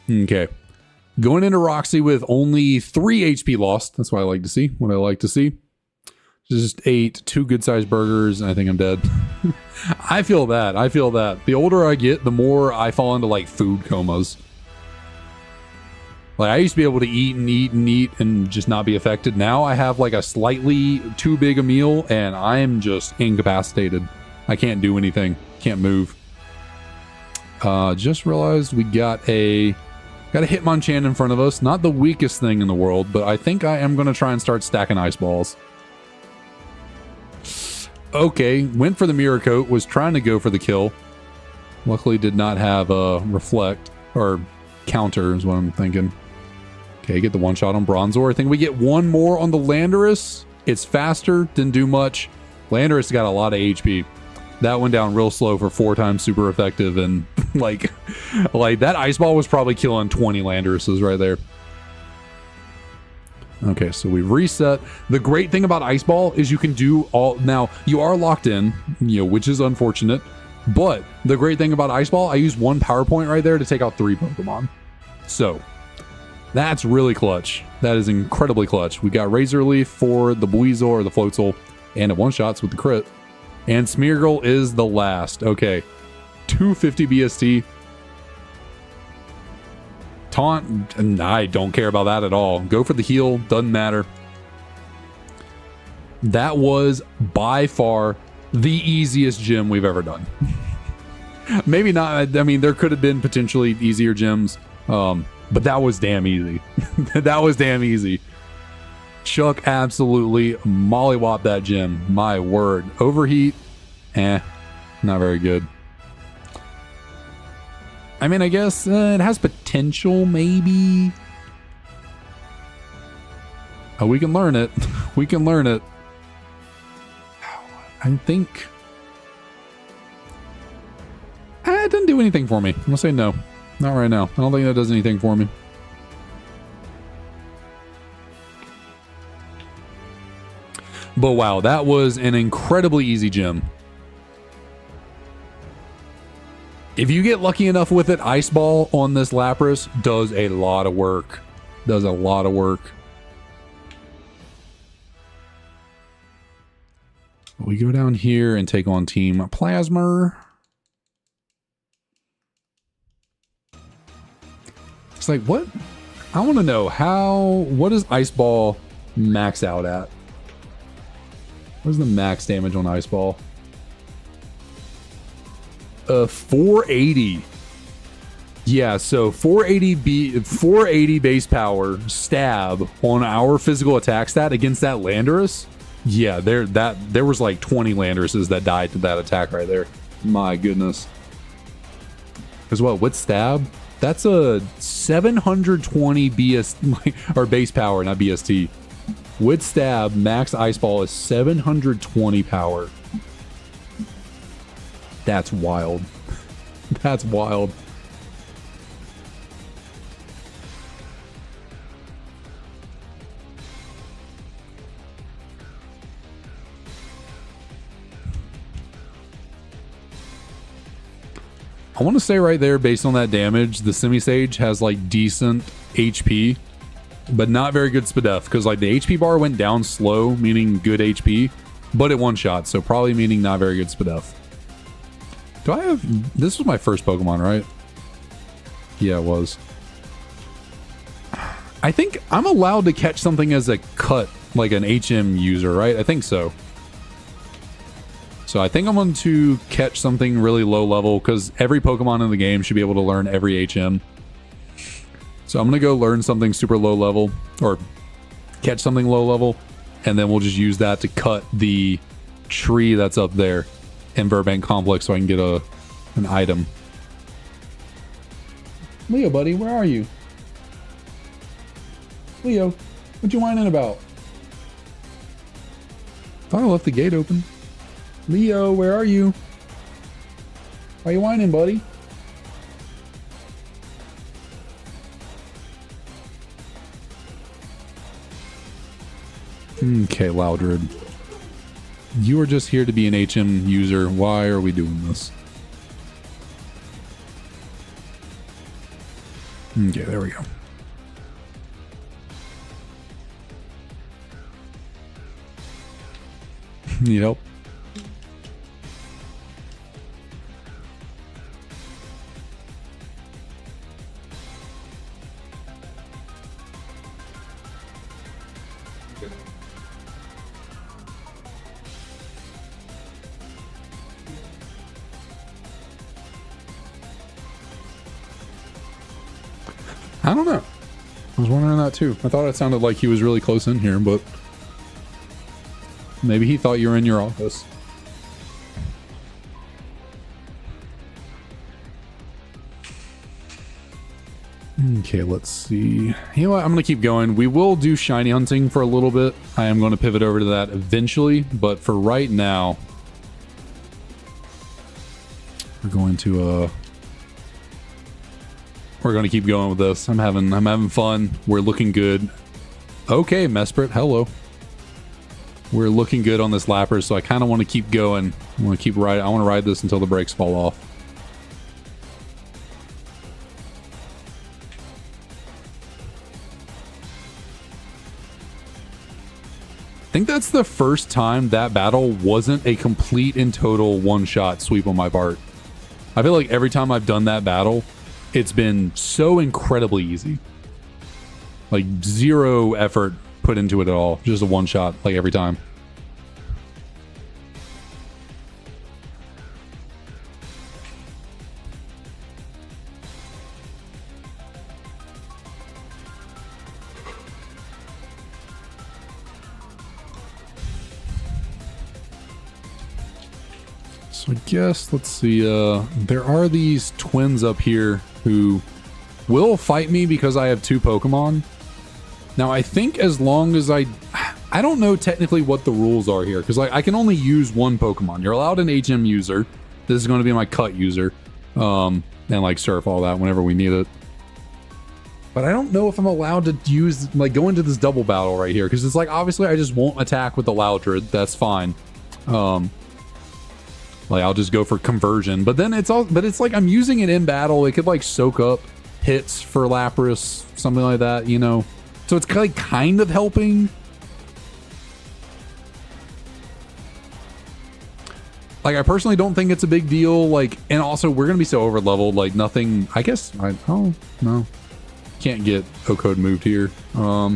Okay. Going into Roxy with only 3 HP lost. That's what I like to see. What I like to see. Just ate 2 good-sized burgers, and I think I'm dead. I feel that. I feel that. The older I get, the more I fall into, like, food comas. Like, I used to be able to eat and eat and eat and just not be affected. Now I have, like, a slightly too big a meal, and I am just incapacitated. I can't do anything. Can't move. Just realized we got a Hitmonchan in front of us. Not the weakest thing in the world, but I think I am going to try and start stacking Ice Balls. Okay, went for the Mirror Coat, was trying to go for the kill. Luckily did not have a Reflect, or Counter is what I'm thinking. Okay, get the one shot on Bronzor. I think we get one more on the Landorus. It's faster, didn't do much. Landorus got a lot of HP. That went down real slow for 4 times super effective, and like that Ice Ball was probably killing 20 Landoruses right there. Okay, so we've reset. The great thing about Ice Ball is you can do all... Now, you are locked in, which is unfortunate. But the great thing about Ice Ball, I use 1 power point right there to take out 3 Pokemon. So, that's really clutch. That is incredibly clutch. We got Razor Leaf for the Buizel or the Floatzel, and it one-shots with the crit. And Smeargle is the last. Okay, 250 BST. Taunt, and I don't care about that at all. Go for the heal, doesn't matter. That was by far the easiest gym we've ever done. Maybe not, I mean, there could have been potentially easier gyms, but that was damn easy. That was damn easy. Chuck absolutely mollywopped that gym, my word. Overheat, not very good. I mean, I guess it has potential, maybe. Oh, we can learn it. We can learn it. I think... it doesn't do anything for me. I'm gonna say no. Not right now. I don't think that does anything for me. But wow, that was an incredibly easy gym. If you get lucky enough with it, Ice Ball on this Lapras does a lot of work. Does a lot of work. We go down here and take on Team Plasma. It's like, what? I want to know what does Ice Ball max out at? What is the max damage on Ice Ball? 480. Yeah, so 480 base power stab on our physical attack stat against that Landorus. Yeah, there was like 20 Landoruses that died to that attack right there. My goodness. Because what, with stab? That's a 720 or base power, not BST. With stab, max Ice Ball is 720 power. That's wild. That's wild. I want to say right there, based on that damage, the Semi-Sage has like decent HP, but not very good SPDEF, because like the HP bar went down slow, meaning good HP, but it one-shot, so probably meaning not very good SPDEF. Do I have... This was my first Pokemon, right? Yeah, it was. I think I'm allowed to catch something as a cut, like an HM user, right? I think so. So I think I'm going to catch something really low level, because every Pokemon in the game should be able to learn every HM. So I'm going to go learn something super low level, or catch something low level, and then we'll just use that to cut the tree that's up there in Burbank Complex so I can get an item. Leo, buddy, where are you? Leo, what you whining about? Thought I left the gate open. Leo, where are you? Why are you whining, buddy? Okay, Loudred. You are just here to be an HM user. Why are we doing this? Okay, there we go. Need help? I don't know. I was wondering that too. I thought it sounded like he was really close in here, but maybe he thought you were in your office. Okay, let's see. You know what? I'm going to keep going. We will do shiny hunting for a little bit. I am going to pivot over to that eventually, but for right now, we're going to keep going with this. I'm having fun. We're looking good. Okay, Mesprit, hello. We're looking good on this Lapras, so I kind of want to keep going. I want to ride this until the brakes fall off. I think that's the first time that battle wasn't a complete and total one-shot sweep on my part. I feel like every time I've done that battle, it's been so incredibly easy. Like zero effort put into it at all. Just a one-shot, like every time. So I guess, let's see, there are these twins up here who will fight me because I have two Pokemon. Now, I think as long as I don't know technically what the rules are here, because I can only use one Pokemon. You're allowed an HM user. This is going to be my cut user. And like surf all that whenever we need it. But I don't know if I'm allowed to use, like, go into this double battle right here, because it's like, obviously I just won't attack with the Loudred. That's fine. Like, I'll just go for conversion, but then it's like I'm using it in battle. It could like soak up hits for Lapras, something like that, you know? So it's like kind of helping. Like, I personally don't think it's a big deal. Like, and also we're going to be so over leveled, like nothing, I guess, oh, no. Can't get O-code moved here. I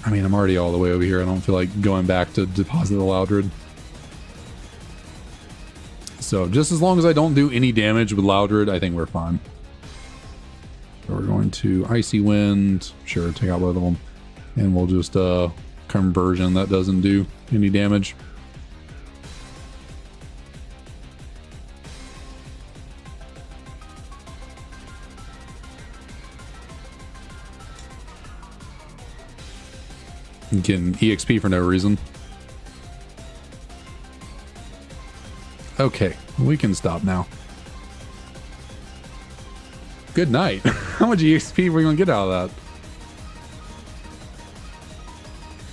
mean, I'm already all the way over here. I don't feel like going back to deposit the Loudred. So just as long as I don't do any damage with Loudred, I think we're fine. So we're going to Icy Wind. Sure, take out both of them. And we'll just conversion. That doesn't do any damage. I'm getting EXP for no reason. Okay, we can stop now. Good night. How much EXP are we gonna get out of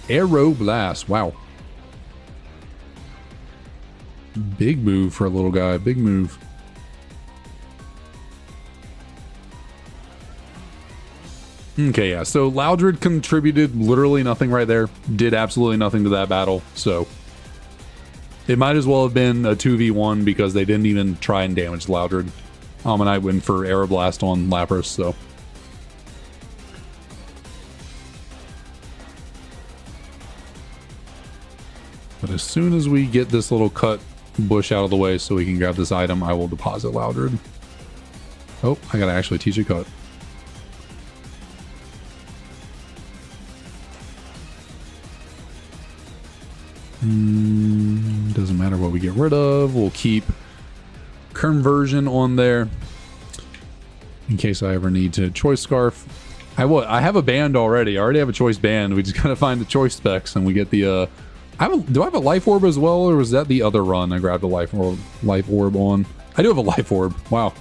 that? Arrow Blast. Wow. Big move for a little guy. Big move. Okay, yeah. So Loudred contributed literally nothing right there. Did absolutely nothing to that battle. So it might as well have been a 2v1 because they didn't even try and damage Loudred. Ammonite went for Aeroblast on Lapras, so. But as soon as we get this little cut bush out of the way so we can grab this item, I will deposit Loudred. Oh, I gotta actually teach a cut. Doesn't matter what we get rid of. We'll keep Conversion on there in case I ever need to choice scarf. I have a band already. I already have a choice band. We just gotta find the choice specs and we get the do I have a life orb as well, or was that the other run I grabbed a life orb on? I do have a life orb. Wow.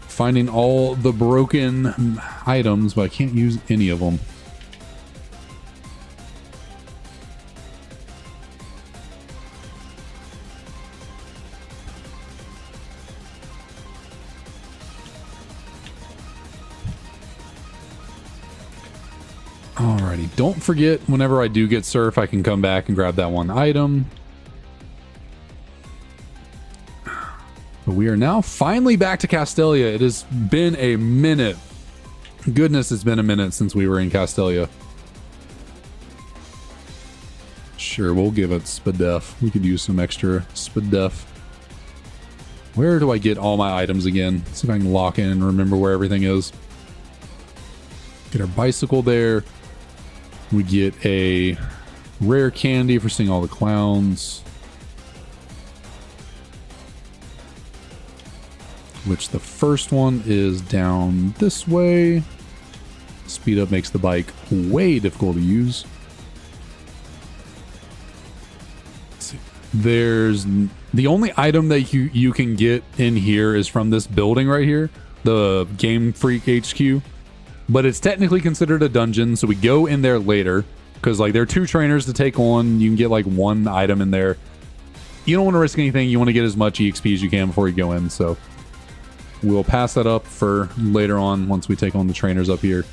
Finding all the broken items, but I can't use any of them. Alrighty, don't forget whenever I do get surf, I can come back and grab that one item. But we are now finally back to Castelia. It has been a minute. Goodness, it's been a minute since we were in Castelia. Sure, we'll give it Spadef. We could use some extra Spadef. Where do I get all my items again? Let's see if I can lock in and remember where everything is. Get our bicycle there. We get a rare candy for seeing all the clowns. Which the first one is down this way. Speed up makes the bike way difficult to use. Let's see. There's the only item that you can get in here is from this building right here, the Game Freak HQ. But it's technically considered a dungeon, so we go in there later. Because, like, there are 2 trainers to take on. You can get, like, 1 item in there. You don't want to risk anything. You want to get as much EXP as you can before you go in. So, we'll pass that up for later on once we take on the trainers up here.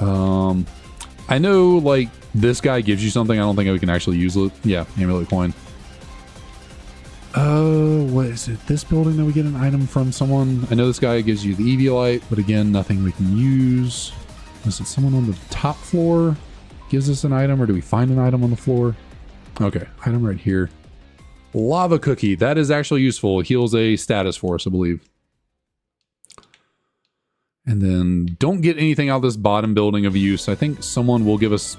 I know, like, this guy gives you something. I don't think we can actually use it. Yeah, amulet coin. What is it? This building that we get an item from someone? I know this guy gives you the Eviolite, but again, nothing we can use. Is it someone on the top floor gives us an item, or do we find an item on the floor? Okay, item right here. Lava Cookie. That is actually useful. Heals a status for us, I believe. And then don't get anything out of this bottom building of use. I think someone will give us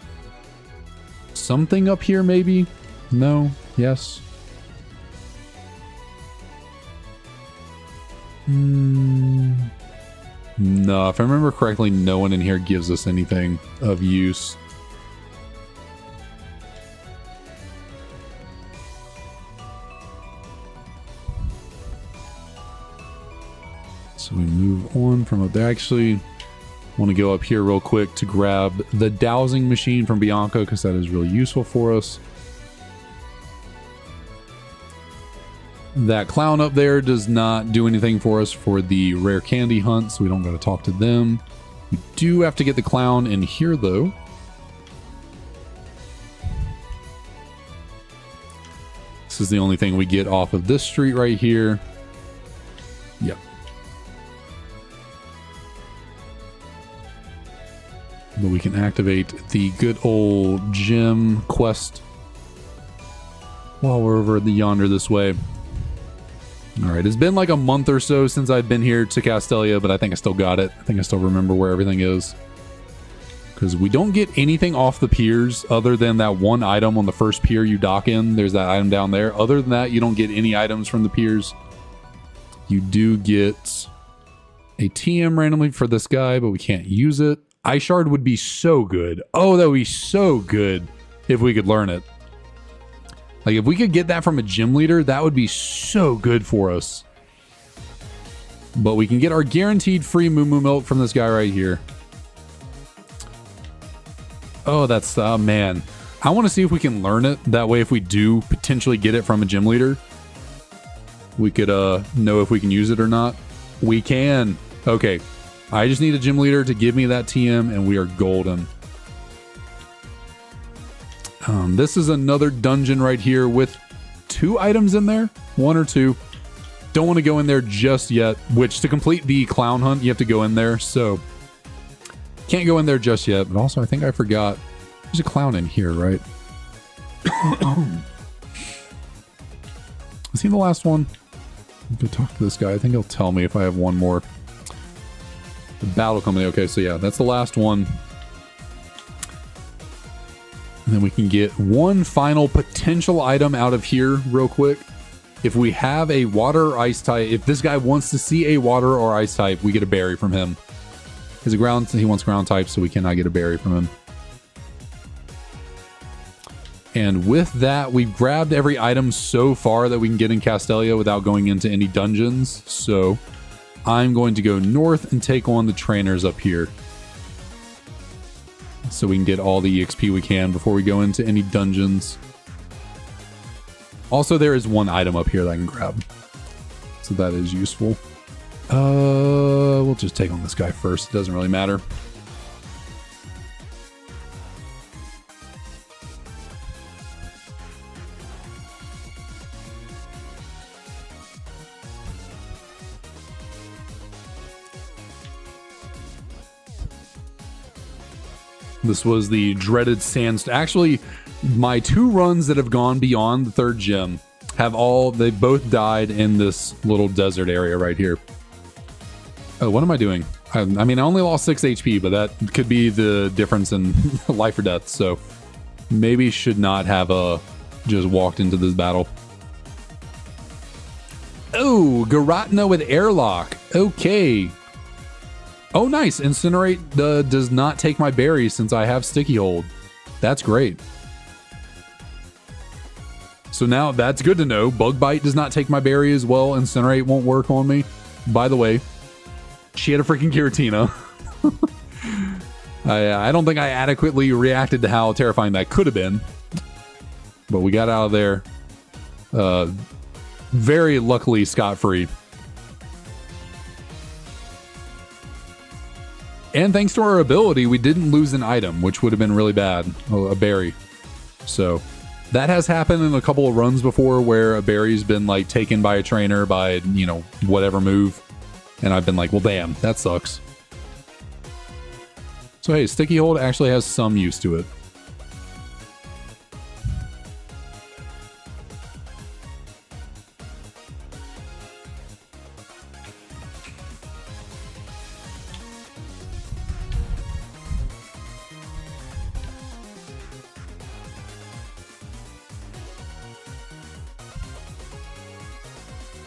something up here, maybe? No? Yes? No, if I remember correctly, no one in here gives us anything of use. So we move on from up there. Actually, want to go up here real quick to grab the dowsing machine from Bianca because that is really useful for us. That clown up there does not do anything for us for the rare candy hunt, so we don't got to talk to them. We do have to get the clown in here, though. This is the only thing we get off of this street right here. Yep. But we can activate the good old gym quest while we're over the yonder this way. Alright, it's been like a month or so since I've been here to Castelia, but I think I still got it. I think I still remember where everything is. Because we don't get anything off the piers other than that one item on the first pier you dock in. There's that item down there. Other than that, you don't get any items from the piers. You do get a TM randomly for this guy, but we can't use it. Ice Shard would be so good. Oh, that would be so good if we could learn it. Like, if we could get that from a gym leader, that would be so good for us. But we can get our guaranteed free Moo Moo Milk from this guy right here. Oh, that's, man. I want to see if we can learn it. That way, if we do potentially get it from a gym leader, we could know if we can use it or not. We can. Okay. I just need a gym leader to give me that TM, and we are golden. This is another dungeon right here with 2 items in there. 1 or 2. Don't want to go in there just yet, which to complete the clown hunt, you have to go in there. So can't go in there just yet. But also, I think I forgot. There's a clown in here, right? Is he the last one? Go talk to this guy. I think he'll tell me if I have one more. The battle company. Okay, so yeah, that's the last one. And then we can get one final potential item out of here real quick. If we have a water or ice type, if this guy wants to see a water or ice type, we get a berry from him. He's a ground, he wants ground type, so we cannot get a berry from him. And with that, we've grabbed every item so far that we can get in Castelia without going into any dungeons. So I'm going to go north and take on the trainers up here, so we can get all the EXP we can before we go into any dungeons. Also, there is one item up here that I can grab, so that is useful. We'll just take on this guy first. It doesn't really matter. This was the dreaded sandstone. Actually, my 2 runs that have gone beyond the 3rd gym have they both died in this little desert area right here. Oh, what am I doing? I mean, I only lost 6 HP, but that could be the difference in life or death. So maybe should not have just walked into this battle. Oh, Garatina with airlock. Okay. Oh, nice. Incinerate does not take my berries since I have Sticky Hold. That's great. So now that's good to know. Bug Bite does not take my berry as well. Incinerate won't work on me. By the way, she had a freaking Giratina. I don't think I adequately reacted to how terrifying that could have been. But we got out of there very luckily scot-free. And thanks to our ability, we didn't lose an item, which would have been really bad. A berry. So that has happened in a couple of runs before where a berry's been like taken by a trainer by, you know, whatever move. And I've been like, well, damn, that sucks. So hey, Sticky Hold actually has some use to it.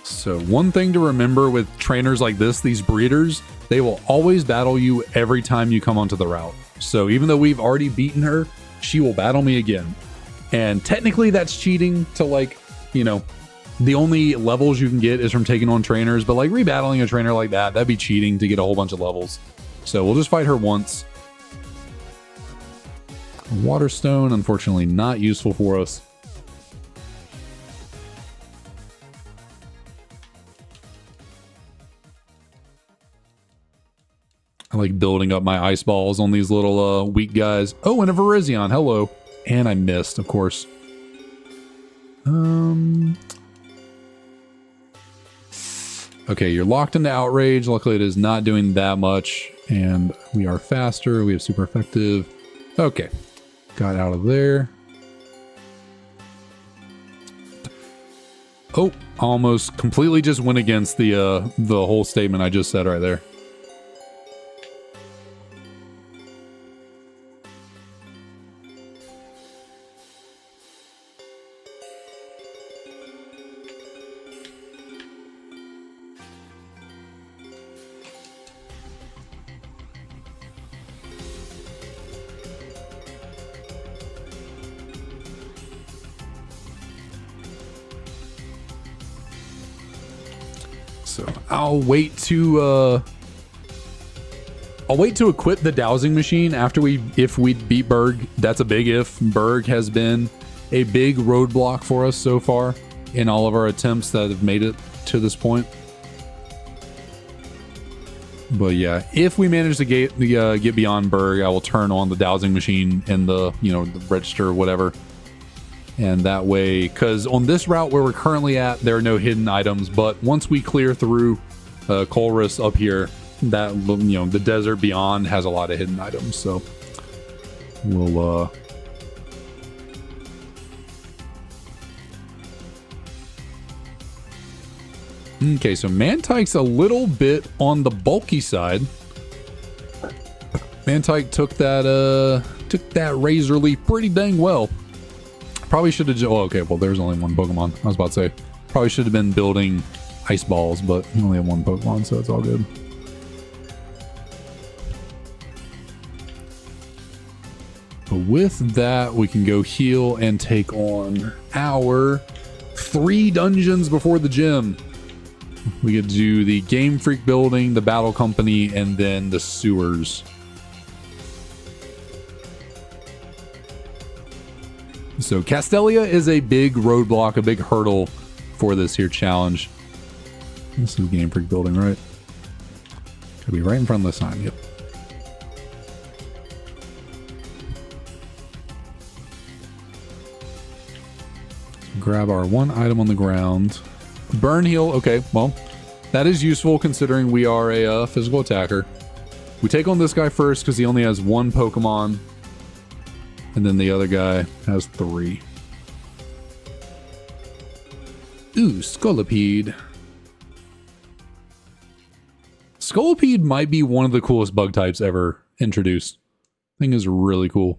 So one thing to remember with trainers like this, these breeders, they will always battle you every time you come onto the route. So even though we've already beaten her, she will battle me again. And technically that's cheating to, like, you know, the only levels you can get is from taking on trainers, but like rebattling a trainer like that, that'd be cheating to get a whole bunch of levels. So we'll just fight her once. Water Stone, unfortunately not useful for us. I like building up my ice balls on these little weak guys. Oh, and a Virizion. Hello. And I missed, of course. Okay, you're locked into Outrage. Luckily, it is not doing that much. And we are faster. We have super effective. Okay. Got out of there. Oh, almost completely just went against the whole statement I just said right there. So I'll wait to equip the dowsing machine after if we beat Berg. That's a big if. Berg has been a big roadblock for us so far in all of our attempts that have made it to this point. But yeah, if we manage to get beyond Berg, I will turn on the dowsing machine and the the register or whatever. And that way, because on this route where we're currently at, there are no hidden items. But once we clear through Colrus up here, that the desert beyond has a lot of hidden items. So we'll okay, so Mantike's a little bit on the bulky side. Mantike took that Razor Leaf pretty dang well. Probably should have. Oh, okay. Well, there's only one Pokemon. I was about to say probably should have been building ice balls, but we only have one Pokemon, so it's all good. But with that, we can go heal and take on our 3 dungeons before the gym. We get to do the Game Freak building, the Battle Company, and then the sewers. So Castelia is a big roadblock, a big hurdle for this here challenge. This is Game Freak building, right? Could be right in front of the sign, yep. Grab our 1 item on the ground. Burn heal, okay, well, that is useful considering we are a physical attacker. We take on this guy first because he only has 1 Pokemon. And then the other guy has 3. Ooh, Scolipede. Scolipede might be one of the coolest bug types ever introduced. Thing is really cool.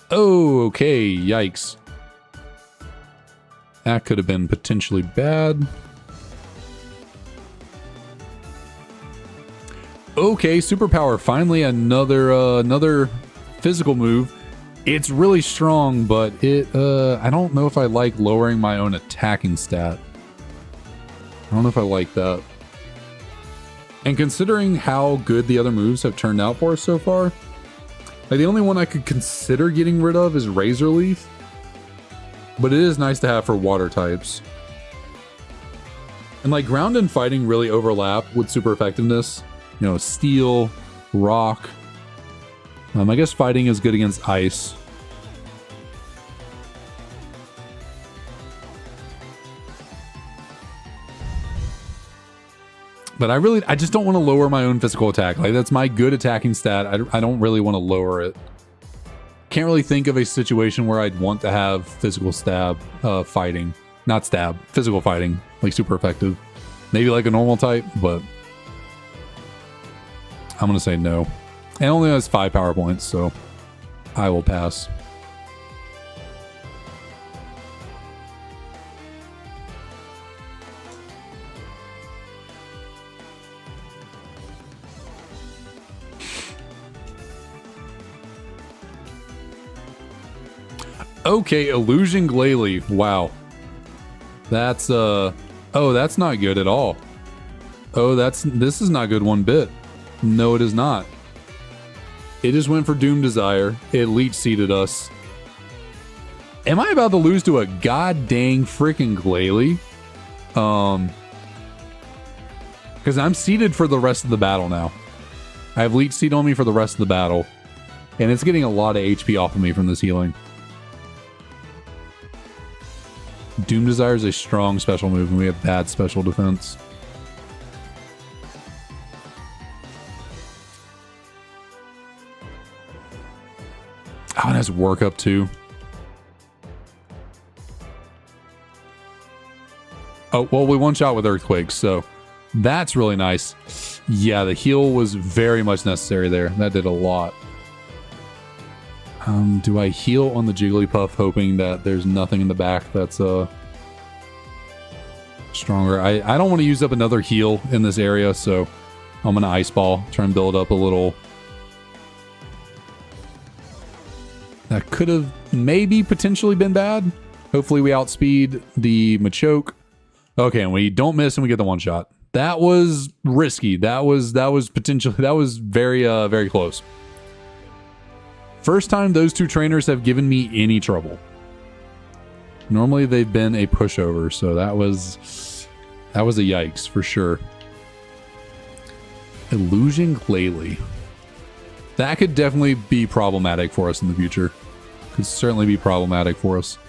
Oh, okay, yikes. That could have been potentially bad. Okay, superpower. Finally, another physical move. It's really strong, but I don't know if I like lowering my own attacking stat. I don't know if I like that. And considering how good the other moves have turned out for us so far, like the only one I could consider getting rid of is Razor Leaf. But it is nice to have for water types. And like ground and fighting really overlap with super effectiveness. You know, steel, rock. I guess fighting is good against ice. But I just don't want to lower my own physical attack. Like that's my good attacking stat. I don't really want to lower it. Can't really think of a situation where I'd want to have physical stab fighting. Not stab, physical fighting. Like super effective. Maybe like a normal type, but I'm going to say no. And it only has 5 power points, so I will pass. Okay, Illusion Glalie. Wow. That's oh, that's not good at all. Oh, this is not good one bit. No, it is not. It just went for Doom Desire. It leech seeded us. Am I about to lose to a god dang freaking Glalie? Because I'm seeded for the rest of the battle now. I have leech seed on me for the rest of the battle. And it's getting a lot of HP off of me from this healing. Doom Desire is a strong special move and we have bad special defense. Oh, it has work up too. Oh, well, we one shot with Earthquake, so that's really nice. Yeah, the heal was very much necessary there. That did a lot. Do I heal on the Jigglypuff hoping that there's nothing in the back that's stronger? I don't want to use up another heal in this area, so I'm going to Ice Ball, try and build up a little. That could have maybe potentially been bad. Hopefully we outspeed the Machoke. Okay, and we don't miss and we get the one shot. That was risky. That was potentially, that was very very close. First time those two trainers have given me any trouble. Normally they've been a pushover, so that was a yikes for sure. Illusion Glalie. That could definitely be problematic for us in the future. Could certainly be problematic for us.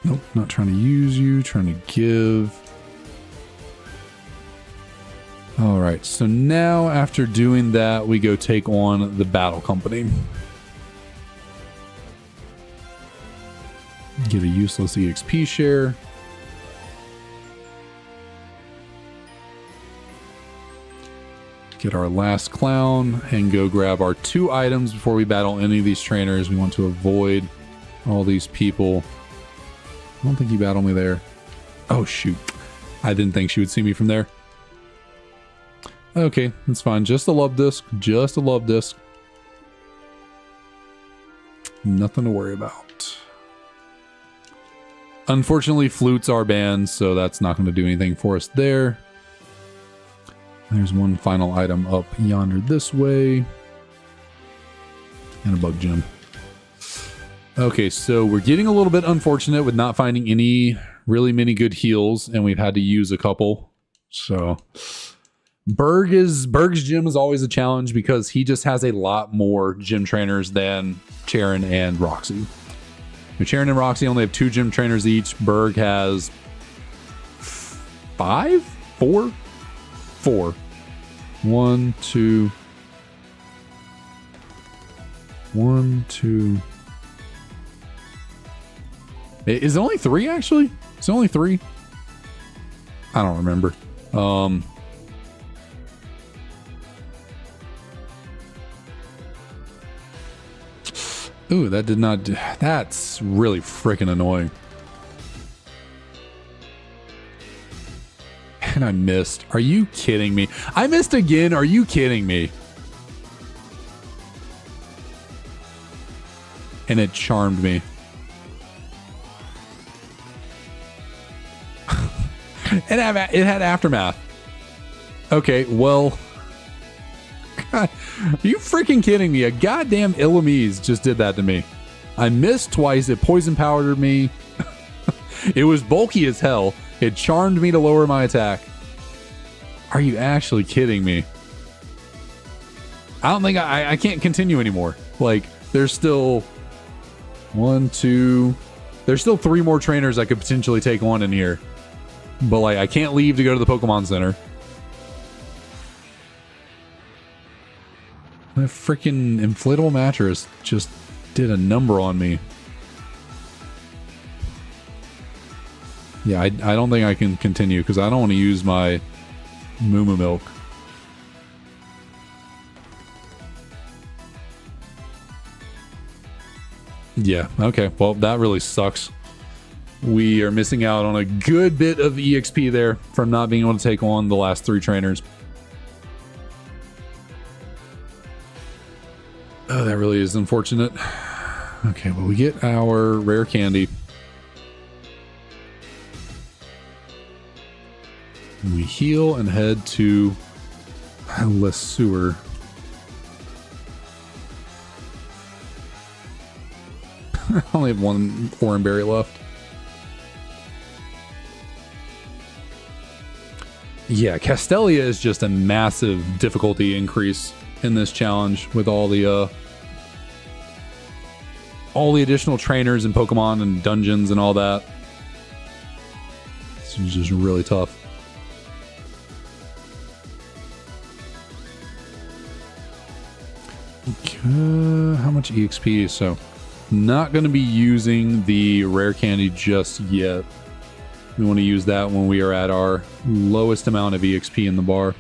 Nope, not trying to use you, trying to give. All right, so now after doing that, we go take on the Battle Company. Get a useless EXP share. Get our last clown and go grab our 2 items before we battle any of these trainers. We want to avoid all these people. I don't think you battled me there. Oh, shoot. I didn't think she would see me from there. Okay, that's fine. Just a love disc. Just a love disc. Nothing to worry about. Unfortunately, flutes are banned, so that's not going to do anything for us there. There's one final item up yonder this way. And a bug gem. Okay, so we're getting a little bit unfortunate with not finding any really many good heals, and we've had to use a couple. So Berg's gym is always a challenge because he just has a lot more gym trainers than Charon and Roxy. Charon and Roxy only have 2 gym trainers each. Berg has 5? 4? 4. 1, 2. 1, 2. Is it only 3 actually? It's only 3? I don't remember. Ooh, that did not do, that's really freaking annoying. And I missed. Are you kidding me? I missed again. Are you kidding me? And it charmed me. It had aftermath. Okay, well. God, are you freaking kidding me? A goddamn Illumise just did that to me. I missed twice. It poison powdered me. It was bulky as hell. It charmed me to lower my attack. Are you actually kidding me? I don't think I can't continue anymore. Like, there's still 1, 2. There's still 3 more trainers I could potentially take on in here. But like, I can't leave to go to the Pokemon Center. That freaking inflatable mattress just did a number on me. Yeah, I don't think I can continue because I don't want to use my Moo Moo Milk. Yeah, okay. Well, that really sucks. We are missing out on a good bit of EXP there from not being able to take on the last 3 trainers. Oh, that really is unfortunate. Okay, well, we get our rare candy. We heal and head to Le Sewer. I only have 1 foreign berry left. Yeah, Castelia is just a massive difficulty increase in this challenge with all the additional trainers and Pokemon and dungeons and all that. This is just really tough. Okay, how much EXP? So, not going to be using the rare candy just yet. We want to use that when we are at our lowest amount of EXP in the bar.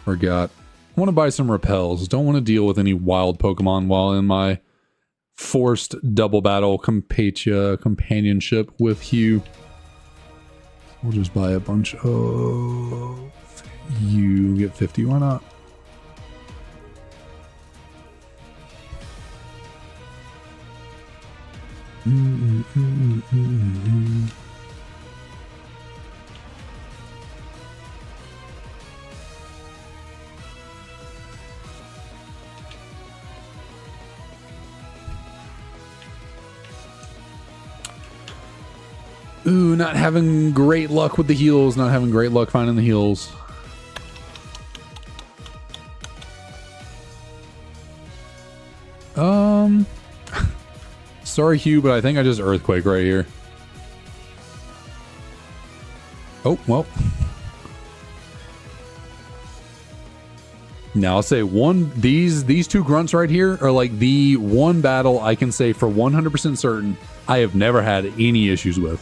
Forgot. I want to buy some repels. Don't want to deal with any wild Pokemon while in my forced double battle companionship with Hugh. We'll just buy a bunch of you. Get 50, why not? Ooh, not having great luck with the heals, not having great luck finding the heals. Sorry, Hugh, but I think I just earthquake right here. Oh, well. Now I'll say these two grunts right here are like the one battle I can say for 100% certain I have never had any issues with.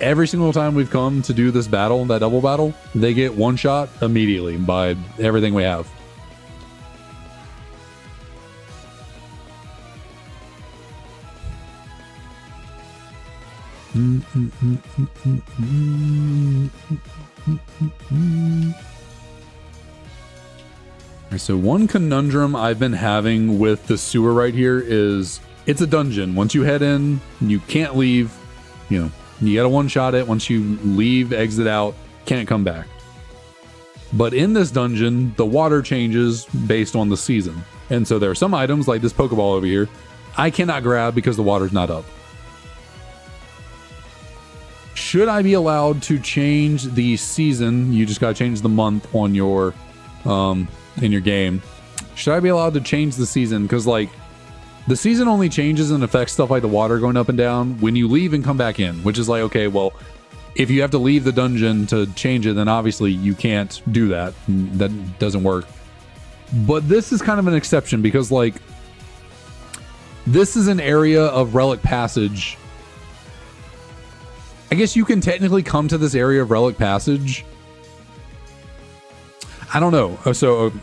Every single time we've come to do this battle, that double battle, they get one shot immediately by everything we have. So one conundrum I've been having with the sewer right here is it's a dungeon. Once you head in, you can't leave. You know, you gotta one-shot it. Once you leave, exit out, can't come back. But in this dungeon, the water changes based on the season. And so there are some items, like this Pokeball over here, I cannot grab because the water's not up. Should I be allowed to change the season? You just gotta change the month on your, in your game. Should I be allowed to change the season? Because, like, the season only changes and affects stuff like the water going up and down when you leave and come back in, which is like, okay, well, if you have to leave the dungeon to change it, then obviously you can't do that. That doesn't work. But this is kind of an exception because, like, this is an area of Relic Passage. I guess you can technically come to this area of Relic Passage. I don't know. So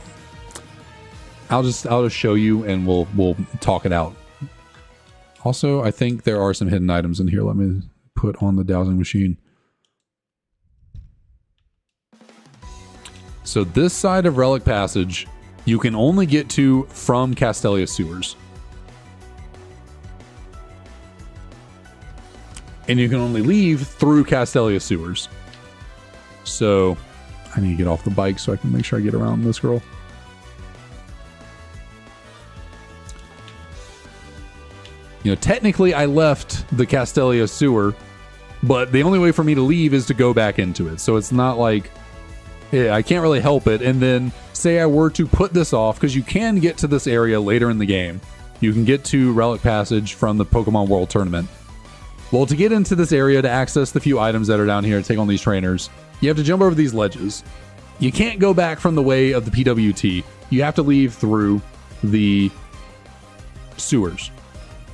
I'll just show you and we'll talk it out. Also, I think there are some hidden items in here. Let me put on the dowsing machine. So this side of Relic Passage, you can only get to from Castelia Sewers. And you can only leave through Castelia Sewers. So I need to get off the bike so I can make sure I get around this girl. You know, technically I left the Castelia sewer, but the only way for me to leave is to go back into it. So it's not like, yeah, I can't really help it. And then say I were to put this off, because you can get to this area later in the game. You can get to Relic Passage from the Pokemon World Tournament. Well, to get into this area, to access the few items that are down here, to take on these trainers, you have to jump over these ledges. You can't go back from the way of the PWT. You have to leave through the sewers.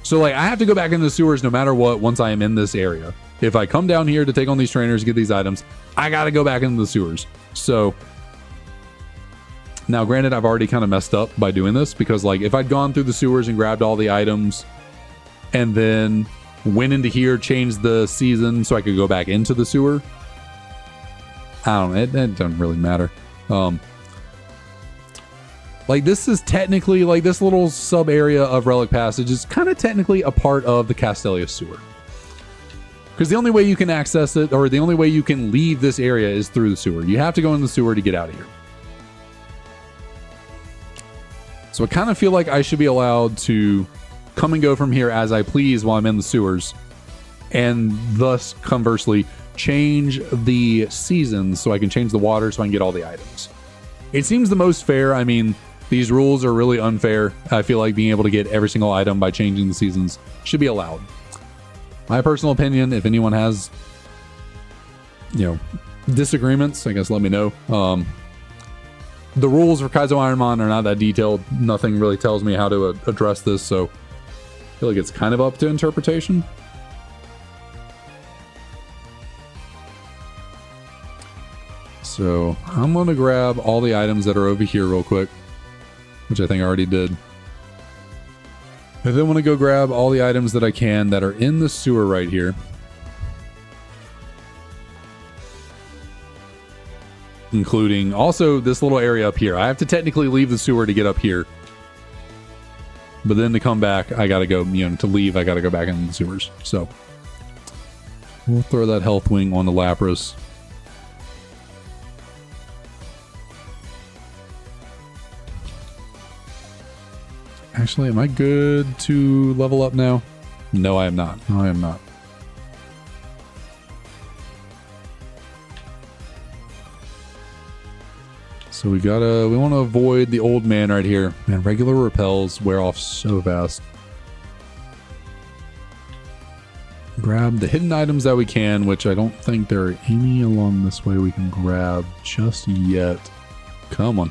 So, like, I have to go back into the sewers no matter what once I am in this area. If I come down here to take on these trainers, get these items, I gotta go back into the sewers. So, now granted, I've already kind of messed up by doing this, because, like, if I'd gone through the sewers and grabbed all the items and then went into here, changed the season so I could go back into the sewer, I don't know, it doesn't really matter. Like, this is technically, like, this little sub area of Relic Passage is kind of technically a part of the Castelia sewer. Because the only way you can access it, or the only way you can leave this area, is through the sewer. You have to go in the sewer to get out of here. So I kind of feel like I should be allowed to come and go from here as I please while I'm in the sewers, and thus, conversely, change the seasons so I can change the water so I can get all the items. It seems the most fair. I mean, these rules are really unfair. I feel like being able to get every single item by changing the seasons should be allowed. My personal opinion, if anyone has, you know, disagreements, I guess let me know. The rules for Kaizo IronMon are not that detailed. Nothing really tells me how to address this, so I feel like it's kind of up to interpretation. So I'm going to grab all the items that are over here real quick, which I think I already did. I then want to go grab all the items that I can that are in the sewer right here. Including also this little area up here. I have to technically leave the sewer to get up here. But then to come back, I gotta go, to leave, I gotta go back into the sewers. So, we'll throw that health wing on the Lapras. Actually, am I good to level up now? No, I am not. No, I am not. So we want to avoid the old man right here. Man, regular repels wear off so fast. Grab the hidden items that we can, which I don't think there are any along this way we can grab just yet. Come on.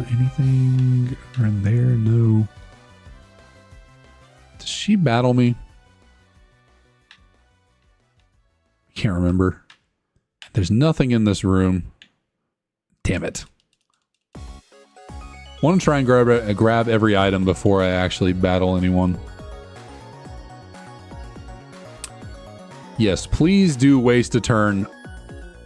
Anything around there? No. Does she battle me? I can't remember. There's nothing in this room. Damn it. Want to try and grab every item before I actually battle anyone. Yes, please do waste a turn.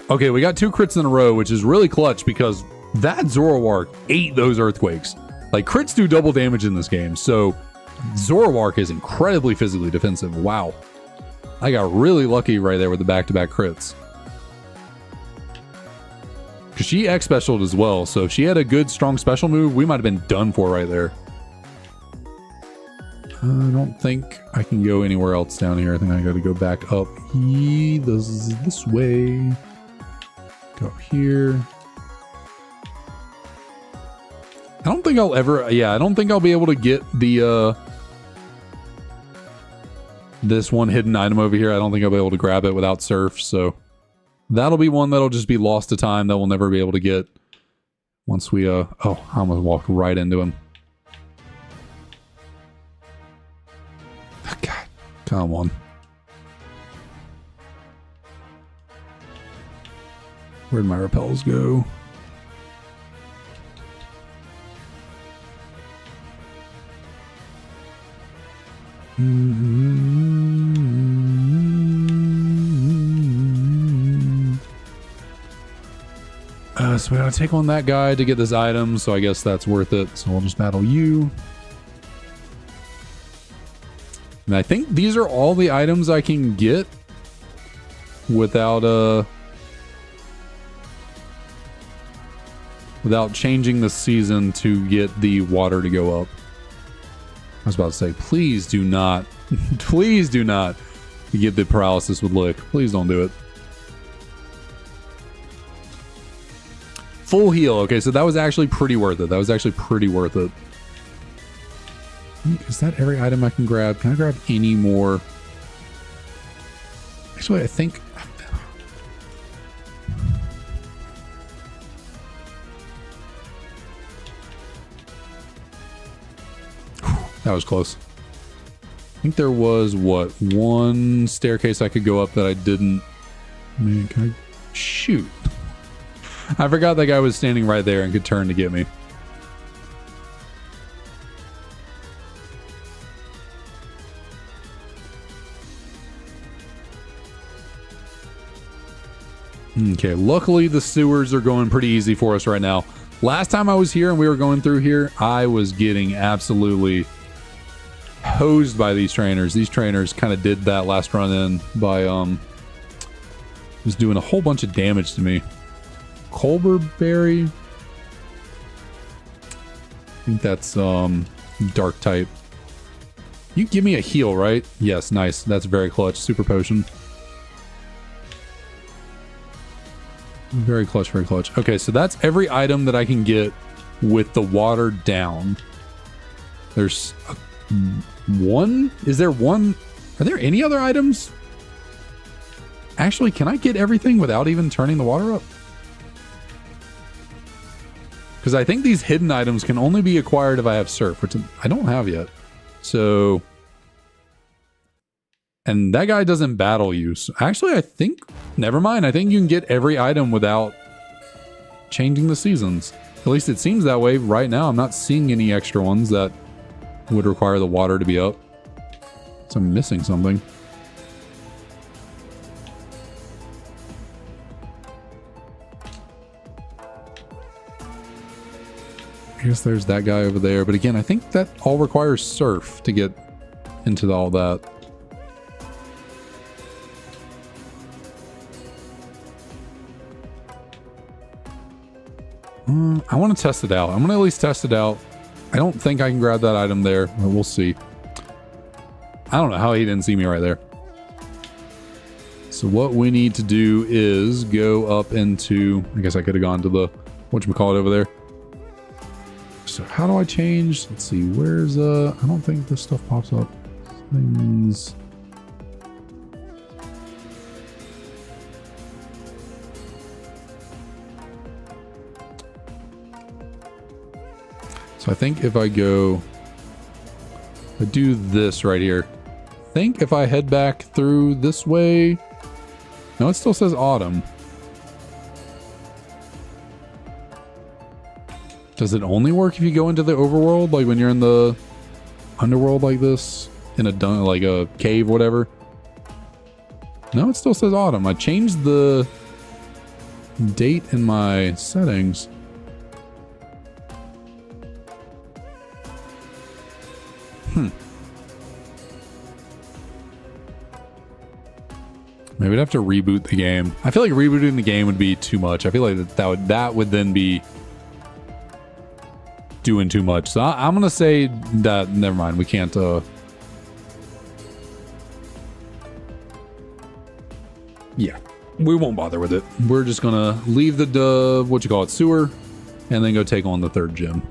Okay, we got 2 crits in a row, which is really clutch because that Zoroark ate those earthquakes. Like, crits do double damage in this game, so Zoroark is incredibly physically defensive. Wow. I got really lucky right there with the back-to-back crits. Because she X-specialed as well, so if she had a good, strong special move, we might have been done for right there. I don't think I can go anywhere else down here. I think I got to go back up this way. Go up here. I don't think I'll ever... Yeah, I don't think I'll be able to get the... this one hidden item over here. I don't think I'll be able to grab it without Surf, so... That'll be one that'll just be lost to time that we'll never be able to get once we, oh, I almost walked right into him. Oh, God, come on. Where'd my repels go? So we gotta take on that guy to get this item, so I guess that's worth it. So we'll just battle you. And I think these are all the items I can get without changing the season to get the water to go up. I was about to say, please do not, please do not get the paralysis with Lick. Please don't do it. Full heal. Okay, so that was actually pretty worth it. That was actually pretty worth it. Is that every item I can grab? Can I grab any more? Actually, I think... That was close. I think there was, what, one staircase I could go up that I didn't... Man, can I... Shoot. I forgot that guy was standing right there and could turn to get me. Okay, luckily the sewers are going pretty easy for us right now. Last time I was here and we were going through here, I was getting absolutely hosed by these trainers. These trainers kind of did that last run in by, was doing a whole bunch of damage to me. Colberberry. I think that's dark type. You give me a heal, right? Yes, nice. That's very clutch. Super potion. Very clutch, very clutch. Okay, so that's every item that I can get with the water down. There's one? Is there one? Are there any other items? Actually, can I get everything without even turning the water up? Because I think these hidden items can only be acquired if I have Surf, which I don't have yet. So... And that guy doesn't battle you. So actually, I think... Never mind. I think you can get every item without changing the seasons. At least it seems that way right now. I'm not seeing any extra ones that would require the water to be up. So I'm missing something. I guess there's that guy over there. But again, I think that all requires surf to get into all that. I want to test it out. I'm going to at least test it out. I don't think I can grab that item there, but we'll see. I don't know how he didn't see me right there. So what we need to do is go up into... I guess I could have gone to the... whatchamacallit over there. So how do I change? Let's see. Where's... I don't think this stuff pops up. Things... So I think if I go, I do this right here. I think if I head back through this way, no, it still says autumn. Does it only work if you go into the overworld? Like when you're in the underworld like this, in a like a cave, whatever? No, it still says autumn. I changed the date in my settings. Maybe I'd have to reboot the game. I feel like rebooting the game would be too much. I feel like that would then be doing too much. So I'm gonna say that never mind. We can't. Yeah, we won't bother with it. We're just gonna leave the sewer, and then go take on the third gym.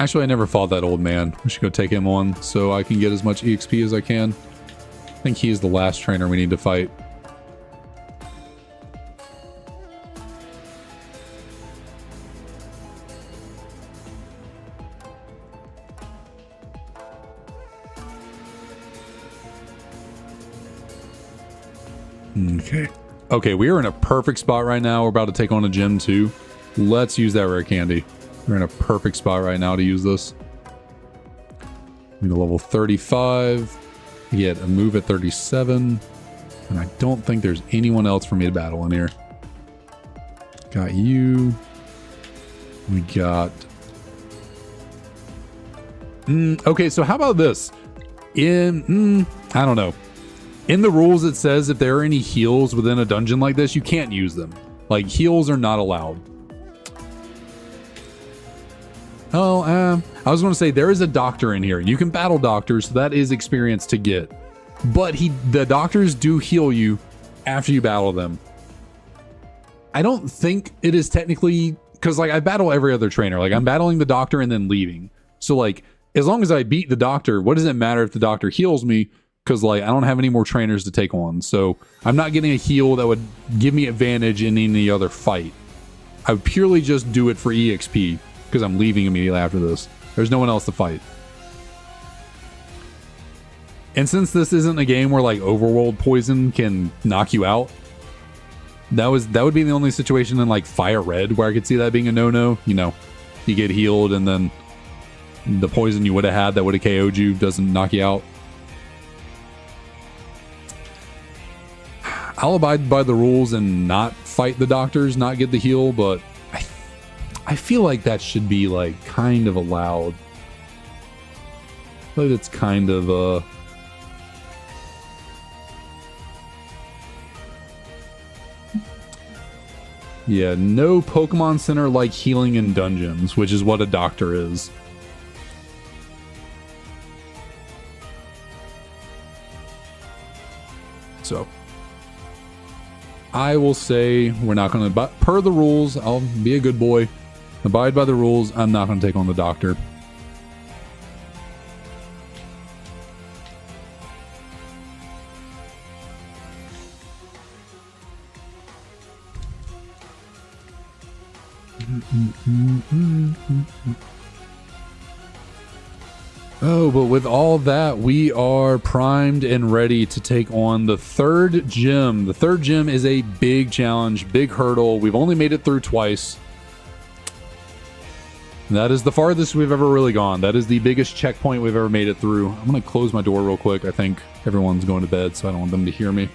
Actually, I never fought that old man. We should go take him on so I can get as much EXP as I can. I think he's the last trainer we need to fight. Okay. Okay, we are in a perfect spot right now. We're about to take on a gym too. Let's use that rare candy. We're in a perfect spot right now to use this. We go level 35. We get a move at 37. And I don't think there's anyone else for me to battle in here. Got you. We got... okay, so how about this? I don't know. In the rules, it says if there are any heals within a dungeon like this, you can't use them. Like, heals are not allowed. Oh, I was going to say there is a doctor in here. You can battle doctors, so that is experience to get. But the doctors do heal you after you battle them. I don't think it is technically, because like I battle every other trainer. Like I'm battling the doctor and then leaving. So like as long as I beat the doctor, what does it matter if the doctor heals me? Because like I don't have any more trainers to take on. So I'm not getting a heal that would give me advantage in any other fight. I would purely just do it for EXP. Because I'm leaving immediately after this. There's no one else to fight. And since this isn't a game where like overworld poison can knock you out, that would be the only situation in like Fire Red where I could see that being a no-no. You know, you get healed and then the poison you would have had that would have KO'd you doesn't knock you out. I'll abide by the rules and not fight the doctors, not get the heal, but I feel like that should be like kind of allowed. I feel like it's kind of yeah, no Pokemon Center like healing in dungeons, which is what a doctor is. So I will say we're not going to, per the rules, I'll be a good boy. Abide by the rules. I'm not going to take on the doctor. Oh, but with all that, we are primed and ready to take on the third gym. The third gym is a big challenge, big hurdle. We've only made it through twice. That is the farthest we've ever really gone. That is the biggest checkpoint we've ever made it through. I'm going to close my door real quick. I think everyone's going to bed, so I don't want them to hear me.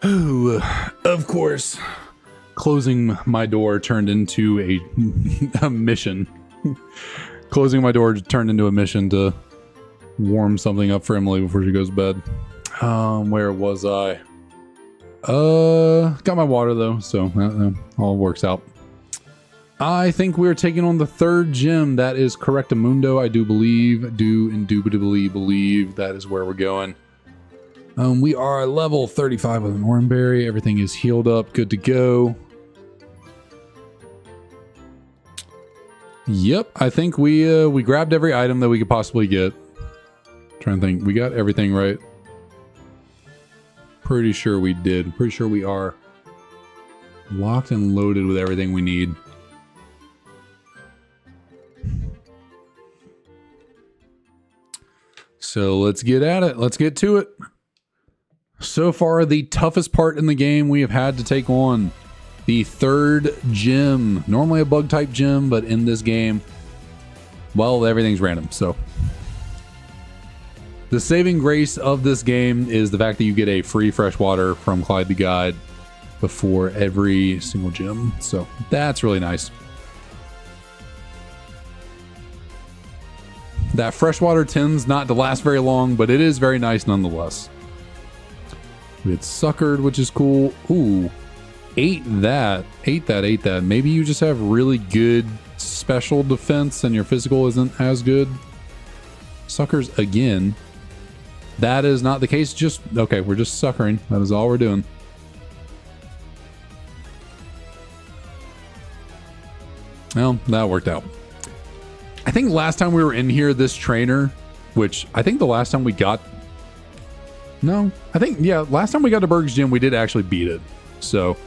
Ooh, of course. Closing my door turned into a mission. Closing my door turned into a mission to warm something up for Emily before she goes to bed. Where was I? Got my water though, so all works out. I think we're taking on the third gym. That is Correctamundo, I do indubitably believe that is where we're going. We are level 35 with an Oranberry. Everything is healed up, good to go. Yep, I think we grabbed every item that we could possibly get. Trying to think, we got everything right. Pretty sure we did. Pretty sure we are locked and loaded with everything we need. So let's get at it. Let's get to it. So far, the toughest part in the game we have had to take on. The third gym. Normally a bug type gym, but in this game, well, everything's random, so. The saving grace of this game is the fact that you get a free fresh water from Clyde the Guide before every single gym. So that's really nice. That freshwater tends not to last very long, but it is very nice nonetheless. We get suckered, which is cool. Ooh, ate that. Maybe you just have really good special defense and your physical isn't as good. Suckers again. That is not the case. Just, okay, we're just suckering. That is all we're doing. Well, that worked out. I think last time we were in here, this trainer, which I think the last time we got... No, I think, yeah, last time we got to Berg's Gym, we did actually beat it. So,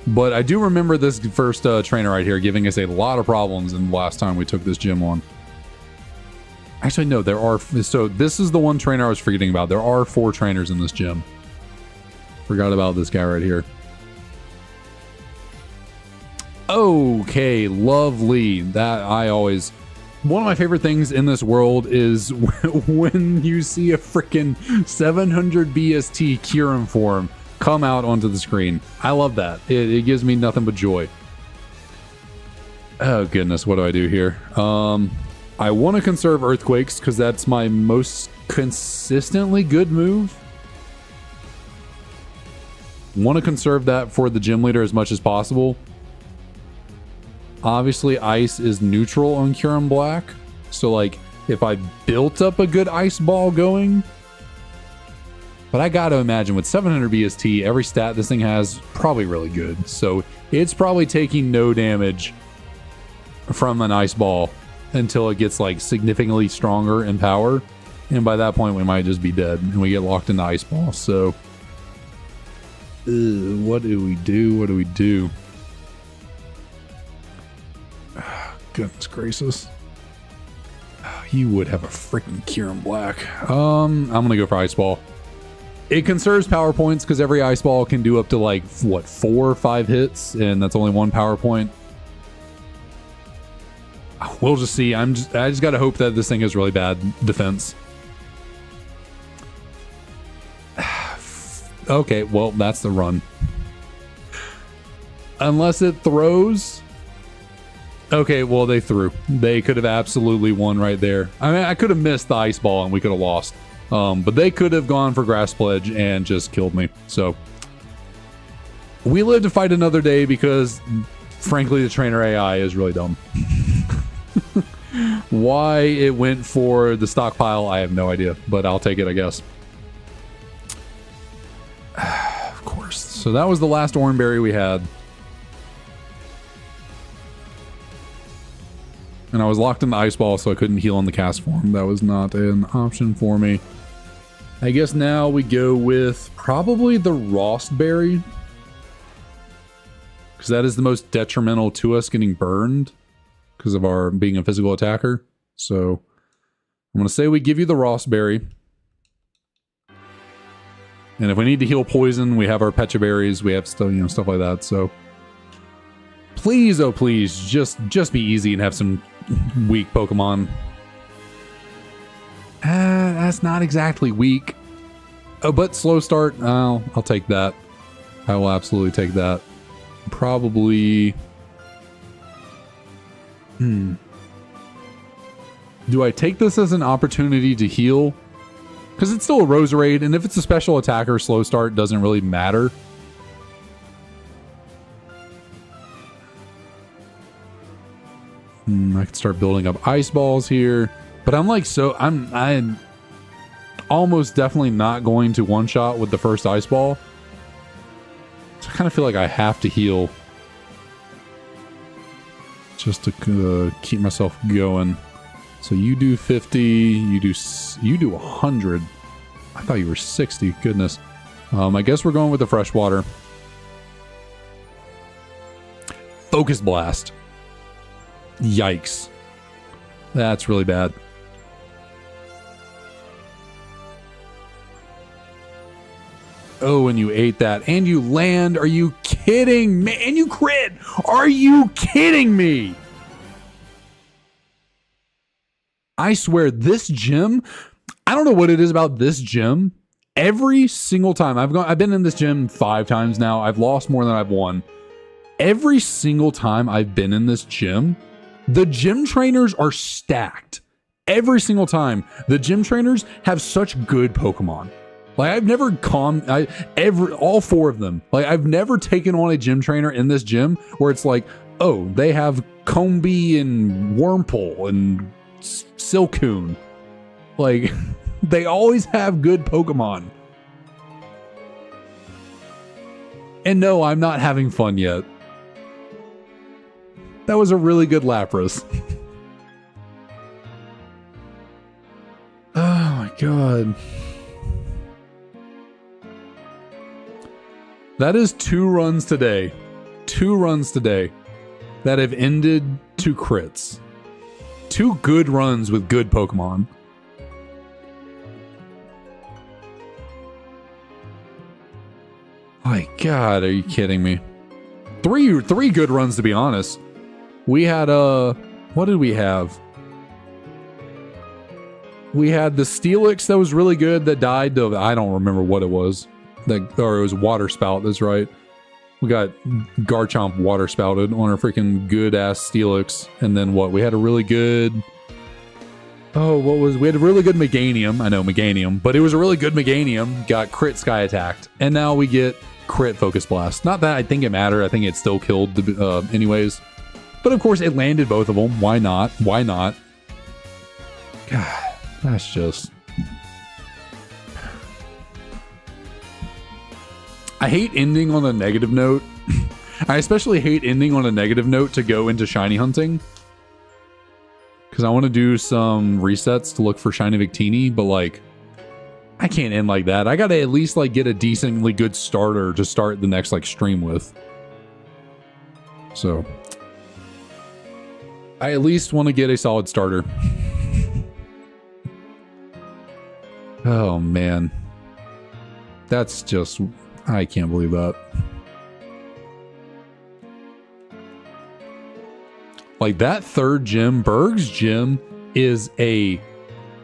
but I do remember this first trainer right here giving us a lot of problems in the last time we took this gym on. Actually, no, there are... So this is the one trainer I was forgetting about. There are 4 trainers in this gym. Forgot about this guy right here. Okay, lovely. That I always... One of my favorite things in this world is when you see a freaking 700 BST Kyurem form come out onto the screen. I love that. It gives me nothing but joy. Oh goodness, what do I do here? I want to conserve Earthquakes because that's my most consistently good move. Want to conserve that for the gym leader as much as possible. Obviously, ice is neutral on Kyurem Black. So, like, if I built up a good ice ball going... But I gotta imagine with 700 BST, every stat this thing has probably really good. So, it's probably taking no damage from an ice ball until it gets, like, significantly stronger in power. And by that point, we might just be dead. And we get locked into ice ball. So, what do we do? Goodness gracious. You would have a freaking Kyurem Black. I'm gonna go for Ice Ball. It conserves power points because every Ice Ball can do up to like, what, 4 or 5 hits, and that's only 1 power point. We'll just see. I just gotta hope that this thing has really bad defense. Okay, well, that's the run. Unless it throws... Okay, well, they threw. They could have absolutely won right there. I mean, I could have missed the ice ball and we could have lost. But they could have gone for Grass Pledge and just killed me. So, we live to fight another day because, frankly, the trainer AI is really dumb. Why it went for the stockpile, I have no idea. But I'll take it, I guess. Of course. So that was the last Oranberry we had. And I was locked in the ice ball, so I couldn't heal on the cast form. That was not an option for me. I guess now we go with probably the Rostberry. Because that is the most detrimental to us getting burned. Because of our being a physical attacker. So I'm going to say we give you the Rostberry. And if we need to heal poison, we have our Pecha Berries. We have stuff, stuff like that. So please, oh please, just be easy and have some weak Pokemon. That's not exactly weak. Oh, but slow start. I'll take that. I will absolutely take that. Probably... Do I take this as an opportunity to heal? Because it's still a Roserade, and if it's a special attacker, slow start doesn't really matter. I could start building up ice balls here. But I'm like, I'm almost definitely not going to one-shot with the first ice ball. So I kind of feel like I have to heal. Just to keep myself going. So you do 50, you do 100. I thought you were 60. Goodness. I guess we're going with the freshwater. Focus Blast. Yikes. That's really bad. Oh, and you ate that. And you land. Are you kidding me? And you crit. Are you kidding me? I swear, this gym, I don't know what it is about this gym. Every single time I've been in this gym 5 times now. I've lost more than I've won. Every single time I've been in this gym, the gym trainers are stacked. Every single time. The gym trainers have such good Pokemon. Like, I've never all 4 of them. Like, I've never taken on a gym trainer in this gym where it's like, oh, they have Combee and Wurmple and Silcoon. Like, they always have good Pokemon. And no, I'm not having fun yet. That was a really good Lapras. Oh my god. That is 2 runs today. 2 runs today that have ended 2 crits. 2 good runs with good Pokemon. My god, are you kidding me? 3 good runs, to be honest. We had what did we have? We had the Steelix that was really good that died. I don't remember what it was. Or it was Water Spout, that's right. We got Garchomp Water Spouted on our freaking good-ass Steelix. And then what? We had a really good... we had a really good Meganium. I know, Meganium. But it was a really good Meganium. Got crit Sky Attacked. And now we get crit Focus Blast. Not that I think it mattered. I think it still killed anyways. But of course, it landed both of them. Why not? Why not? God, that's just... I hate ending on a negative note. I especially hate ending on a negative note to go into shiny hunting. Because I want to do some resets to look for Shiny Victini, but like, I can't end like that. I gotta at least like get a decently good starter to start the next like stream with. So, I at least want to get a solid starter. Oh man. That's just... I can't believe that. Like, that 3rd gym, Berg's gym, is a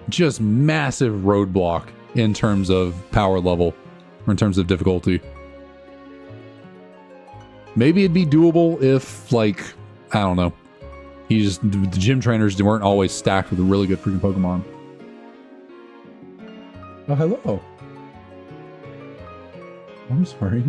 just massive roadblock in terms of power level, or in terms of difficulty. Maybe it'd be doable if, like, I don't know. The gym trainers weren't always stacked with a really good freaking Pokemon. Oh, hello. I'm sorry.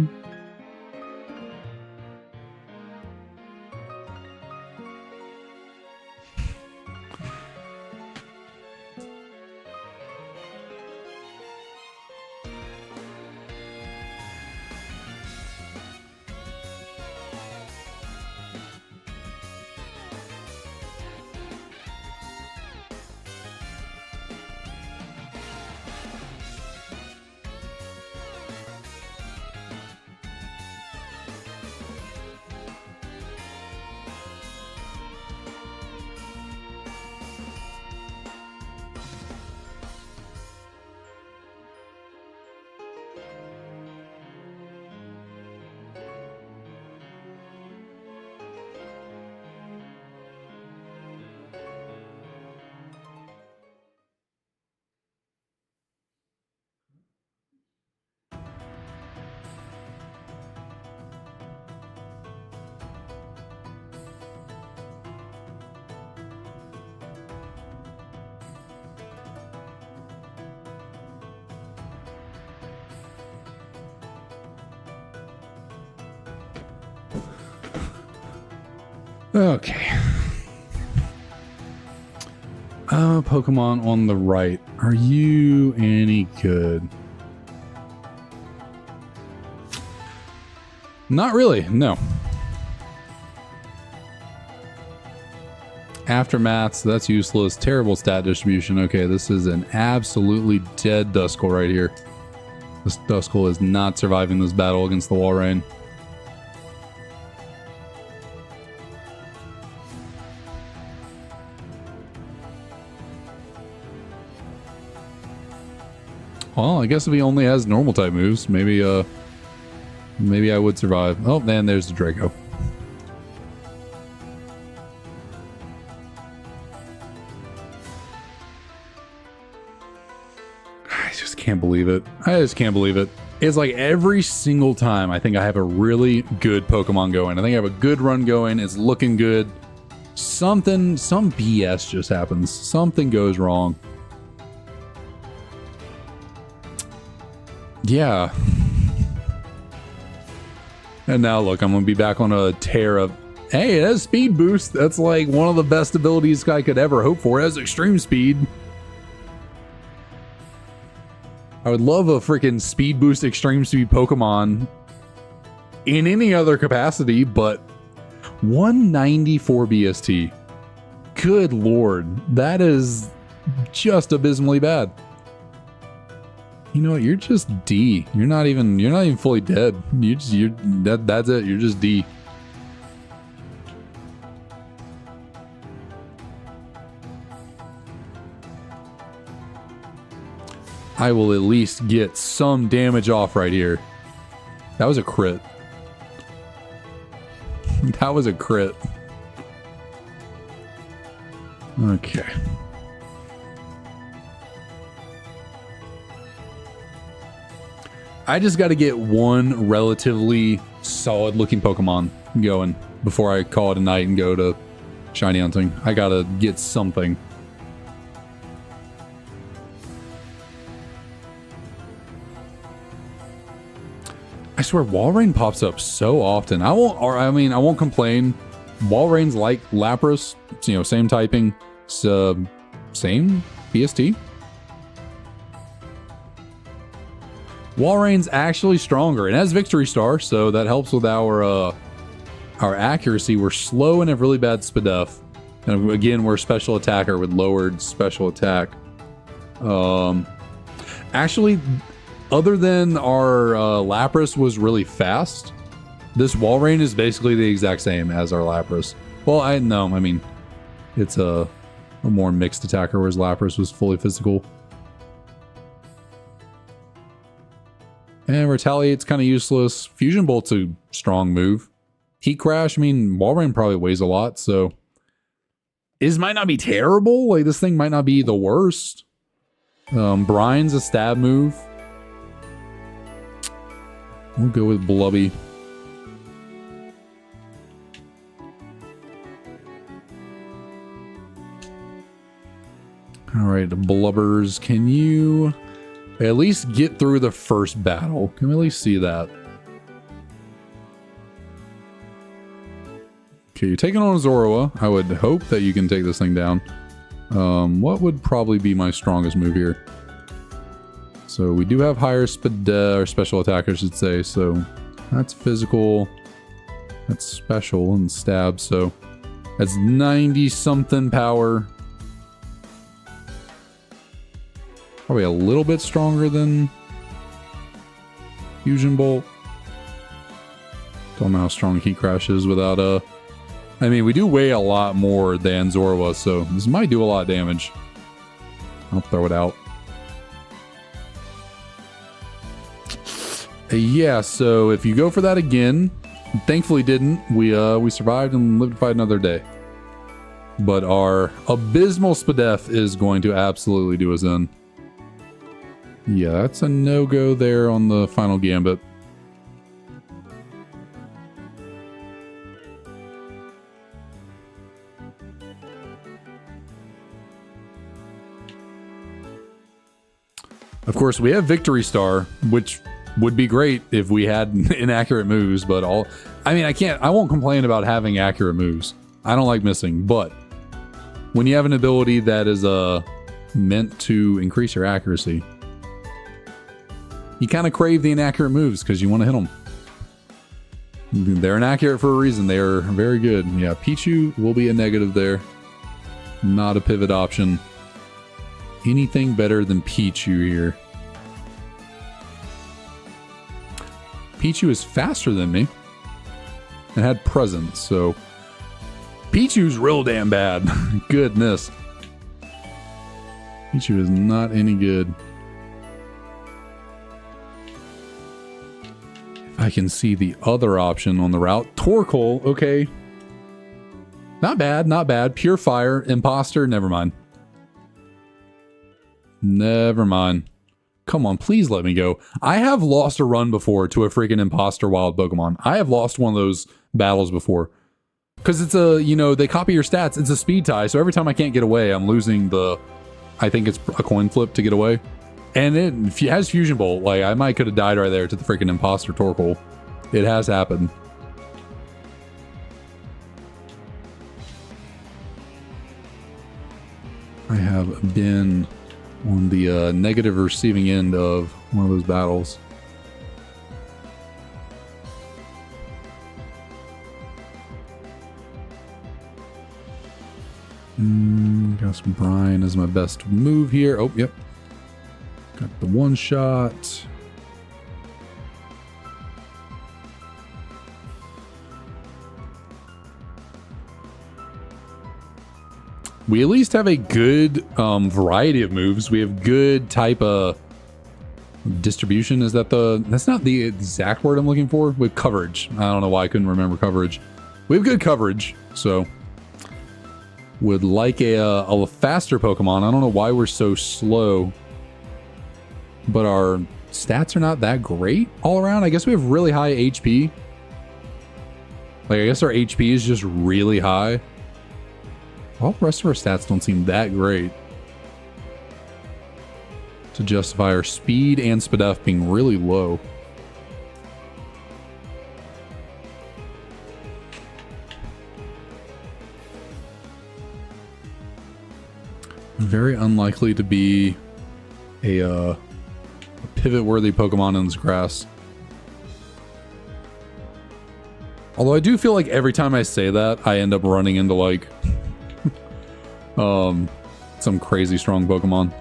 Okay. Pokemon on the right. Are you any good? Not really, no. Aftermath, so that's useless. Terrible stat distribution. Okay, this is an absolutely dead Duskull right here. This Duskull is not surviving this battle against the Walrein. Well, I guess if he only has normal type moves, maybe I would survive. Oh, man, there's the Draco. I just can't believe it. I just can't believe it. It's like every single time I think I have a really good Pokemon going. I think I have a good run going. It's looking good. Some BS just happens. Something goes wrong. Yeah. And now look, I'm going to be back on a tear of, hey, it has speed boost. That's like one of the best abilities I could ever hope for. It has extreme speed. I would love a freaking speed boost extreme speed Pokemon in any other capacity, but 194 BST. Good lord. That is just abysmally bad. You know what? You're just D. You're not even fully dead. That's it. You're just D. I will at least get some damage off right here. That was a crit. That was a crit. Okay. I just got to get one relatively solid looking Pokemon going before I call it a night and go to shiny hunting. I got to get something. I swear Walrein pops up so often. I won't complain. Walrein's like Lapras, you know, same typing, same BST. Walrein's actually stronger and has Victory Star, so that helps with our accuracy. We're slow and have really bad SPDF. And again, we're a special attacker with lowered special attack. Actually, other than our Lapras was really fast, this Walrein is basically the exact same as our Lapras. Well, I mean, it's a more mixed attacker, whereas Lapras was fully physical. And Retaliate's kind of useless. Fusion Bolt's a strong move. Heat Crash, I mean, Walrein probably weighs a lot, so it might not be terrible. Like, this thing might not be the worst. Brine's a stab move. We'll go with Blubby. Alright, Blubbers, can you at least get through the first battle? Can we at least see that? Okay, you're taking on Zorua. I would hope that you can take this thing down. What would probably be my strongest move here? So we do have higher or special attack, I should say. So that's physical. That's special and stab. So that's 90 something power. Probably a little bit stronger than Fusion Bolt. Don't know how strong Heat Crash is without a... I mean, we do weigh a lot more than Zorua, so this might do a lot of damage. I'll throw it out. Yeah, so if you go for that again, thankfully didn't. We survived and lived to fight another day. But our abysmal SPDF is going to absolutely do us in. Yeah, that's a no-go there on the final gambit. Of course, we have Victory Star, which would be great if we had inaccurate moves, but I won't complain about having accurate moves. I don't like missing, but when you have an ability that is meant to increase your accuracy, you kind of crave the inaccurate moves because you want to hit them. They're inaccurate for a reason. They are very good. Yeah, Pichu will be a negative there. Not a pivot option. Anything better than Pichu here? Pichu is faster than me and had presence, so Pichu's real damn bad. Goodness. Pichu is not any good. If I can see the other option on the route. Torkoal, okay. Not bad, not bad. Pure Fire, Imposter, never mind. Never mind. Come on, please let me go. I have lost a run before to a freaking Imposter wild Pokemon. I have lost one of those battles before. Because it's a, you know, they copy your stats. It's a speed tie, so every time I can't get away, I'm losing the, I think it's a coin flip to get away. And it has Fusion Bolt. Like, I might could have died right there to the freaking Imposter Torkoal. It has happened. I have been on the negative receiving end of one of those battles. Got some Brine as my best move here. Oh, yep. Got the one shot. We at least have a good variety of moves. We have good type of distribution. Is that that's not the exact word I'm looking for. With coverage. I don't know why I couldn't remember coverage. We have good coverage, so would like a faster Pokemon. I don't know why we're so slow, but our stats are not that great all around. I guess we have really high HP. Like, I guess our HP is just really high. All the rest of our stats don't seem that great to justify our speed and SPDF being really low. Very unlikely to be a pivot-worthy Pokemon in this grass. Although I do feel like every time I say that, I end up running into like some crazy strong Pokemon.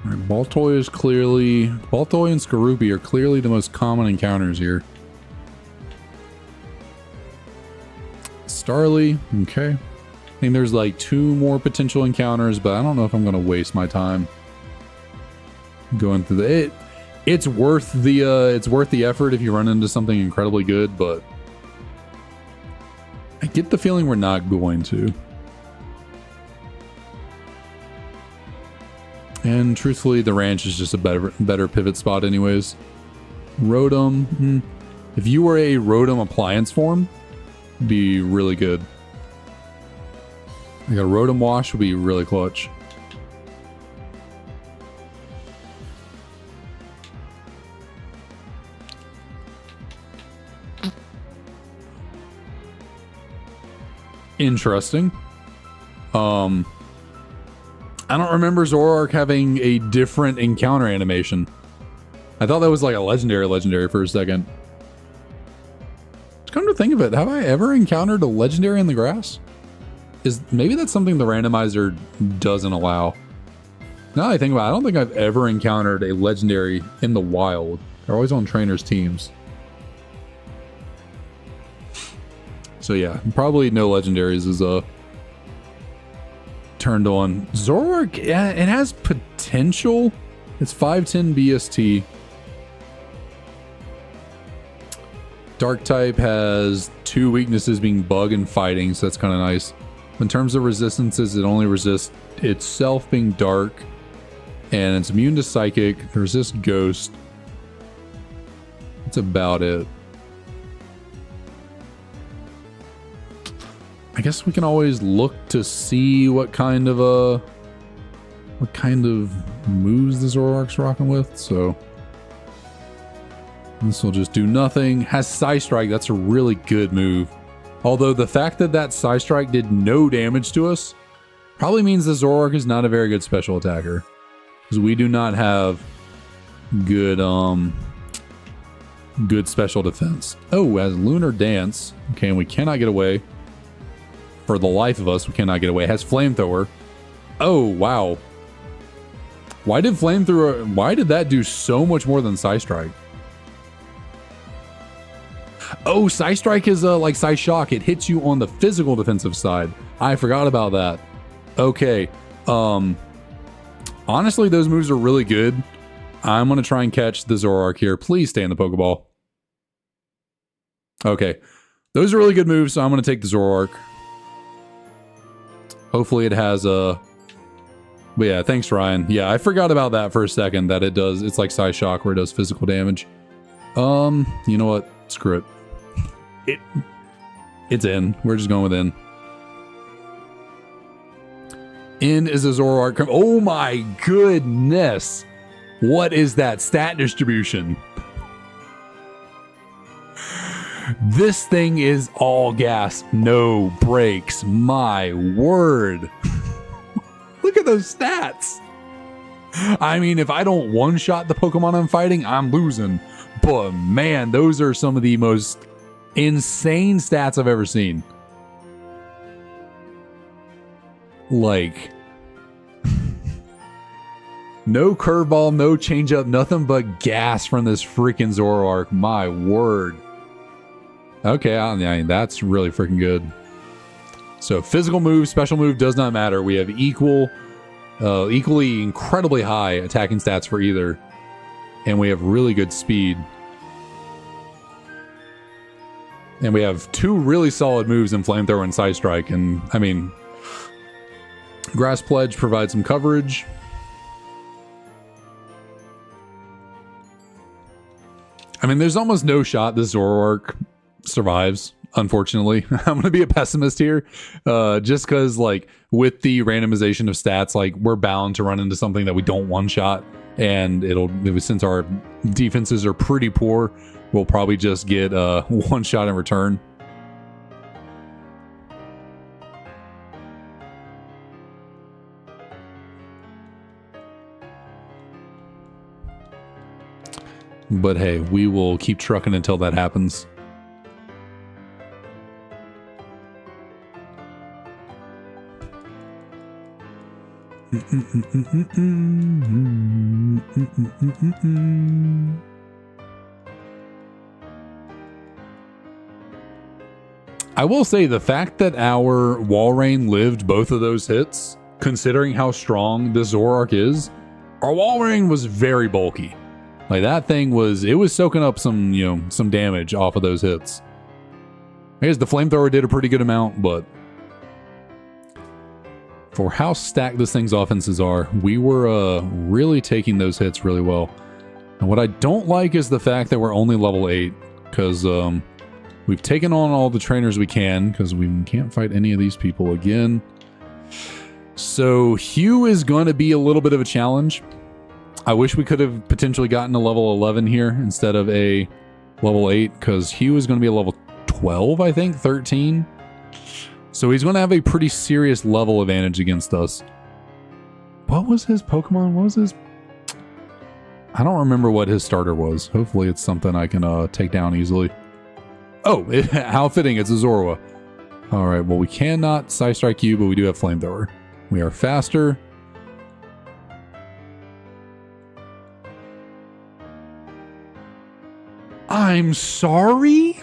Alright, Baltoy is clearly... Baltoy and Skorupi are clearly the most common encounters here. Starly, okay. I think there's like 2 more potential encounters, but I don't know if I'm going to waste my time going through the... It's worth the effort if you run into something incredibly good, but I get the feeling we're not going to. And truthfully, the ranch is just a better pivot spot anyways. Rotom. If you were a Rotom appliance form, it'd be really good. Like a Rotom wash would be really clutch. Interesting. I don't remember Zoroark having a different encounter animation. I thought that was like a legendary for a second. Come to think of it, have I ever encountered a legendary in the grass? Maybe that's something the randomizer doesn't allow. Now that I think about it, I don't think I've ever encountered a legendary in the wild. They're always on trainers' teams. So yeah, probably no legendaries is turned on. Zoroark, yeah, it has potential. It's 5'10 BST. Dark type has 2 weaknesses being bug and fighting, so that's kind of nice. In terms of resistances, it only resists itself being dark, and it's immune to psychic, it resists ghost. That's about it. I guess we can always look to see what kind of moves the Zoroark's rocking with. So this will just do nothing. Has Psy Strike. That's a really good move. Although the fact that that Psy Strike did no damage to us probably means the Zoroark is not a very good special attacker, because we do not have good good special defense. Oh, as Lunar Dance. Okay, and we cannot get away. For the life of us, we cannot get away. Has Flamethrower. Oh, wow. Why did that do so much more than Psy Strike? Oh, Psy Strike is like Psy Shock. It hits you on the physical defensive side. I forgot about that. Okay. Honestly, those moves are really good. I'm going to try and catch the Zoroark here. Please stay in the Pokeball. Okay. Those are really good moves, so I'm going to take the Zoroark. Hopefully it has a... But yeah, thanks, Ryan. Yeah, I forgot about that for a second, that it's like Psy Shock where it does physical damage. You know what? Screw it. It's in. We're just going with in. In is a Zoroark. Oh my goodness. What is that stat distribution? This thing is all gas, no brakes. My word. Look at those stats. I mean, if I don't one-shot the Pokemon I'm fighting, I'm losing. But man, those are some of the most insane stats I've ever seen. Like, no curveball, no changeup, nothing but gas from this freaking Zoroark. My word. Okay, I mean, that's really freaking good. So physical move, special move does not matter. We have equally incredibly high attacking stats for either. And we have really good speed. And we have two really solid moves in Flamethrower and Psy Strike. And, I mean, Grass Pledge provides some coverage. I mean, there's almost no shot this Zoroark survives, unfortunately. I'm going to be a pessimist here. Just because, like, with the randomization of stats, like, we're bound to run into something that we don't one-shot. And since our defenses are pretty poor, we'll probably just get one shot in return. But hey, we will keep trucking until that happens. I will say the fact that our Walrein lived both of those hits, considering how strong the Zoroark is, our Walrein was very bulky. Like, that thing was soaking up some damage off of those hits. I guess the Flamethrower did a pretty good amount, but for how stacked this thing's offenses are, we were really taking those hits really well. And what I don't like is the fact that we're only level 8, because we've taken on all the trainers we can, because we can't fight any of these people again. So Hugh is going to be a little bit of a challenge. I wish we could have potentially gotten a level 11 here instead of a level 8, because Hugh is going to be a level 12, I think, 13. So he's going to have a pretty serious level advantage against us. What was his Pokemon? What was his... I don't remember what his starter was. Hopefully it's something I can take down easily. Oh, how fitting, it's a Zorua. Alright, well, we cannot Psy Strike you, but we do have Flamethrower. We are faster. I'm sorry?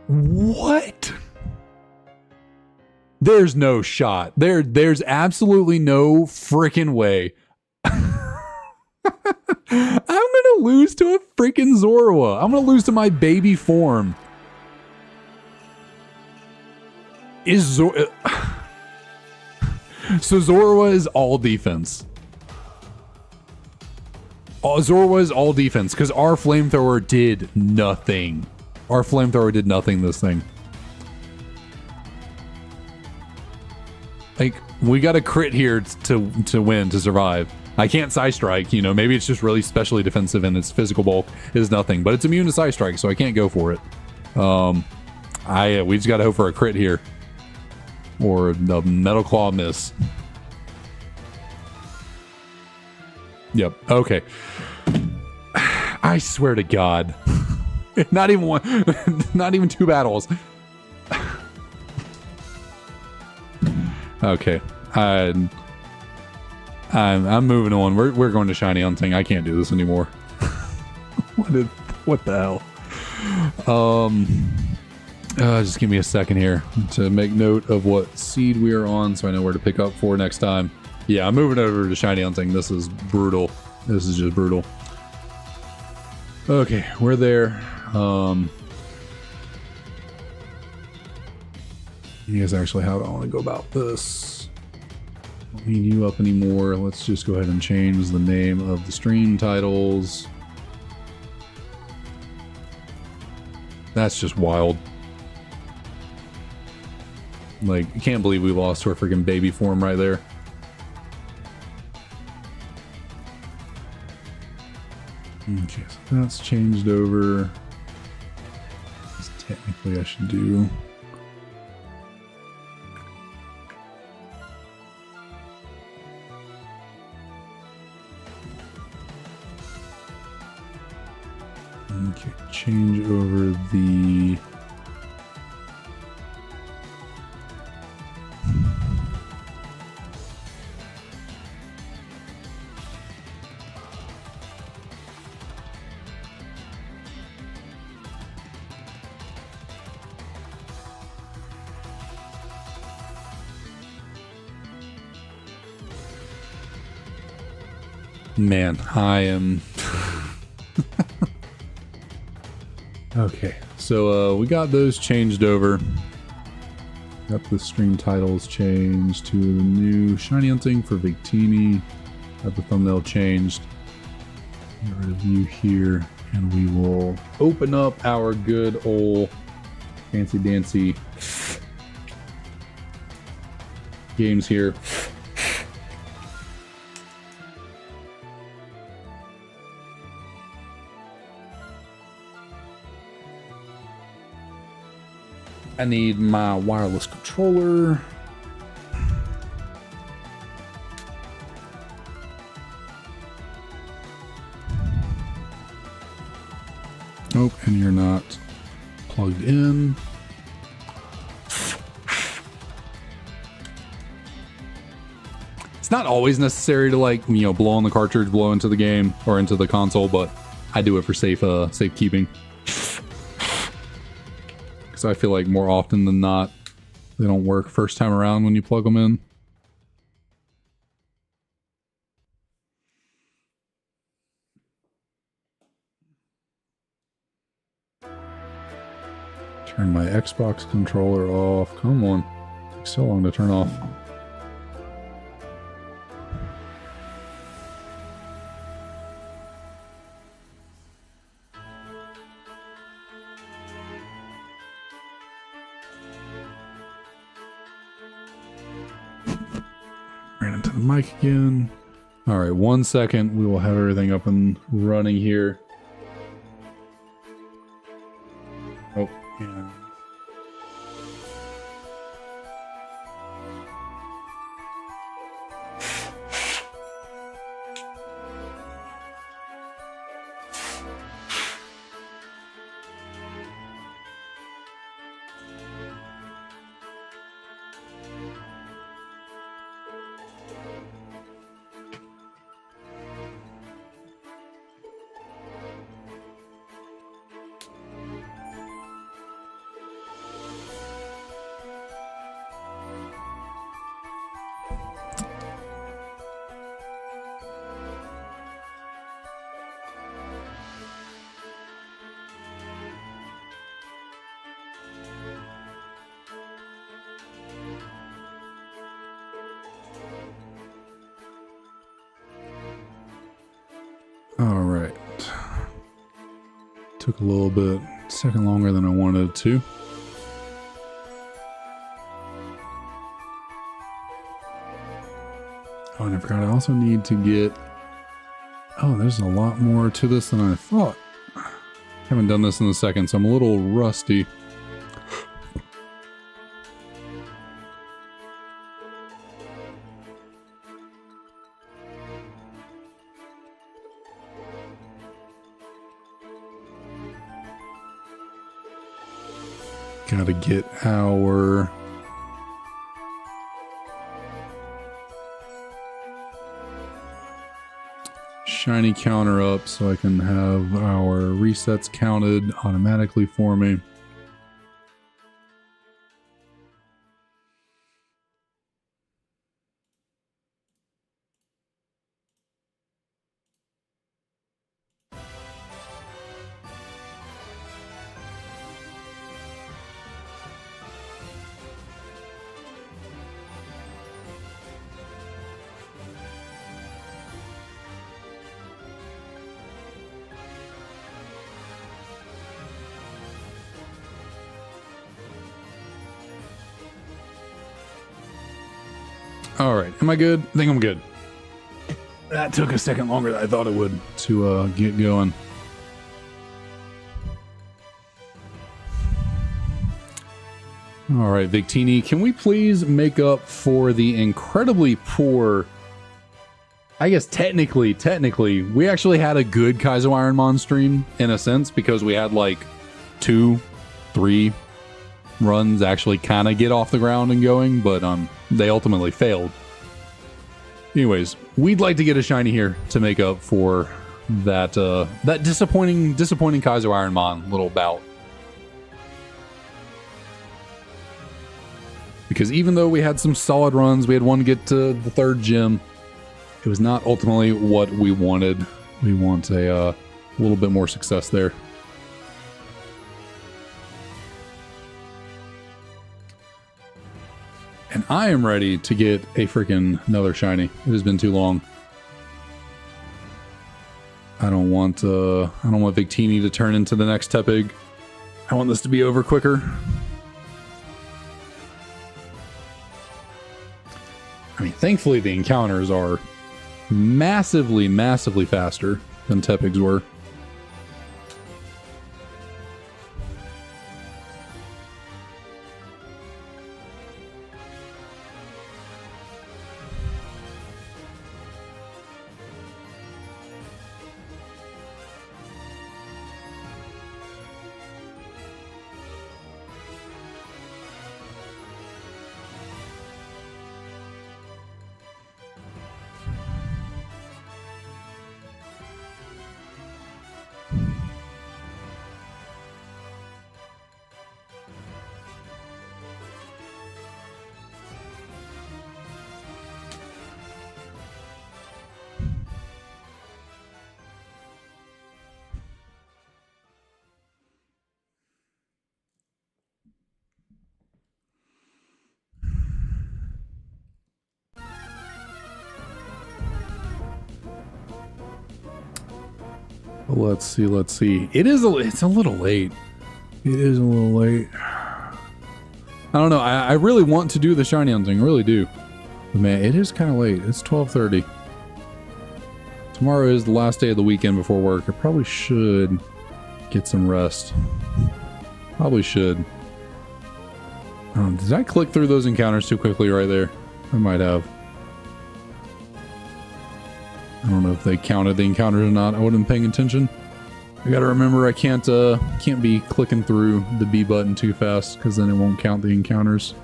What? There's no shot. There's absolutely no freaking way. I'm gonna lose to a freaking Zorua. I'm gonna lose to my baby form. So Zorua is all defense. Zorua is all defense, because our Flamethrower did nothing. Our Flamethrower did nothing this thing. Like, we got a crit here to win, to survive. I can't Side Strike, you know, maybe it's just really specially defensive and its physical bulk is nothing, but it's immune to Side Strike, so I can't go for it. We just gotta hope for a crit here. Or the Metal Claw miss. Yep, okay. I swear to God. Not even one, not even 2 battles. Okay, I'm moving on. We're going to Shiny Hunting. I can't do this anymore. What the hell? Just give me a second here to make note of what seed we are on, so I know where to pick up for next time. Yeah, I'm moving over to Shiny Hunting. This is brutal. This is just brutal. Okay, we're there. You guys, actually, how do I want to go about this? Don't need you up anymore. Let's just go ahead and change the name of the stream titles. That's just wild. Like, I can't believe we lost to our freaking baby form right there. Okay, so that's changed over. This technically I should do. Okay, change over the man, I am okay, so we got those changed over. Got the stream titles changed to new Shiny Hunting for Victini. Got the thumbnail changed. Get rid of you here, and we will open up our good old fancy dancy games here. I need my wireless controller. Oh, and you're not plugged in. It's not always necessary to, like, you know, blow on the cartridge, blow into the game or into the console, but I do it for safekeeping. I feel like more often than not, they don't work first time around when you plug them in. Turn my Xbox controller off. Come on. It takes so long to turn off. Mic again. All right, 1 second. We will have everything up and running here. Oh, yeah. All right. Took a little bit, second longer than I wanted to. and I forgot I also need to get... Oh, there's a lot more to this than I thought. Haven't done this in a second, so I'm a little rusty. Gotta get our... shiny counter up so I can have our resets counted automatically for me. All right, am I good? I think I'm good. That took a second longer than I thought it would to get going. All right, Victini, can we please make up for the incredibly poor... I guess technically, we actually had a good Kaizo IronMon stream, in a sense, because we had like 2, 3 runs actually kind of get off the ground and going, but they ultimately failed. Anyways, we'd like to get a shiny here to make up for that that disappointing Kaizo IronMon little bout. Because even though we had some solid runs, we had one get to the 3rd gym, it was not ultimately what we wanted. We want a little bit more success there. And I am ready to get a freaking another shiny. It has been too long. I don't want Victini to turn into the next Tepig. I want this to be over quicker. I mean, thankfully the encounters are massively faster than Tepigs were. Let's see. It's a little late. It is a little late. I don't know. I really want to do the shiny hunting. I really do. But man, it is kind of late. It's 12:30. Tomorrow is the last day of the weekend before work. I probably should get some rest. Probably should. Did I click through those encounters too quickly right there? I might have. I don't know if they counted the encounters or not. I wasn't paying attention. I gotta remember I can't be clicking through the B button too fast, because then it won't count the encounters.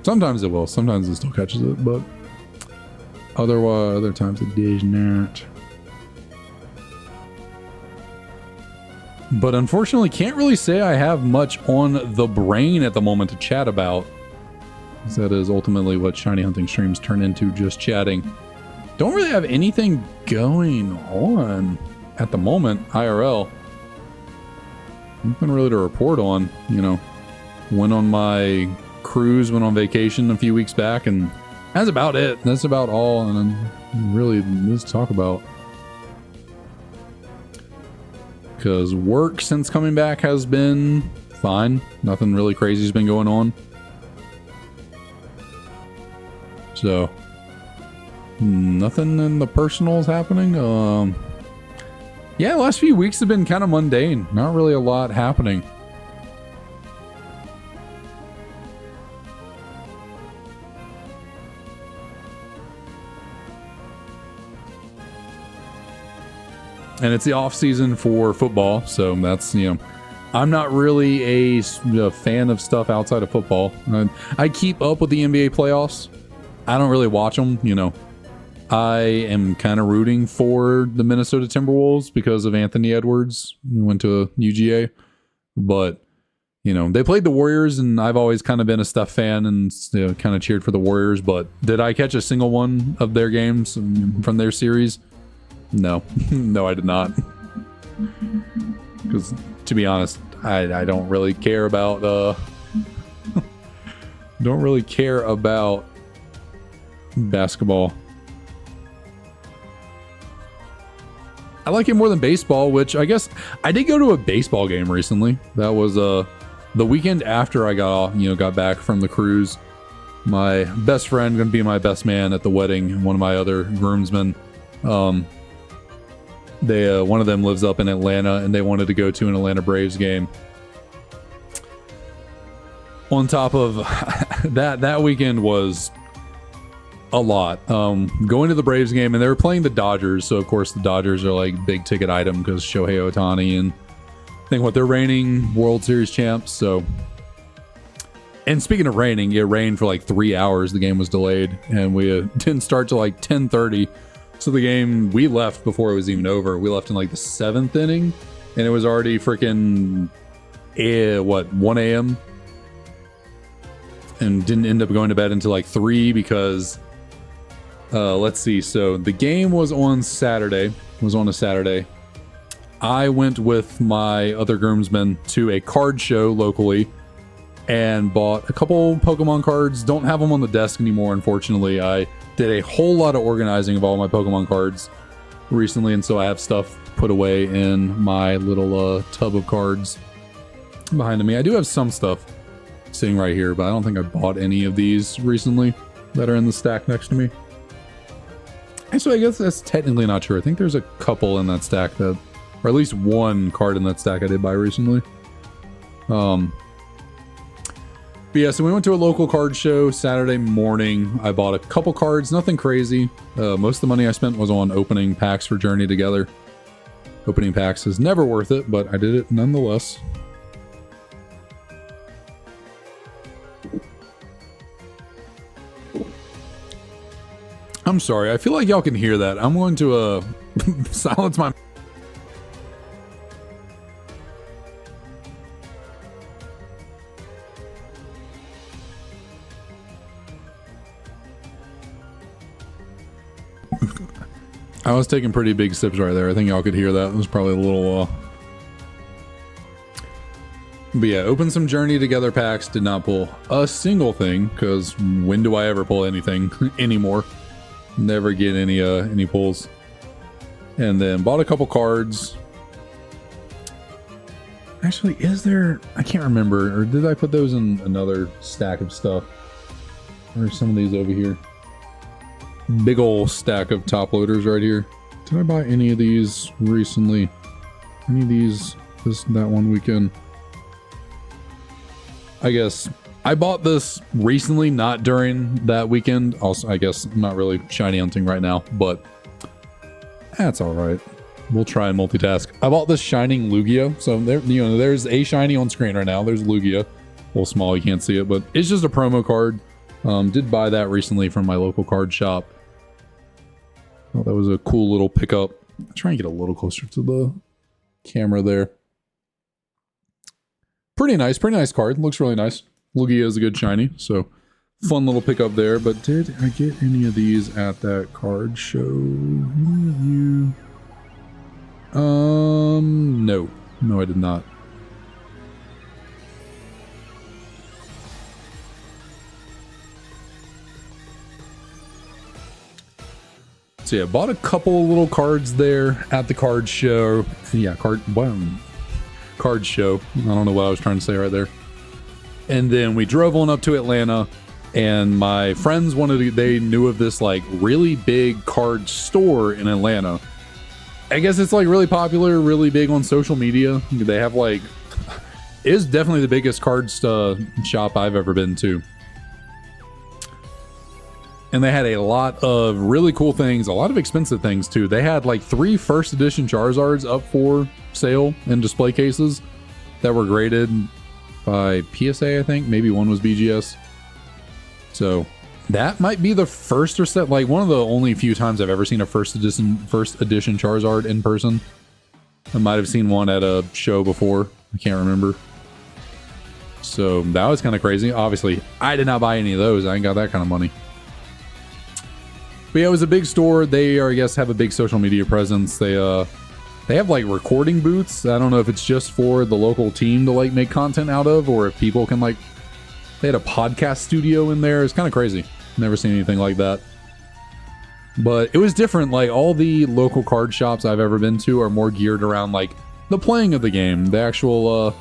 Sometimes it will. Sometimes it still catches it, but other times it does not. But unfortunately, can't really say I have much on the brain at the moment to chat about. That is ultimately what shiny hunting streams turn into, just chatting. Don't really have anything going on at the moment, IRL. Nothing really to report on, you know. Went on my cruise, went on vacation a few weeks back, and that's about it. That's about all, and then really let's talk about. Because work since coming back has been fine. Nothing really crazy has been going on. So, Nothing in the personals happening. Yeah, the last few weeks have been kind of mundane. Not really a lot happening. And it's the off season for football, so that's, you know, I'm not really a fan of stuff outside of football. I keep up with the NBA playoffs. I don't really watch them, you know. I am kind of rooting for the Minnesota Timberwolves because of Anthony Edwards. We went to UGA, but you know, they played the Warriors, and I've always kind of been a Steph fan and, you know, kind of cheered for the Warriors. But did I catch a single one of their games from their series? No, no, I did not. Because to be honest, I don't really care about don't really care about basketball. I like it more than baseball, which I guess I did go to a baseball game recently. That was the weekend after I got back from the cruise. My best friend gonna be my best man at the wedding. One of my other groomsmen. They one of them lives up in Atlanta, and they wanted to go to an Atlanta Braves game. On top of that weekend was a lot. Going to the Braves game, and they were playing the Dodgers, so of course the Dodgers are like big ticket item because Shohei Ohtani, and I think they're reigning World Series champs. So, and speaking of raining, it rained for like 3 hours. The game was delayed, and we didn't start till like 10:30. So the game, we left before it was even over. We left in like the 7th inning, and it was already freaking 1 a.m. and didn't end up going to bed until like 3 because let's see. So the game was on Saturday. I went with my other groomsmen to a card show locally and bought a couple Pokemon cards. Don't have them on the desk anymore, unfortunately. I did a whole lot of organizing of all my Pokemon cards recently, and so I have stuff put away in my little tub of cards behind me. I do have some stuff sitting right here, but I don't think I bought any of these recently that are in the stack next to me. Actually, I guess that's technically not true. I think there's a couple in that stack that, or at least one card in that stack I did buy recently. But yeah, so we went to a local card show Saturday morning. I bought a couple cards, nothing crazy. Most of the money I spent was on opening packs for Journey Together. Opening packs is never worth it, but I did it nonetheless. I'm sorry, I feel like y'all can hear that. I'm going to silence my... I was taking pretty big sips right there. I think y'all could hear that. It was probably a little... But yeah, opened some Journey Together packs. Did not pull a single thing, because when do I ever pull anything anymore? Never get any pulls. And then bought a couple cards. Actually, is there... I can't remember. Or did I put those in another stack of stuff? Or are some of these over here? Big ol' stack of top loaders right here. Did I buy any of these recently? Any of these that one weekend? I guess I bought this recently, not during that weekend. Also, I guess I'm not really shiny hunting right now, but that's all right. We'll try and multitask. I bought this shining Lugia. So there, there's a shiny on screen right now. There's Lugia. A little small, you can't see it, but it's just a promo card. Did buy that recently from my local card shop. Oh, that was a cool little pickup. I'll try and get a little closer to the camera there. Pretty nice card. Looks really nice. Lugia is a good shiny, so fun little pickup there. But did I get any of these at that card show? Any of you? No. No, I did not. So yeah, bought a couple little cards there at the card show. Yeah, card show. I don't know what I was trying to say right there. And then we drove on up to Atlanta And my friends they knew of this like really big card store in Atlanta. I guess it's like really popular, really big on social media. They have like, is definitely the biggest card shop I've ever been to. And they had a lot of really cool things, a lot of expensive things too. They had like 3 first edition Charizards up for sale in display cases that were graded by PSA, I think. Maybe one was BGS. So that might be the first or like one of the only few times I've ever seen a first edition Charizard in person. I might have seen one at a show before. I can't remember. So that was kind of crazy. Obviously, I did not buy any of those. I ain't got that kind of money. But yeah, it was a big store. They, I guess, have a big social media presence. They have like recording booths. I don't know if it's just for the local team to like make content out of, or if people can like, they had a podcast studio in there. It's kind of crazy. Never seen anything like that. But it was different. Like all the local card shops I've ever been to are more geared around like the playing of the game, the actual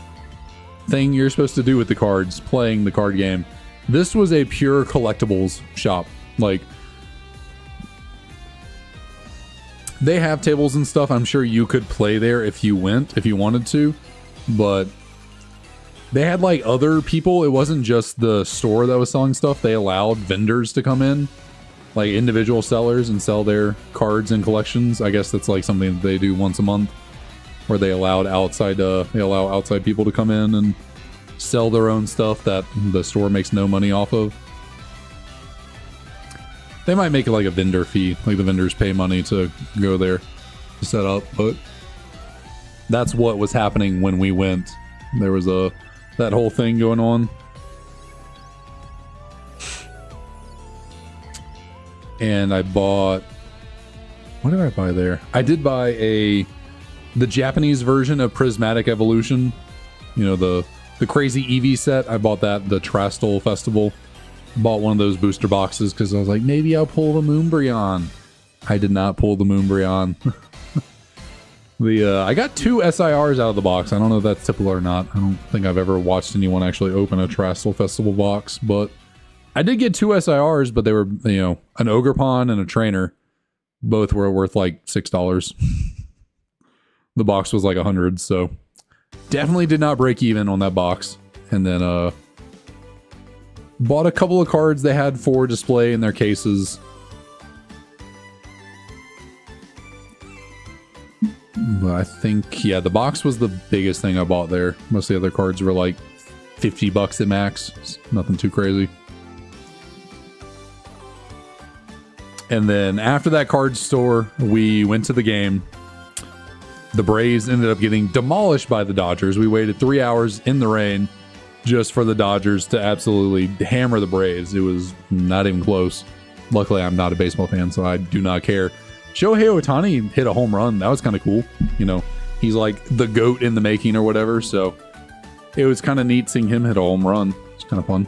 thing you're supposed to do with the cards, playing the card game. This was a pure collectibles shop. Like, they have tables and stuff. I'm sure you could play there if you went, if you wanted to. But they had like other people. It wasn't just the store that was selling stuff. They allowed vendors to come in, like individual sellers, and sell their cards and collections. I guess that's like something that they do once a month, where they allow outside people to come in and sell their own stuff that the store makes no money off of. They might make it like a vendor fee, like the vendors pay money to go there to set up, but that's what was happening when we went. There was that whole thing going on. And I bought, what did I buy there? I did buy the Japanese version of Prismatic Evolution. You know, the crazy Eevee set. I bought that, the Trastal Festival. Bought one of those booster boxes because I was like, maybe I'll pull the Moonbryon. I did not pull the Moonbryon. I got 2 SIRs out of the box. I don't know if that's typical or not. I don't think I've ever watched anyone actually open a Trastal Festival box, but I did get 2 SIRs, but they were, you know, an Ogerpon and a Trainer. Both were worth like $6. The box was like 100, so definitely did not break even on that box. And then bought a couple of cards they had for display in their cases. But I think, yeah, the box was the biggest thing I bought there. Most of the other cards were like $50 at max. It's nothing too crazy. And then after that card store, we went to the game. The Braves ended up getting demolished by the Dodgers. We waited 3 hours in the rain just for the Dodgers to absolutely hammer the Braves. It was not even close. Luckily, I'm not a baseball fan, so I do not care. Shohei Ohtani hit a home run. That was kind of cool. You know, he's like the GOAT in the making or whatever, so it was kind of neat seeing him hit a home run. It's kind of fun.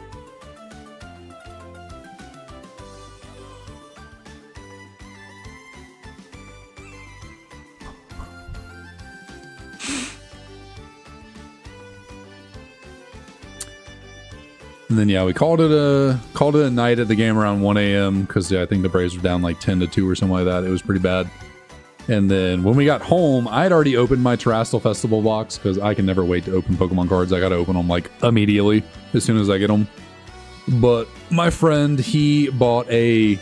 And then, yeah, we called it a night at the game around 1 a.m. because I think the Braves were down like 10-2 or something like that. It was pretty bad. And then when we got home, I had already opened my Terastal Festival box because I can never wait to open Pokemon cards. I got to open them like immediately as soon as I get them. But my friend, he bought a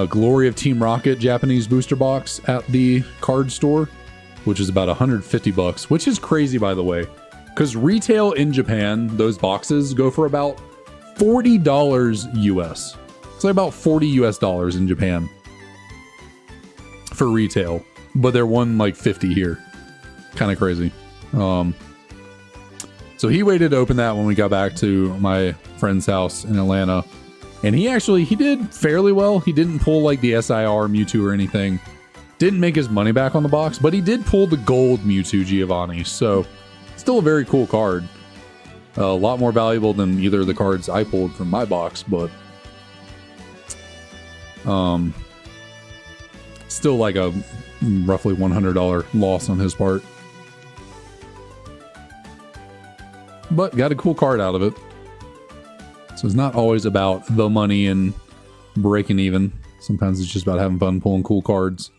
Glory of Team Rocket Japanese booster box at the card store, which is about $150, which is crazy, by the way. Because retail in Japan, those boxes go for about $40 US. It's like about $40 US in Japan for retail, but they're like 50 here. Kind of crazy. So he waited to open that when we got back to my friend's house in Atlanta, and he did fairly well. He didn't pull like the SIR Mewtwo or anything. Didn't make his money back on the box, but he did pull the gold Mewtwo Giovanni. So still a very cool card. A lot more valuable than either of the cards I pulled from my box, but still like a roughly $100 loss on his part. But got a cool card out of it. So it's not always about the money and breaking even. Sometimes it's just about having fun pulling cool cards.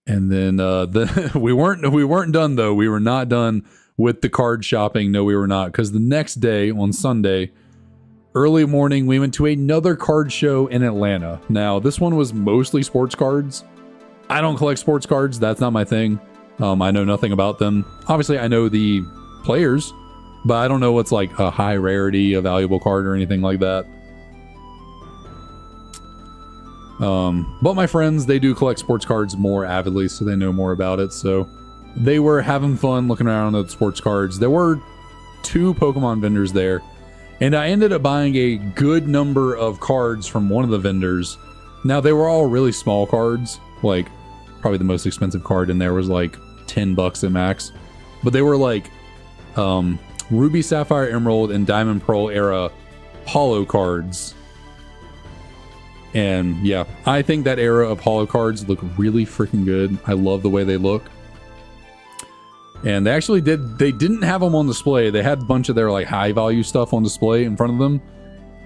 And then we weren't done though. We were not done with the card shopping. No, we were not, because the next day on Sunday, early morning, we went to another card show in Atlanta. Now, this one was mostly sports cards. I don't collect sports cards. That's not my thing. I know nothing about them. Obviously, I know the players, but I don't know what's like a high rarity, a valuable card, or anything like that. But my friends, they do collect sports cards more avidly, so they know more about it. So they were having fun looking around at sports cards. There were 2 Pokemon vendors there, and I ended up buying a good number of cards from one of the vendors. Now, they were all really small cards. Like, probably the most expensive card in there was like $10 at max. But they were like Ruby, Sapphire, Emerald, and Diamond, Pearl era holo cards. And yeah, I think that era of holo cards look really freaking good. I love the way they look. And they actually didn't have them on display. They had a bunch of their like high value stuff on display in front of them.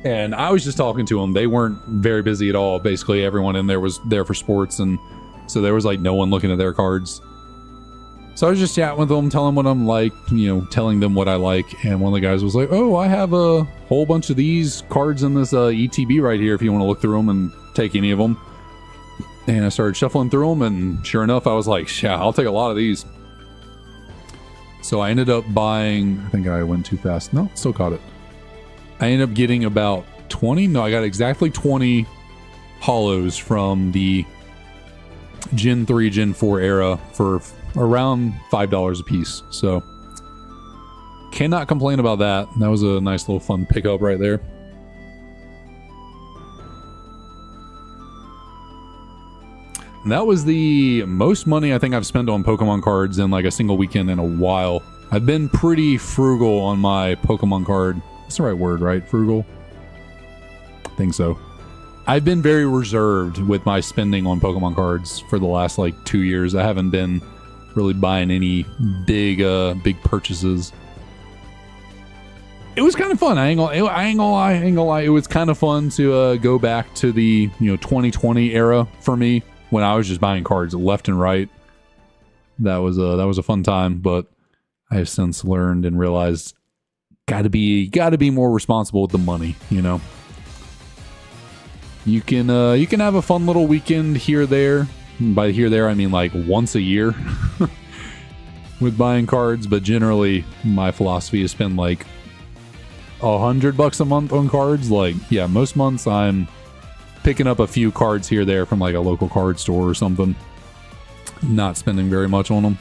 And I was just talking to them. They weren't very busy at all. Basically, everyone in there was there for sports. And so there was like no one looking at their cards. So I was just chatting with them, telling what I'm like, you know, telling them what I like. And one of the guys was like, oh, I have a whole bunch of these cards in this ETB right here if you want to look through them and take any of them. And I started shuffling through them, and sure enough, I was like, yeah, I'll take a lot of these. So I ended up buying, I think I went too fast. No, still caught it. I ended up getting about 20. No, I got exactly 20 holos from the Gen 3, Gen 4 era for around $5 a piece. So cannot complain about that. That was a nice little fun pickup right there. And that was the most money I think I've spent on Pokemon cards in like a single weekend in a while. I've been pretty frugal on my Pokemon card. That's the right word, right? Frugal? I think so. I've been very reserved with my spending on Pokemon cards for the last like 2 years. I haven't been really buying any big purchases. It was kind of fun. I ain't gonna lie. It was kind of fun to go back to the 2020 era for me, when I was just buying cards left and right. That was a fun time, but I have since learned and realized gotta be more responsible with the money. You can have a fun little weekend here there. By here there, I mean like once a year with buying cards, but generally my philosophy is spend like $100 a month on cards. Like, yeah, most months I'm picking up a few cards here there from like a local card store or something. Not spending very much on them.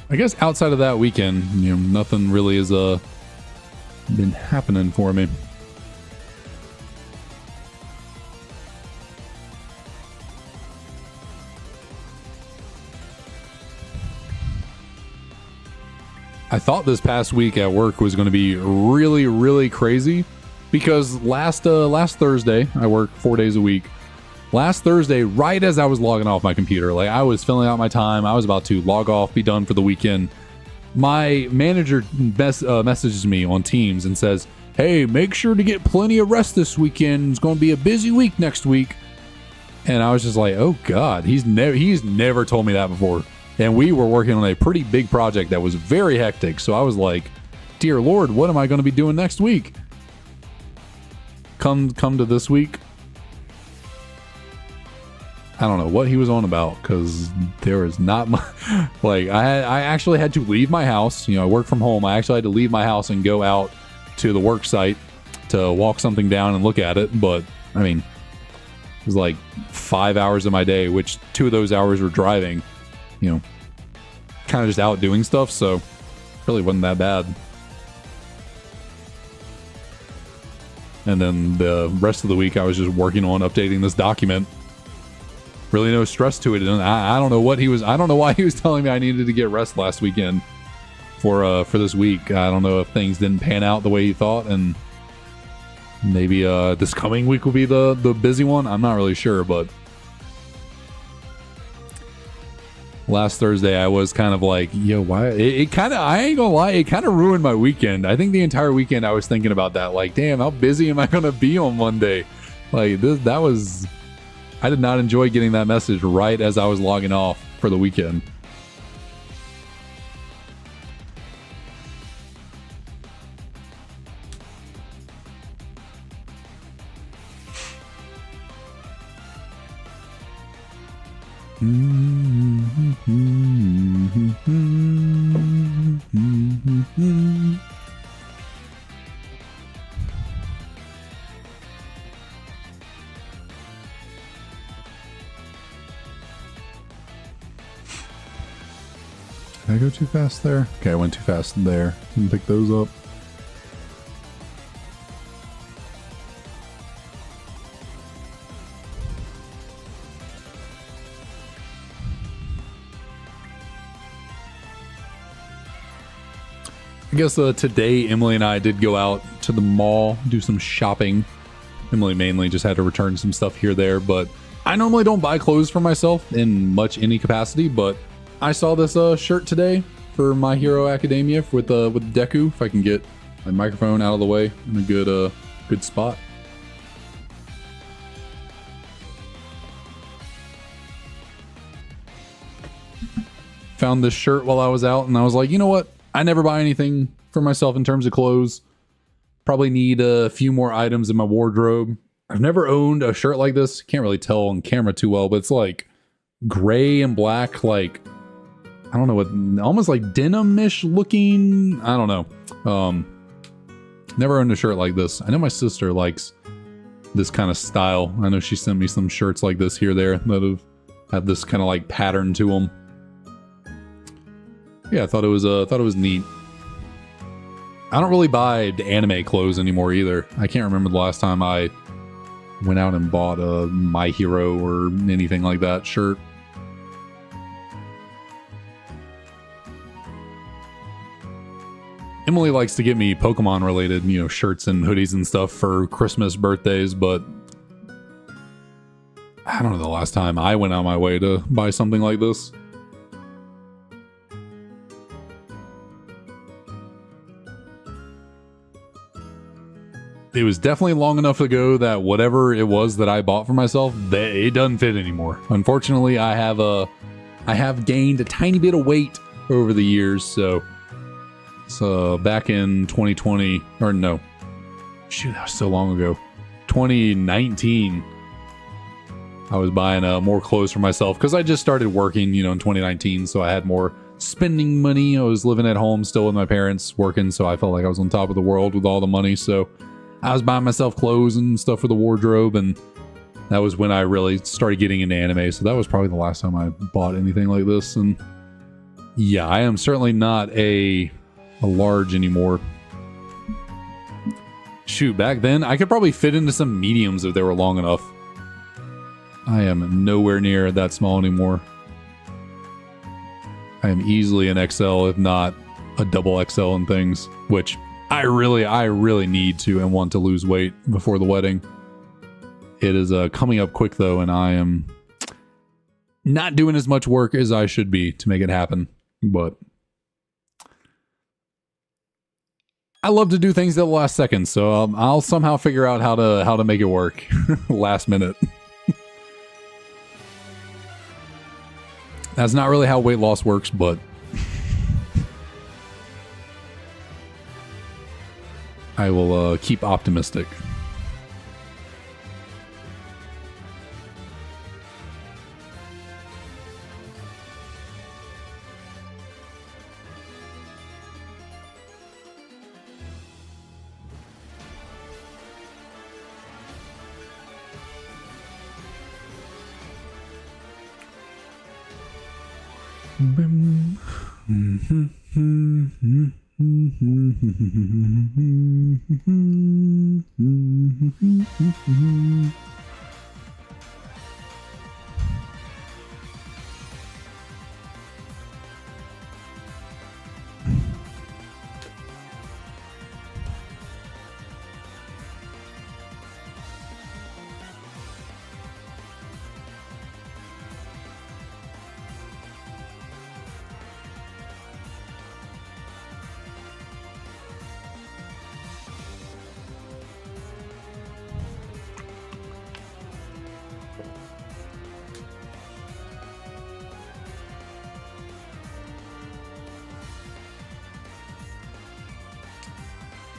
I guess outside of that weekend, nothing really has been happening for me. I thought this past week at work was going to be really, really crazy because last Thursday, I work 4 days a week. Last Thursday, right as I was logging off my computer, like I was filling out my time, I was about to log off, be done for the weekend. My manager messages me on Teams and says, "Hey, make sure to get plenty of rest this weekend. It's going to be a busy week next week." And I was just like, "Oh God, he's never told me that before." And we were working on a pretty big project that was very hectic. So I was like, "Dear Lord, what am I going to be doing next week?" Come to this week, I don't know what he was on about, because there was not much. Like, I actually had to leave my house. I work from home. I actually had to leave my house and go out to the work site to walk something down and look at it. But, I mean, it was like 5 hours of my day, which 2 of those hours were driving, kind of just out doing stuff. So, really wasn't that bad. And then the rest of the week, I was just working on updating this document. Really no stress to it. And I don't know what he was. I don't know why he was telling me I needed to get rest last weekend for this week. I don't know if things didn't pan out the way he thought, and Maybe this coming week will be the busy one. I'm not really sure, but last Thursday I was kind of like, yo, why? It kind of, I ain't gonna lie, it kind of ruined my weekend. I think the entire weekend I was thinking about that. Like, damn, how busy am I gonna be on Monday? Like that was, I did not enjoy getting that message right as I was logging off for the weekend. Did I go too fast there? Okay, I went too fast there. Didn't pick those up. I guess today Emily and I did go out to the mall, do some shopping. Emily mainly just had to return some stuff here there, but I normally don't buy clothes for myself in much any capacity, but I saw this shirt today for My Hero Academia with Deku. If I can get my microphone out of the way in a good spot. Found this shirt while I was out, and I was like, you know what? I never buy anything for myself in terms of clothes. Probably need a few more items in my wardrobe. I've never owned a shirt like this. Can't really tell on camera too well, but it's like gray and black, like, I don't know what, almost like denim-ish looking. I don't know. Never owned a shirt like this. I know my sister likes this kind of style. I know she sent me some shirts like this here there that have this kind of like pattern to them. Yeah, I thought it was neat. I don't really buy anime clothes anymore either. I can't remember the last time I went out and bought a My Hero or anything like that shirt. Emily likes to get me Pokemon related, you know, shirts and hoodies and stuff for Christmas, birthdays, but I don't know the last time I went out my way to buy something like this. It was definitely long enough ago that whatever it was that I bought for myself, it doesn't fit anymore. Unfortunately, I have gained a tiny bit of weight over the years, so back in 2020, or no, shoot, that was so long ago, 2019, I was buying more clothes for myself because I just started working, you know, in 2019, so I had more spending money. I was living at home still with my parents working, so I felt like I was on top of the world with all the money, so I was buying myself clothes and stuff for the wardrobe, and that was when I really started getting into anime, so that was probably the last time I bought anything like this. And yeah, I am certainly not a large anymore. Shoot, back then, I could probably fit into some mediums if they were long enough. I am nowhere near that small anymore. I am easily an XL, if not a double XL in things, which I really need to and want to lose weight before the wedding. It is coming up quick though, and I am not doing as much work as I should be to make it happen. But I love to do things at the last second, so I'll somehow figure out how to make it work last minute. That's not really how weight loss works, but I will keep optimistic.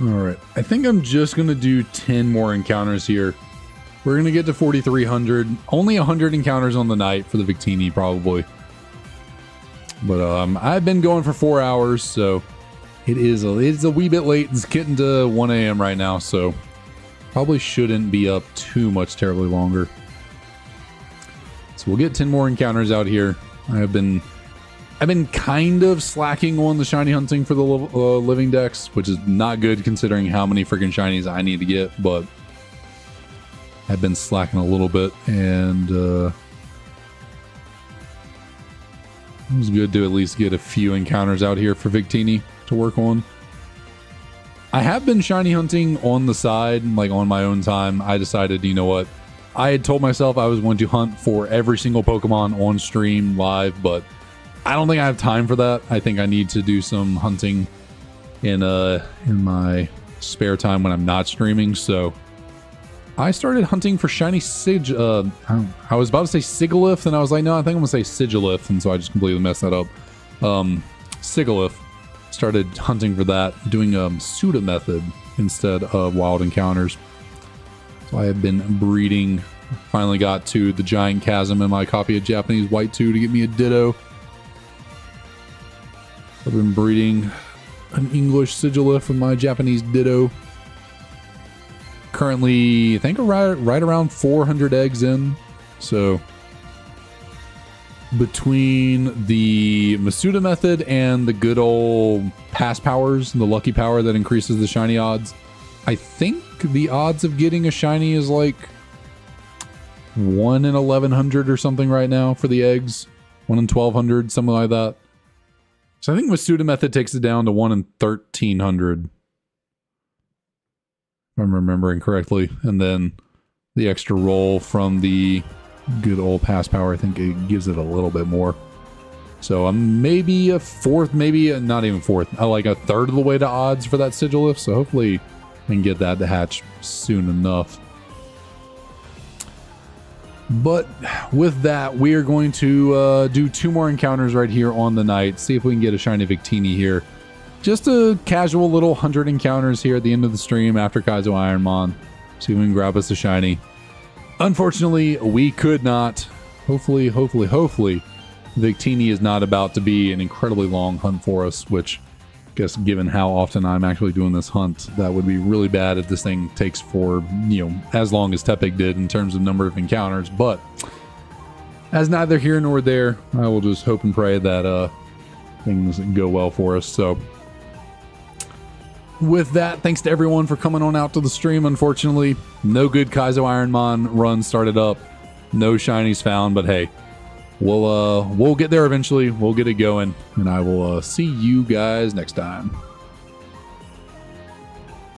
All right, I think I'm just gonna do 10 more encounters here. We're gonna get to 4,300. Only 100 encounters on the night for the Victini, probably. But I've been going for 4 hours, so it's a wee bit late. It's getting to 1 a.m. right now, so probably shouldn't be up too much terribly longer. So we'll get 10 more encounters out here. I've been kind of slacking on the shiny hunting for the Living Dex, which is not good considering how many freaking shinies I need to get, but I've been slacking a little bit, and it was good to at least get a few encounters out here for Victini to work on. I have been shiny hunting on the side, like on my own time. I decided, you know what? I had told myself I was going to hunt for every single Pokemon on stream live, but I don't think I have time for that. I think I need to do some hunting in my spare time when I'm not streaming. So I started hunting for shiny I was about to say Sigilyph, and I was like, no, I think I'm gonna say Sigilyph, and so I just completely messed that up. Sigilyph. Started hunting for that, doing a pseudo method instead of wild encounters. So I have been breeding. Finally got to the giant chasm in my copy of Japanese White 2 to get me a Ditto. I've been breeding an English Sigilyph with my Japanese Ditto. Currently, I think right around 400 eggs in. So between the Masuda method and the good old pass powers, the lucky power that increases the shiny odds, I think the odds of getting a shiny is like 1 in 1100 or something right now for the eggs. 1 in 1200, something like that. So I think Masuda method takes it down to 1 in 1300. If I'm remembering correctly. And then the extra roll from the good old pass power, I think it gives it a little bit more. So I'm maybe a fourth, maybe not even fourth, like a third of the way to odds for that Sigilyph. So hopefully I can get that to hatch soon enough. But with that, we are going to do 2 more encounters right here on the night. See if we can get a shiny Victini here. Just a casual little 100 encounters here at the end of the stream after Kaizo IronMon. See if we can grab us a shiny. Unfortunately, we could not. Hopefully, Victini is not about to be an incredibly long hunt for us, which I guess given how often I'm actually doing this hunt, that would be really bad if this thing takes for, as long as Tepig did in terms of number of encounters. But as neither here nor there, I will just hope and pray that things go well for us. So with that, thanks to everyone for coming on out to the stream. Unfortunately, no good Kaizo IronMon run started up. No shinies found, but hey, we'll get there eventually. We'll get it going, and I will see you guys next time.